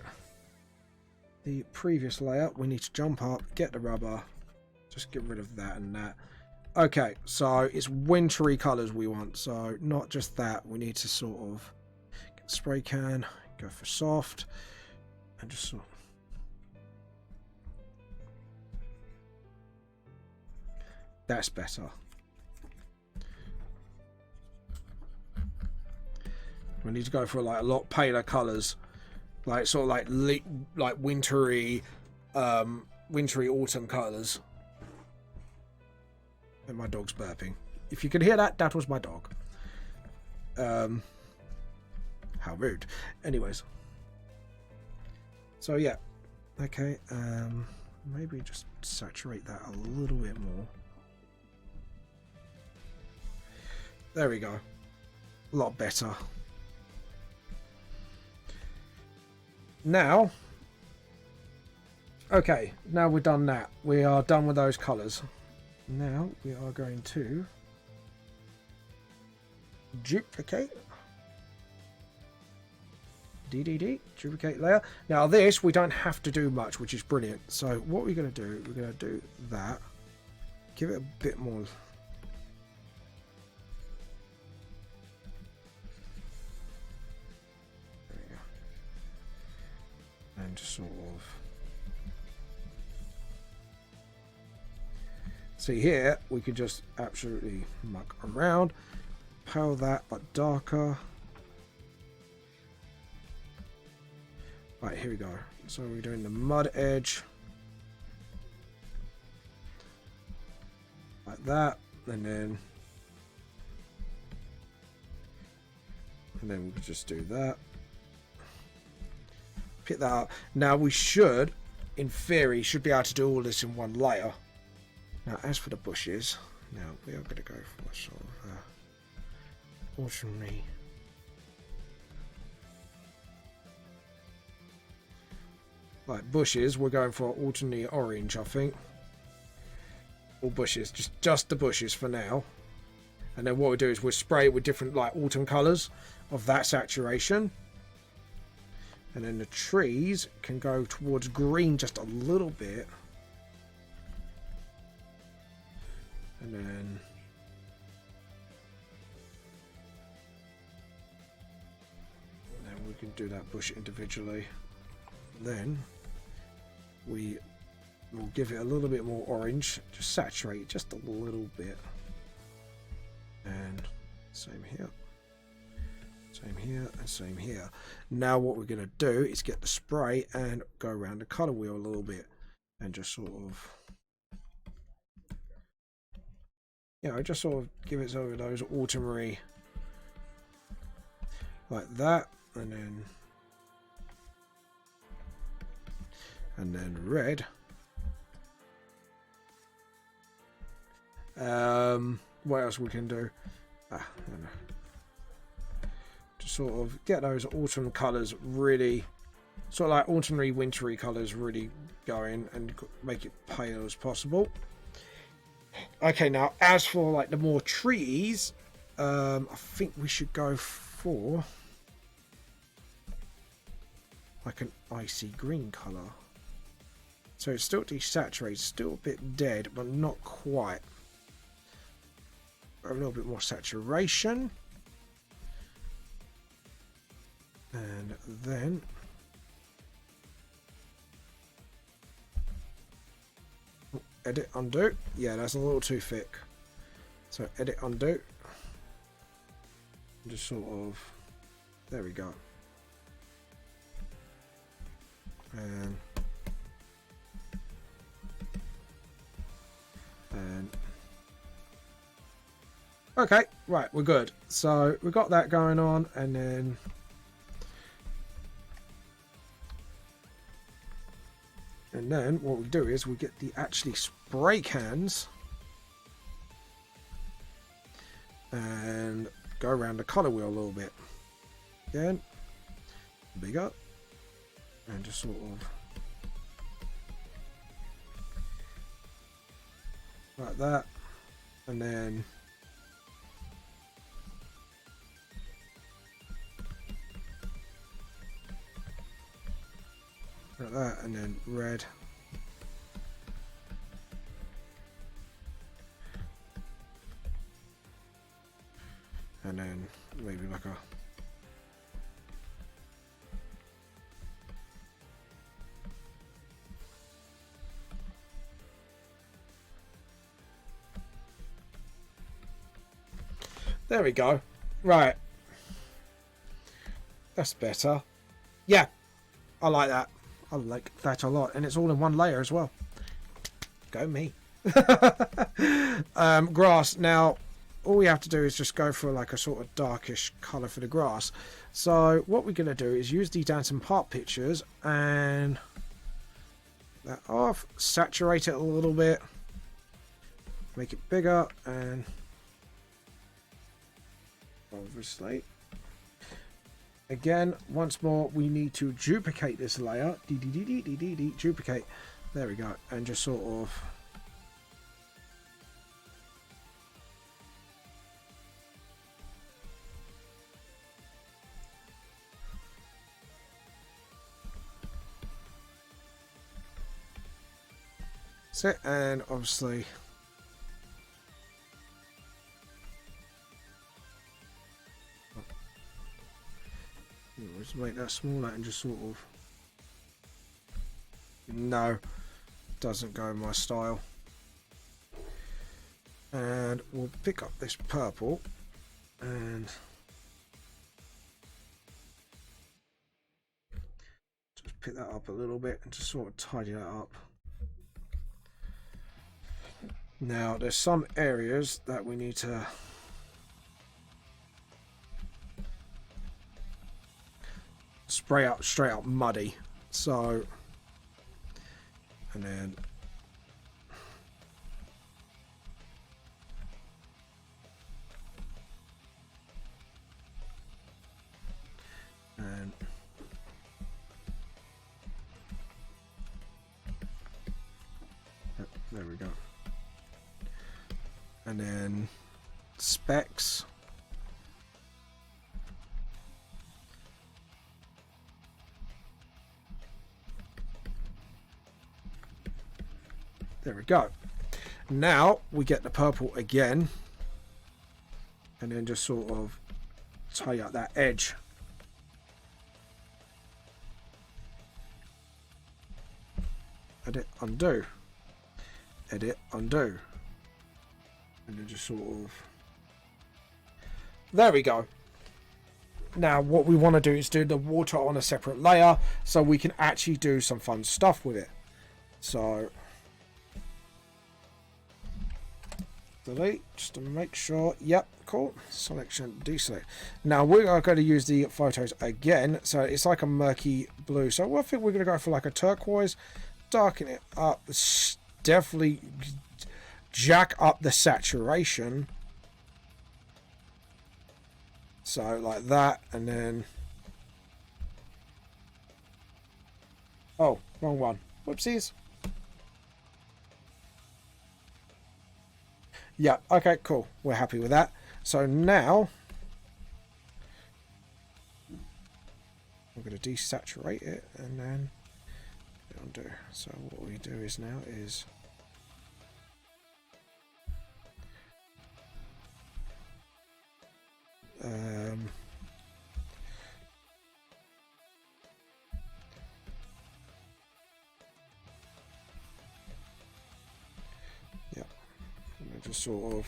A: the previous layer, we need to jump up, get the rubber, just get rid of that and that. Okay, so it's wintry colours we want, so not just that. We need to sort of get the spray can, go for soft, and just sort of. That's better. We need to go for like a lot paler colours, like sort of like wintry, wintry autumn colours. And my dog's burping. If you could hear that, that was my dog. How rude. Anyways. So yeah. Okay. Maybe just saturate that a little bit more. There we go. A lot better. Now, okay, now we've done that. We are done with those colours. Now we are going to duplicate. Duplicate layer. Now this, we don't have to do much, which is brilliant. So what we're going to do, we're going to do that. Give it a bit more. And just sort of see here, we could just absolutely muck around, pale that but darker. Right, here we go. So we're doing the mud edge like that, and then we could just do that. Pick that up. Now we should, in theory, should be able to do all this in one layer. Now as for the bushes, now we are going to go for sort of ordinary. Like bushes, we're going for ordinary orange, I think. All bushes, just the bushes for now. And then what we do is we'll spray it with different like autumn colours of that saturation. And then the trees can go towards green just a little bit. And then we can do that bush individually. Then we will give it a little bit more orange, just saturate it just a little bit. And same here. Same here and same here. Now what we're going to do is get the spray and go around the colour wheel a little bit and just sort of, you know, just sort of give it over those autumny like that, and then red. What else we can do? I don't know. Sort of get those autumn colours really sort of like ordinary wintry colours really going and make it pale as possible. Okay, now as for like the more trees, I think we should go for like an icy green colour. So it's still desaturated, still a bit dead, but not quite. A little bit more saturation. And then edit, undo. Yeah, that's a little too thick. So edit, undo. Just sort of, there we go. And okay, right, we're good. So we've got that going on, and then what we do is we get the actually spray cans and go around the color wheel a little bit. Again, bigger, and just sort of like that, and then like that, and then red, and then maybe like a there we go. Right, that's better. Yeah, I like that. I like that a lot, and it's all in one layer as well. Go me. Grass. Now, all we have to do is just go for like a sort of darkish colour for the grass. So what we're going to do is use the Danson part pictures and that off, saturate it a little bit, make it bigger, and obviously again, once more, we need to duplicate this layer. Duplicate. There we go. And just sort of that's it. And obviously just make that smaller and just sort of, no, doesn't go in my style. And we'll pick up this purple and just pick that up a little bit and just sort of tidy that up. Now there's some areas that we need to spray up straight up muddy, so and then there we go, and then specs. There we go. Now we get the purple again and then just sort of tie up that edge. Edit, undo. Edit, undo. And then just sort of... There we go. Now what we want to do is do the water on a separate layer so we can actually do some fun stuff with it. So... delete, just to make sure. Yep, cool. Selection, deselect. Now we are going to use the photos again, so it's like a murky blue. So I think we're going to go for like a turquoise, darken it up, definitely jack up the saturation. So like that, and then Oh, wrong one. Whoopsies. Yeah, okay, cool. We're happy with that. So now we're going to desaturate it and then undo. So what we do is now is yeah, and just sort of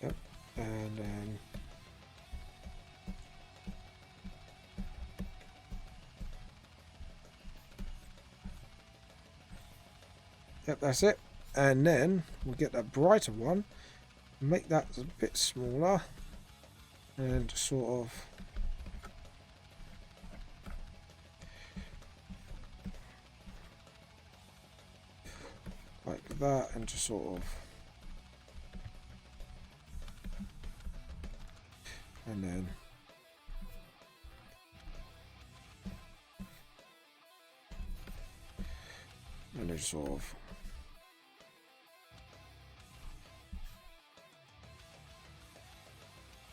A: yep, and then yep, that's it. And then we'll get that brighter one, make that a bit smaller, and sort of like that, and just sort of, and then just sort of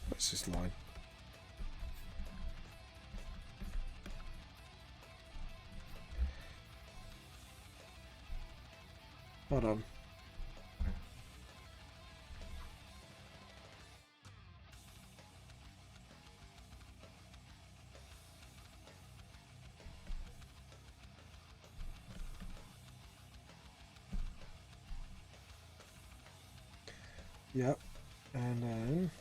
A: what's this line? Hold on. Yep, and then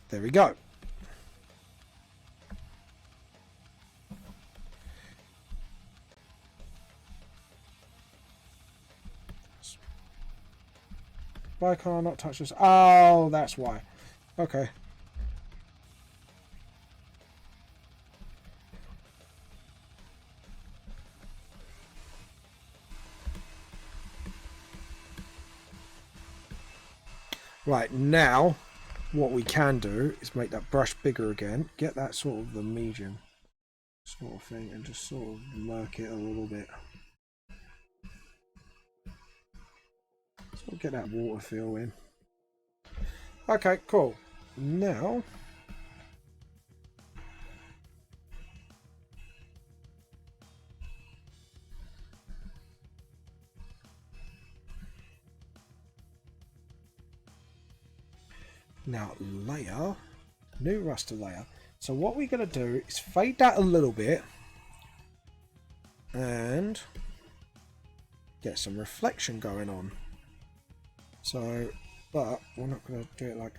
A: there we go. Why can't I not touch this? Oh, that's why. Okay. Right, now what we can do is make that brush bigger again, get that sort of the medium sort of thing, and just sort of murk it a little bit. So get that water feel in. Okay, cool. Now layer, new raster layer. So what we're going to do is fade that a little bit and get some reflection going on. So, but we're not going to do it like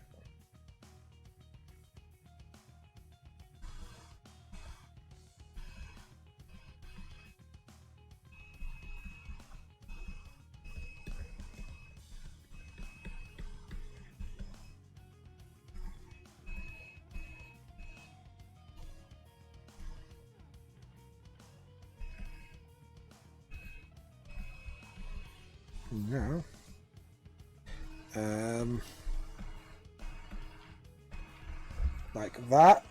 A: now. Like that.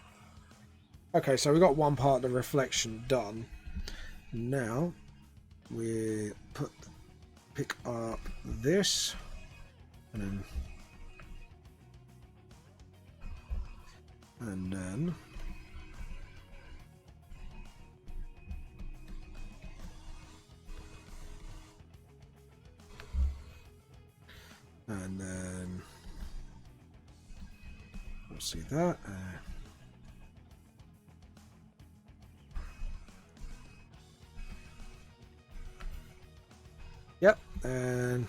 A: Okay, so we got one part of the reflection done. Now we pick up this and then and then we'll see that. Yep, and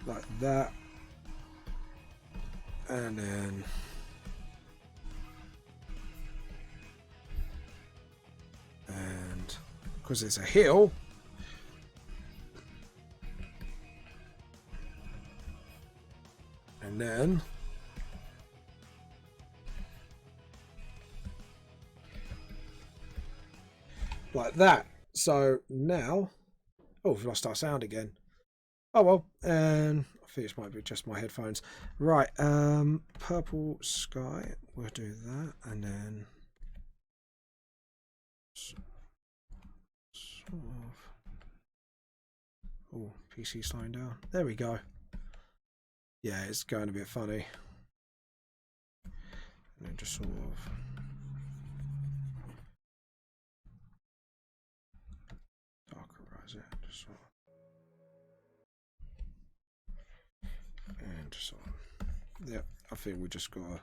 A: like that, and then and because it's a hill, and then like that. So now, oh, we've lost our sound again. Oh well, and I think it might be just my headphones. Right, purple sky. We'll do that, and then sort of. Oh, PC slowing down. There we go. Yeah, it's going a bit funny. And then just sort of. Darkerize it. Just sort of. And just sort of. Yep, I think we just gotta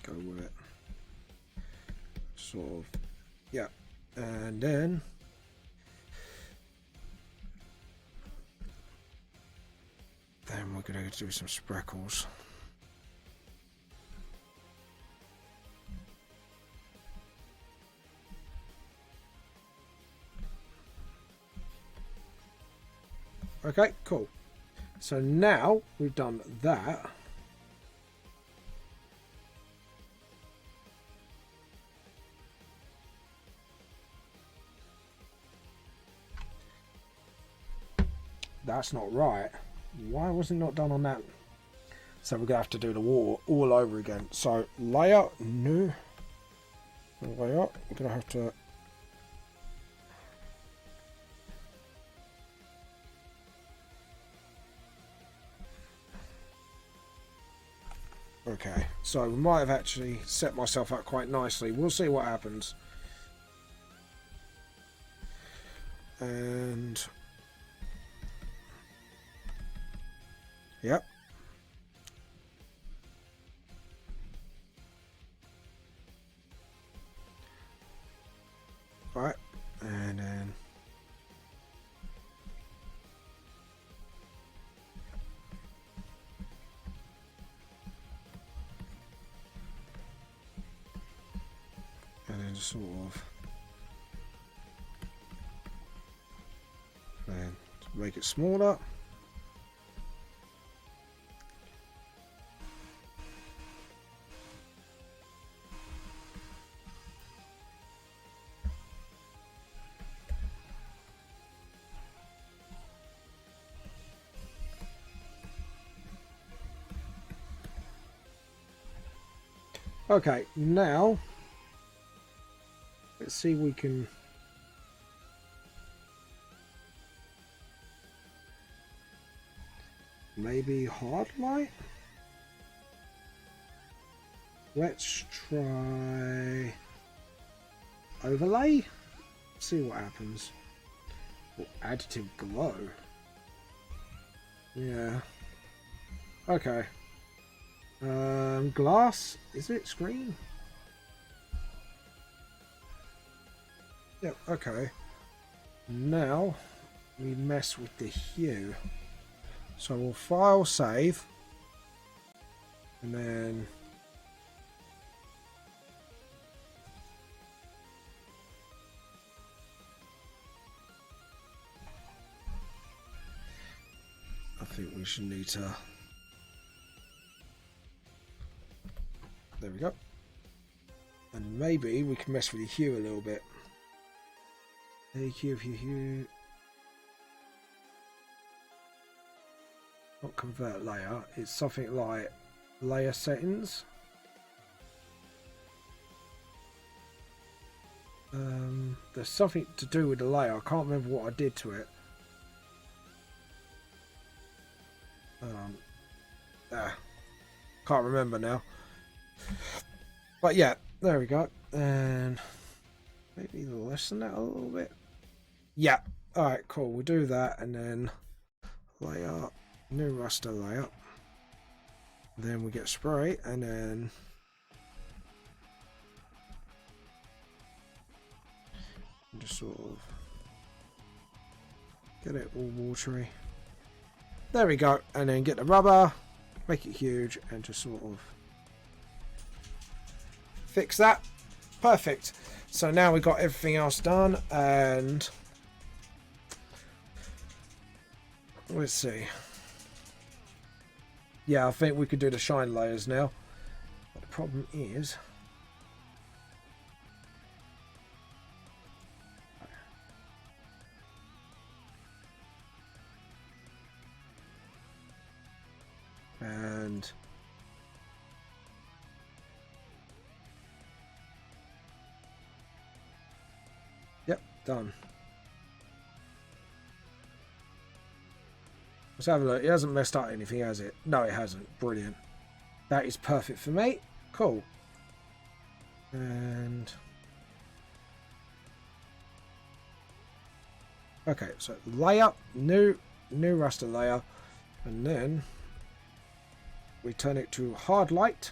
A: go with it. Sort of. Yeah. And then. Then we're going to do some spreckles. Okay, cool. So now we've done that. That's not right. Why was it not done on that? So we're going to have to do the water all over again. So layer, new layer. We're going to have to. Okay, so we might have actually set myself up quite nicely. We'll see what happens. And yep. Right, and then sort of and make it smaller. Okay, now let's see if we can maybe hard light. Let's try overlay. See what happens. Or additive glow. Yeah. Okay. Glass. Is it screen? Yep. Okay. Now we mess with the hue. So we'll file save, and then I think we should need to. There we go. And maybe we can mess with the hue a little bit. Hue. Not convert layer. It's something like layer settings. There's something to do with the layer. I can't remember what I did to it. Can't remember now. But yeah, there we go. And maybe lessen that a little bit. Yeah. Alright, cool. We'll do that, and then layer, new raster layer. Then we get spray, and then just sort of get it all watery. There we go. And then get the rubber, make it huge, and just sort of fix that. Perfect. So now we've got everything else done, and let's see. Yeah, I think we could do the shine layers now. But the problem is done. Let's have a look. It hasn't messed up anything, has it? No, it hasn't. Brilliant. That is perfect for me. Cool. And okay, so layer, new raster layer, and then we turn it to hard light,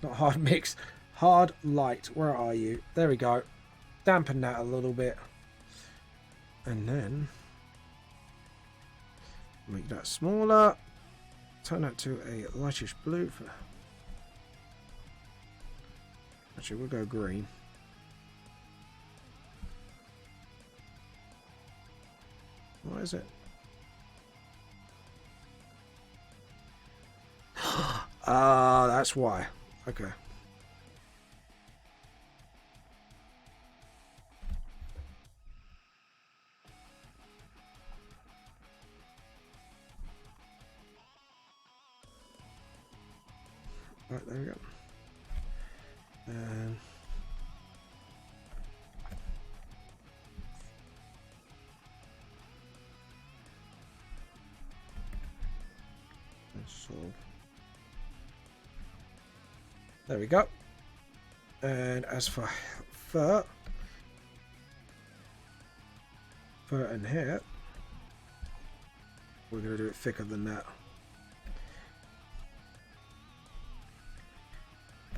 A: not hard mix, hard light. Where are you? There we go. Dampen that a little bit, and then make that smaller. Turn that to a lightish blue. Actually, we'll go green. What is it? Ah, that's why. Okay. Right, there we go. And so there we go. And as for fur and hair, we're going to do it thicker than that.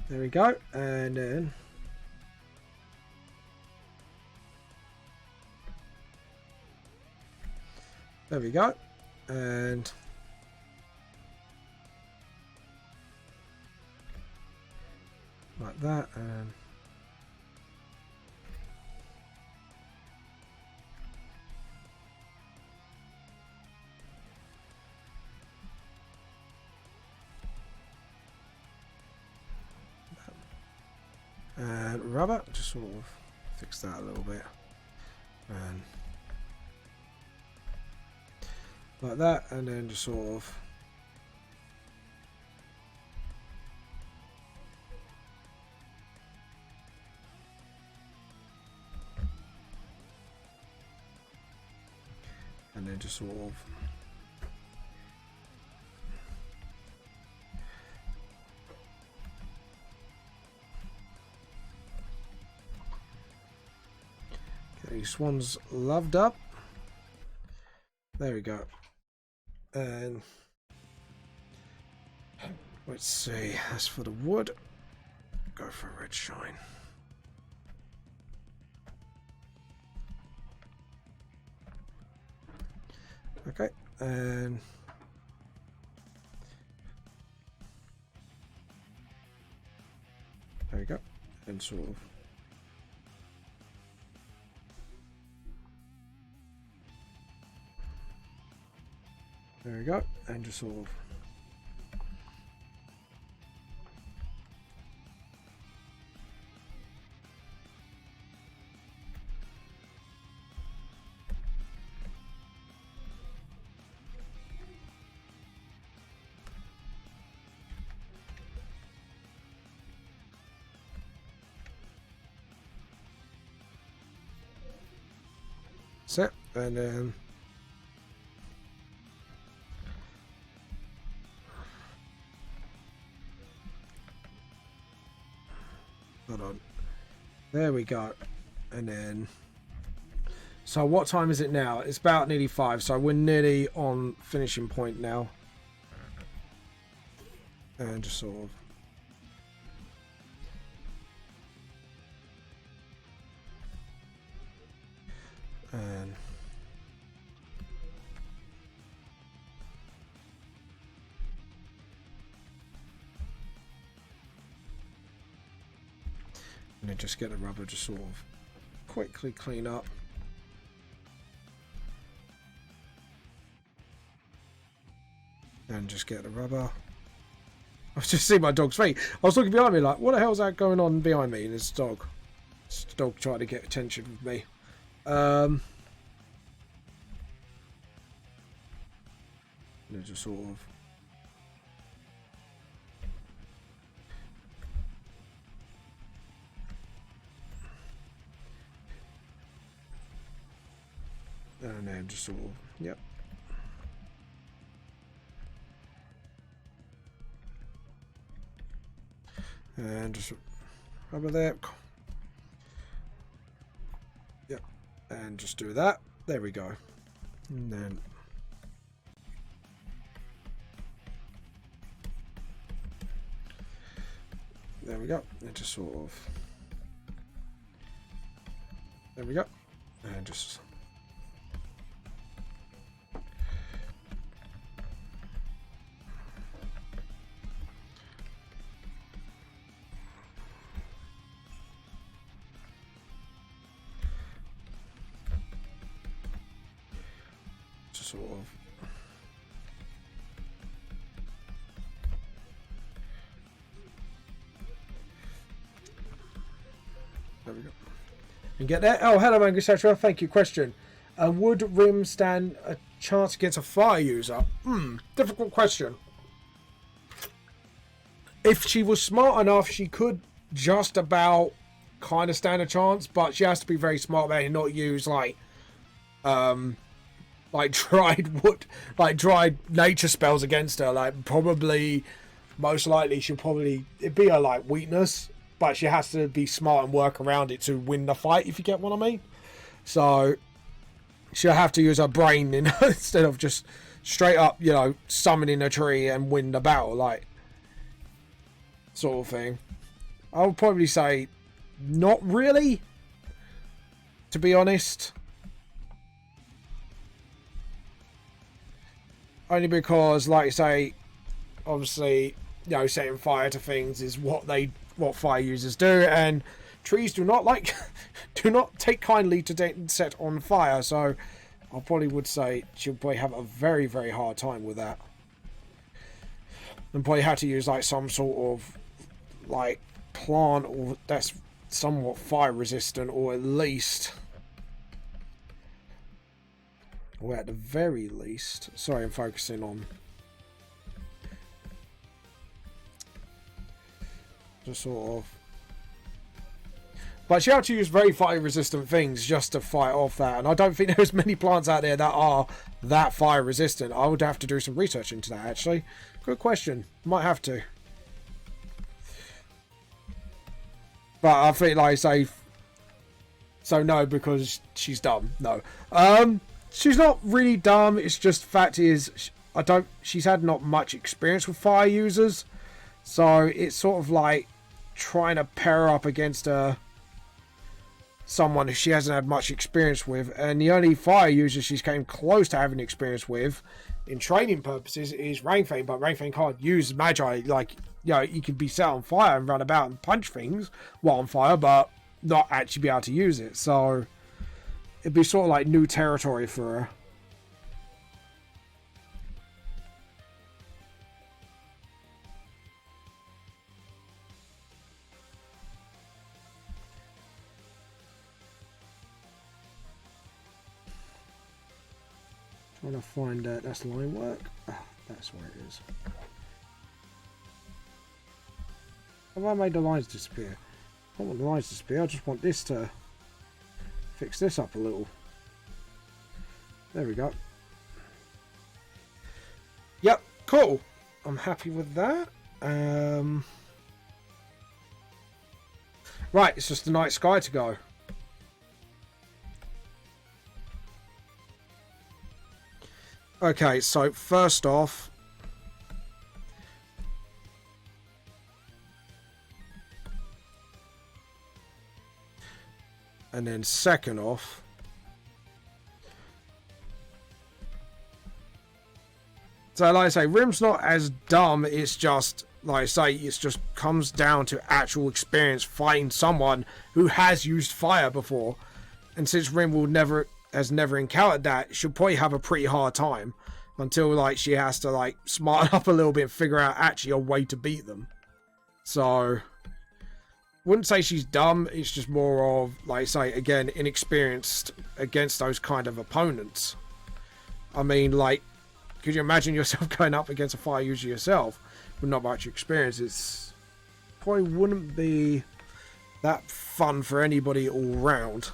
A: There we go. And then there we go. And like that. And rubber, just sort of fix that a little bit, and like that, and then just sort of sort of this one's loved up. There we go. And let's see, as for the wood, go for a red shine. Okay, and there we go. And sort of there we go, and just sort of set, and then hold on, there we go. And then so what time is it now? It's about nearly 5, so we're nearly on finishing point now, and just sort of and then just get the rubber, just sort of quickly clean up. And just get the rubber. I've just seen my dog's feet. I was looking behind me like, what the hell's that going on behind me? And it's a dog. It's a dog trying to get attention with me. And just sort of And just sort of, yep. And just over there. Yep. And just do that. There we go. And then there we go. And just sort of, there we go. And just sort of there we go. And get there. Oh, hello, Manga, etc. Thank you. Question: would Rim stand a chance against a fire user? Difficult question. If she was smart enough, she could just about kind of stand a chance, but she has to be very smart about it and not use like dried wood, like dried nature spells against her. Like probably, most likely, it'd be her like weakness, but she has to be smart and work around it to win the fight, if you get what I mean. So she'll have to use her brain instead of just straight up, you know, summoning a tree and win the battle, like sort of thing. I would probably say not really, to be honest. Only because, like I say, obviously, you know, setting fire to things is what fire users do, and trees do not take kindly to getting set on fire. So, I probably would say she'll probably have a very, very hard time with that, and probably have to use like some sort of like plant or that's somewhat fire resistant, or at least. Or at the very least, sorry, I'm focusing on just sort of, but she had to use very fire resistant things just to fight off that, and I don't think there's many plants out there that are that fire resistant. I would have to do some research into that, actually. Good question. Might have to, but I think, like I say, so no, because she's dumb. No, she's not really dumb. It's just, fact is, she's had not much experience with fire users, so it's sort of like trying to pair up against someone who she hasn't had much experience with. And the only fire user she's came close to having experience with, in training purposes, is Rainfang. But Rainfang can't use Magi. Like, you know, you can be set on fire and run about and punch things while on fire, but not actually be able to use it. So it'd be sort of like new territory for her. Trying to find that's line work. That's where it is. Have I made the lines disappear? I don't want the lines to disappear. I just want this to fix this up a little. There we go. Yep, cool. I'm happy with that. Right, it's just the night sky to go. Okay, so first off, and then second off, so like I say, Rim's not as dumb. It's just, like I say, it just comes down to actual experience fighting someone who has used fire before. And since Rim has never encountered that, she'll probably have a pretty hard time until like she has to like smarten up a little bit and figure out actually a way to beat them. So wouldn't say she's dumb. It's just more of, like I say, again, inexperienced against those kind of opponents. I mean, like, could you imagine yourself going up against a fire user yourself with not much experience? It's probably wouldn't be that fun for anybody all round.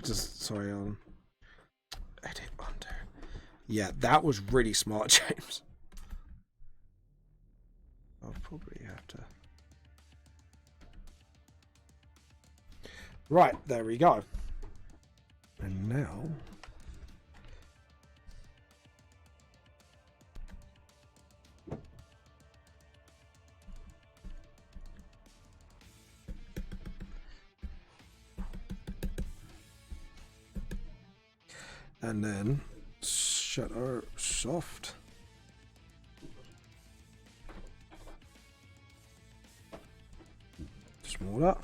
A: just sorry on edit undo. Yeah, that was really smart, James. I'll probably have to. Right, there we go. And now and then shutter soft. Smaller.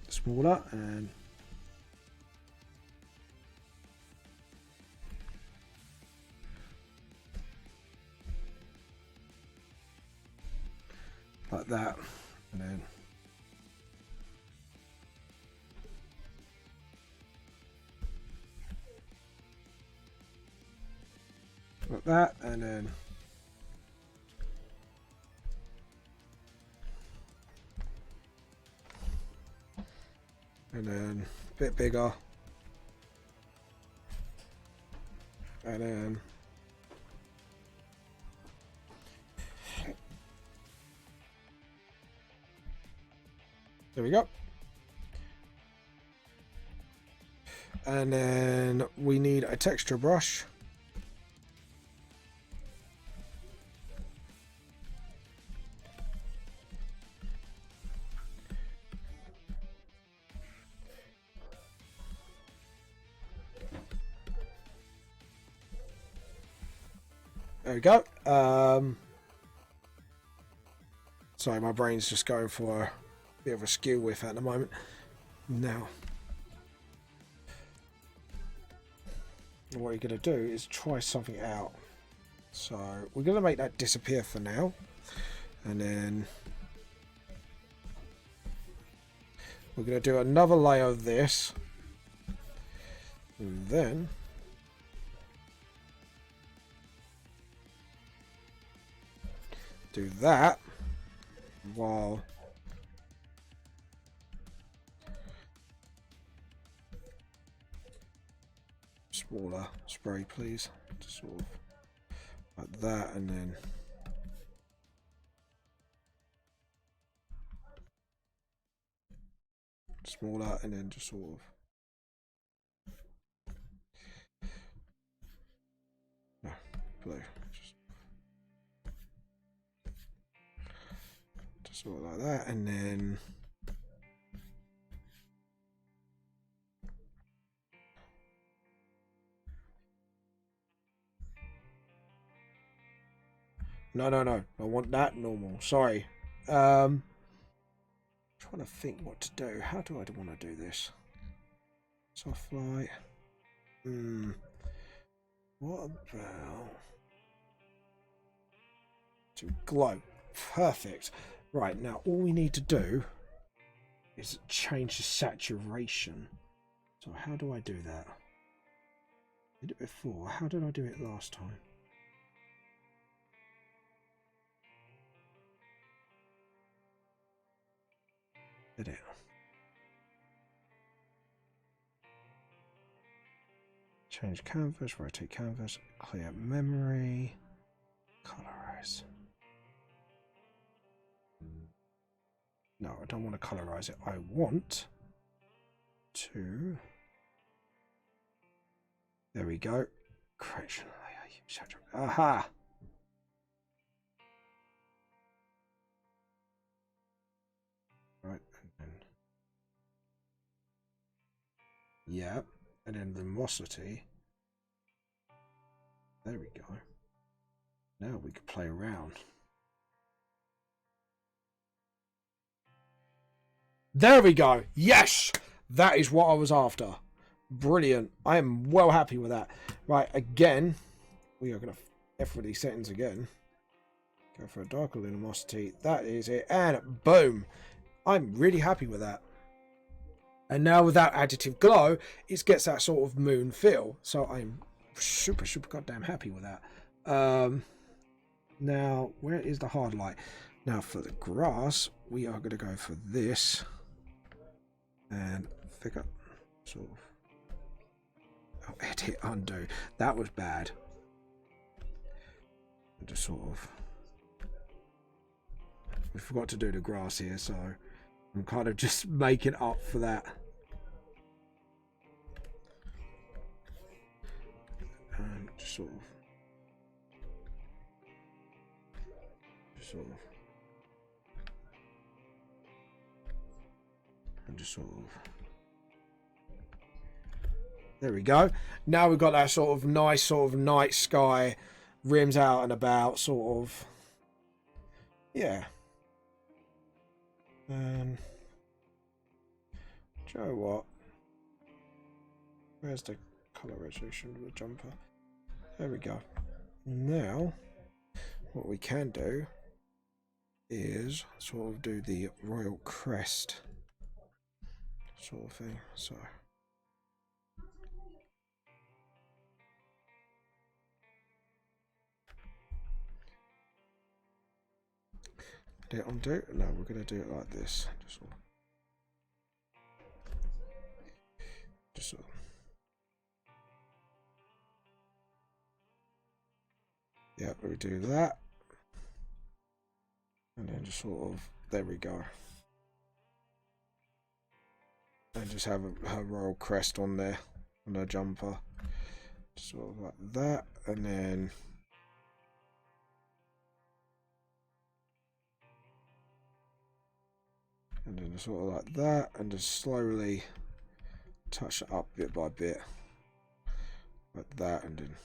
A: Smaller and like that, and then like that, and then a bit bigger, and then there we go. And then we need a texture brush. There we go. Sorry, my brain's just going for a bit of a skew with at the moment. Now, what you're going to do is try something out. So we're going to make that disappear for now. And then we're going to do another layer of this. And then do that while smaller spray, please, just sort of like that, and then smaller, and then just sort of no, blue, just sort of like that, and then no, I want that normal. Sorry. Trying to think what to do. How do I want to do this? Soft light. What about to glow? Perfect. Right, now all we need to do is change the saturation. So how do I do that? I did it before. How did I do it last time? Did it? Change canvas, rotate canvas, clear memory, colorize. No, I don't want to colorize it. I want to. There we go. Correction layer. Aha! Right, and then yeah, and then luminosity. There we go. Now we can play around. There we go. Yes, that is what I was after. Brilliant. I am well happy with that. Right, again, we are going to F for these settings again. Go for a darker luminosity. That is it. And boom. I'm really happy with that. And now with that additive glow, it gets that sort of moon feel. So I'm super goddamn happy with that. Now, where is the hard light? Now, for the grass, we are going to go for this. And figure, sort of. Oh, edit, undo. That was bad. And just sort of. We forgot to do the grass here, so I'm kind of just making up for that. And just sort of. And just sort of. There we go. Now we've got that sort of nice sort of night sky, rims out and about, sort of. Yeah. Do you know what? Where's the colour resolution of the jumper? There we go. Now, what we can do is sort of do the royal crest sort of thing. So did it undo? No, we're going to do it like this. Just sort of. Yeah, we do that. And then just sort of, there we go. And just have her royal crest on there, on her jumper. Just sort of like that. And then just sort of like that. And just slowly touch it up bit by bit. Like that. And then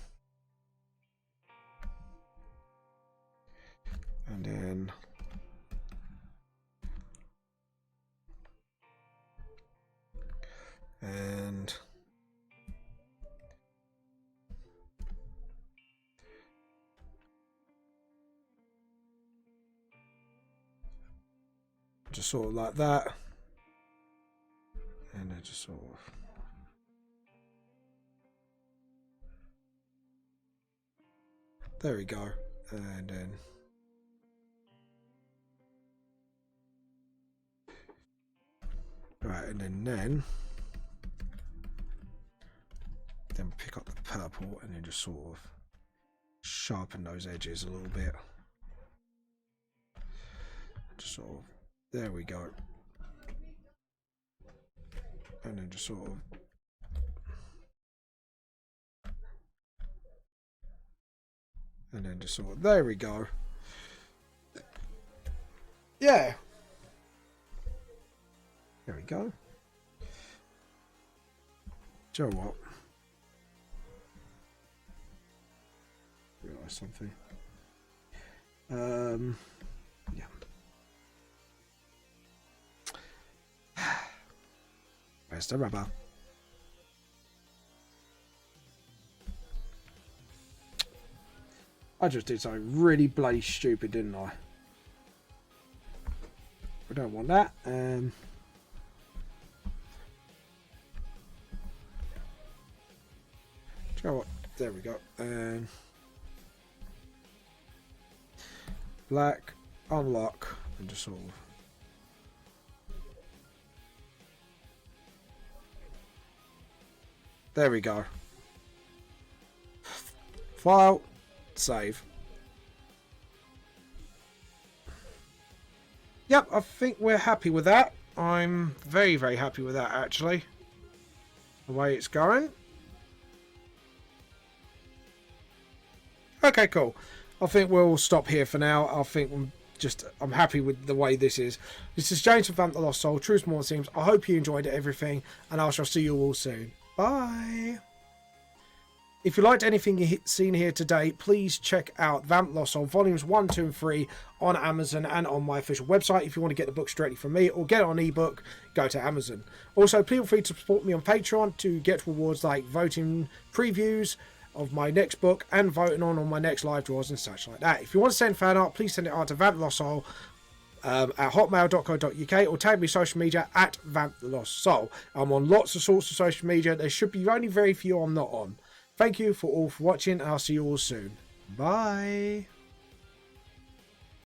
A: just sort of like that, and then just sort of there we go, and then right, and then pick up the purple and then just sort of sharpen those edges a little bit. Just sort of, there we go. And then just sort of there we go. Yeah. There we go. Do you know what? Realise something. Yeah. Where's the rubber? I just did something really bloody stupid, didn't I? We don't want that. Do you know what? There we go. Black, unlock, and just sort of. There we go. File, save. Yep, I think we're happy with that. I'm very, very happy with that, actually. The way it's going. Okay, cool. I think we'll stop here for now. I think I'm happy with the way this is. This is James from Vamp the Lost Soul. Truth More Seems. I hope you enjoyed everything, and I shall see you all soon. Bye. If you liked anything you've seen here today, please check out Vamp Lost Soul Volumes 1, 2 and 3 on Amazon and on my official website. If you want to get the books directly from me or get it on ebook, go to Amazon. Also, feel free to support me on Patreon to get rewards like voting previews of my next book and voting on my next live draws and such like that. If you want to send fan art, please send it out to Vamp Lost Soul at hotmail.co.uk or tag me social media at Vamp the Lost Soul. I'm on lots of sorts of social media. There should be only very few I'm not on. Thank you for all for watching. I'll see you all soon. Bye.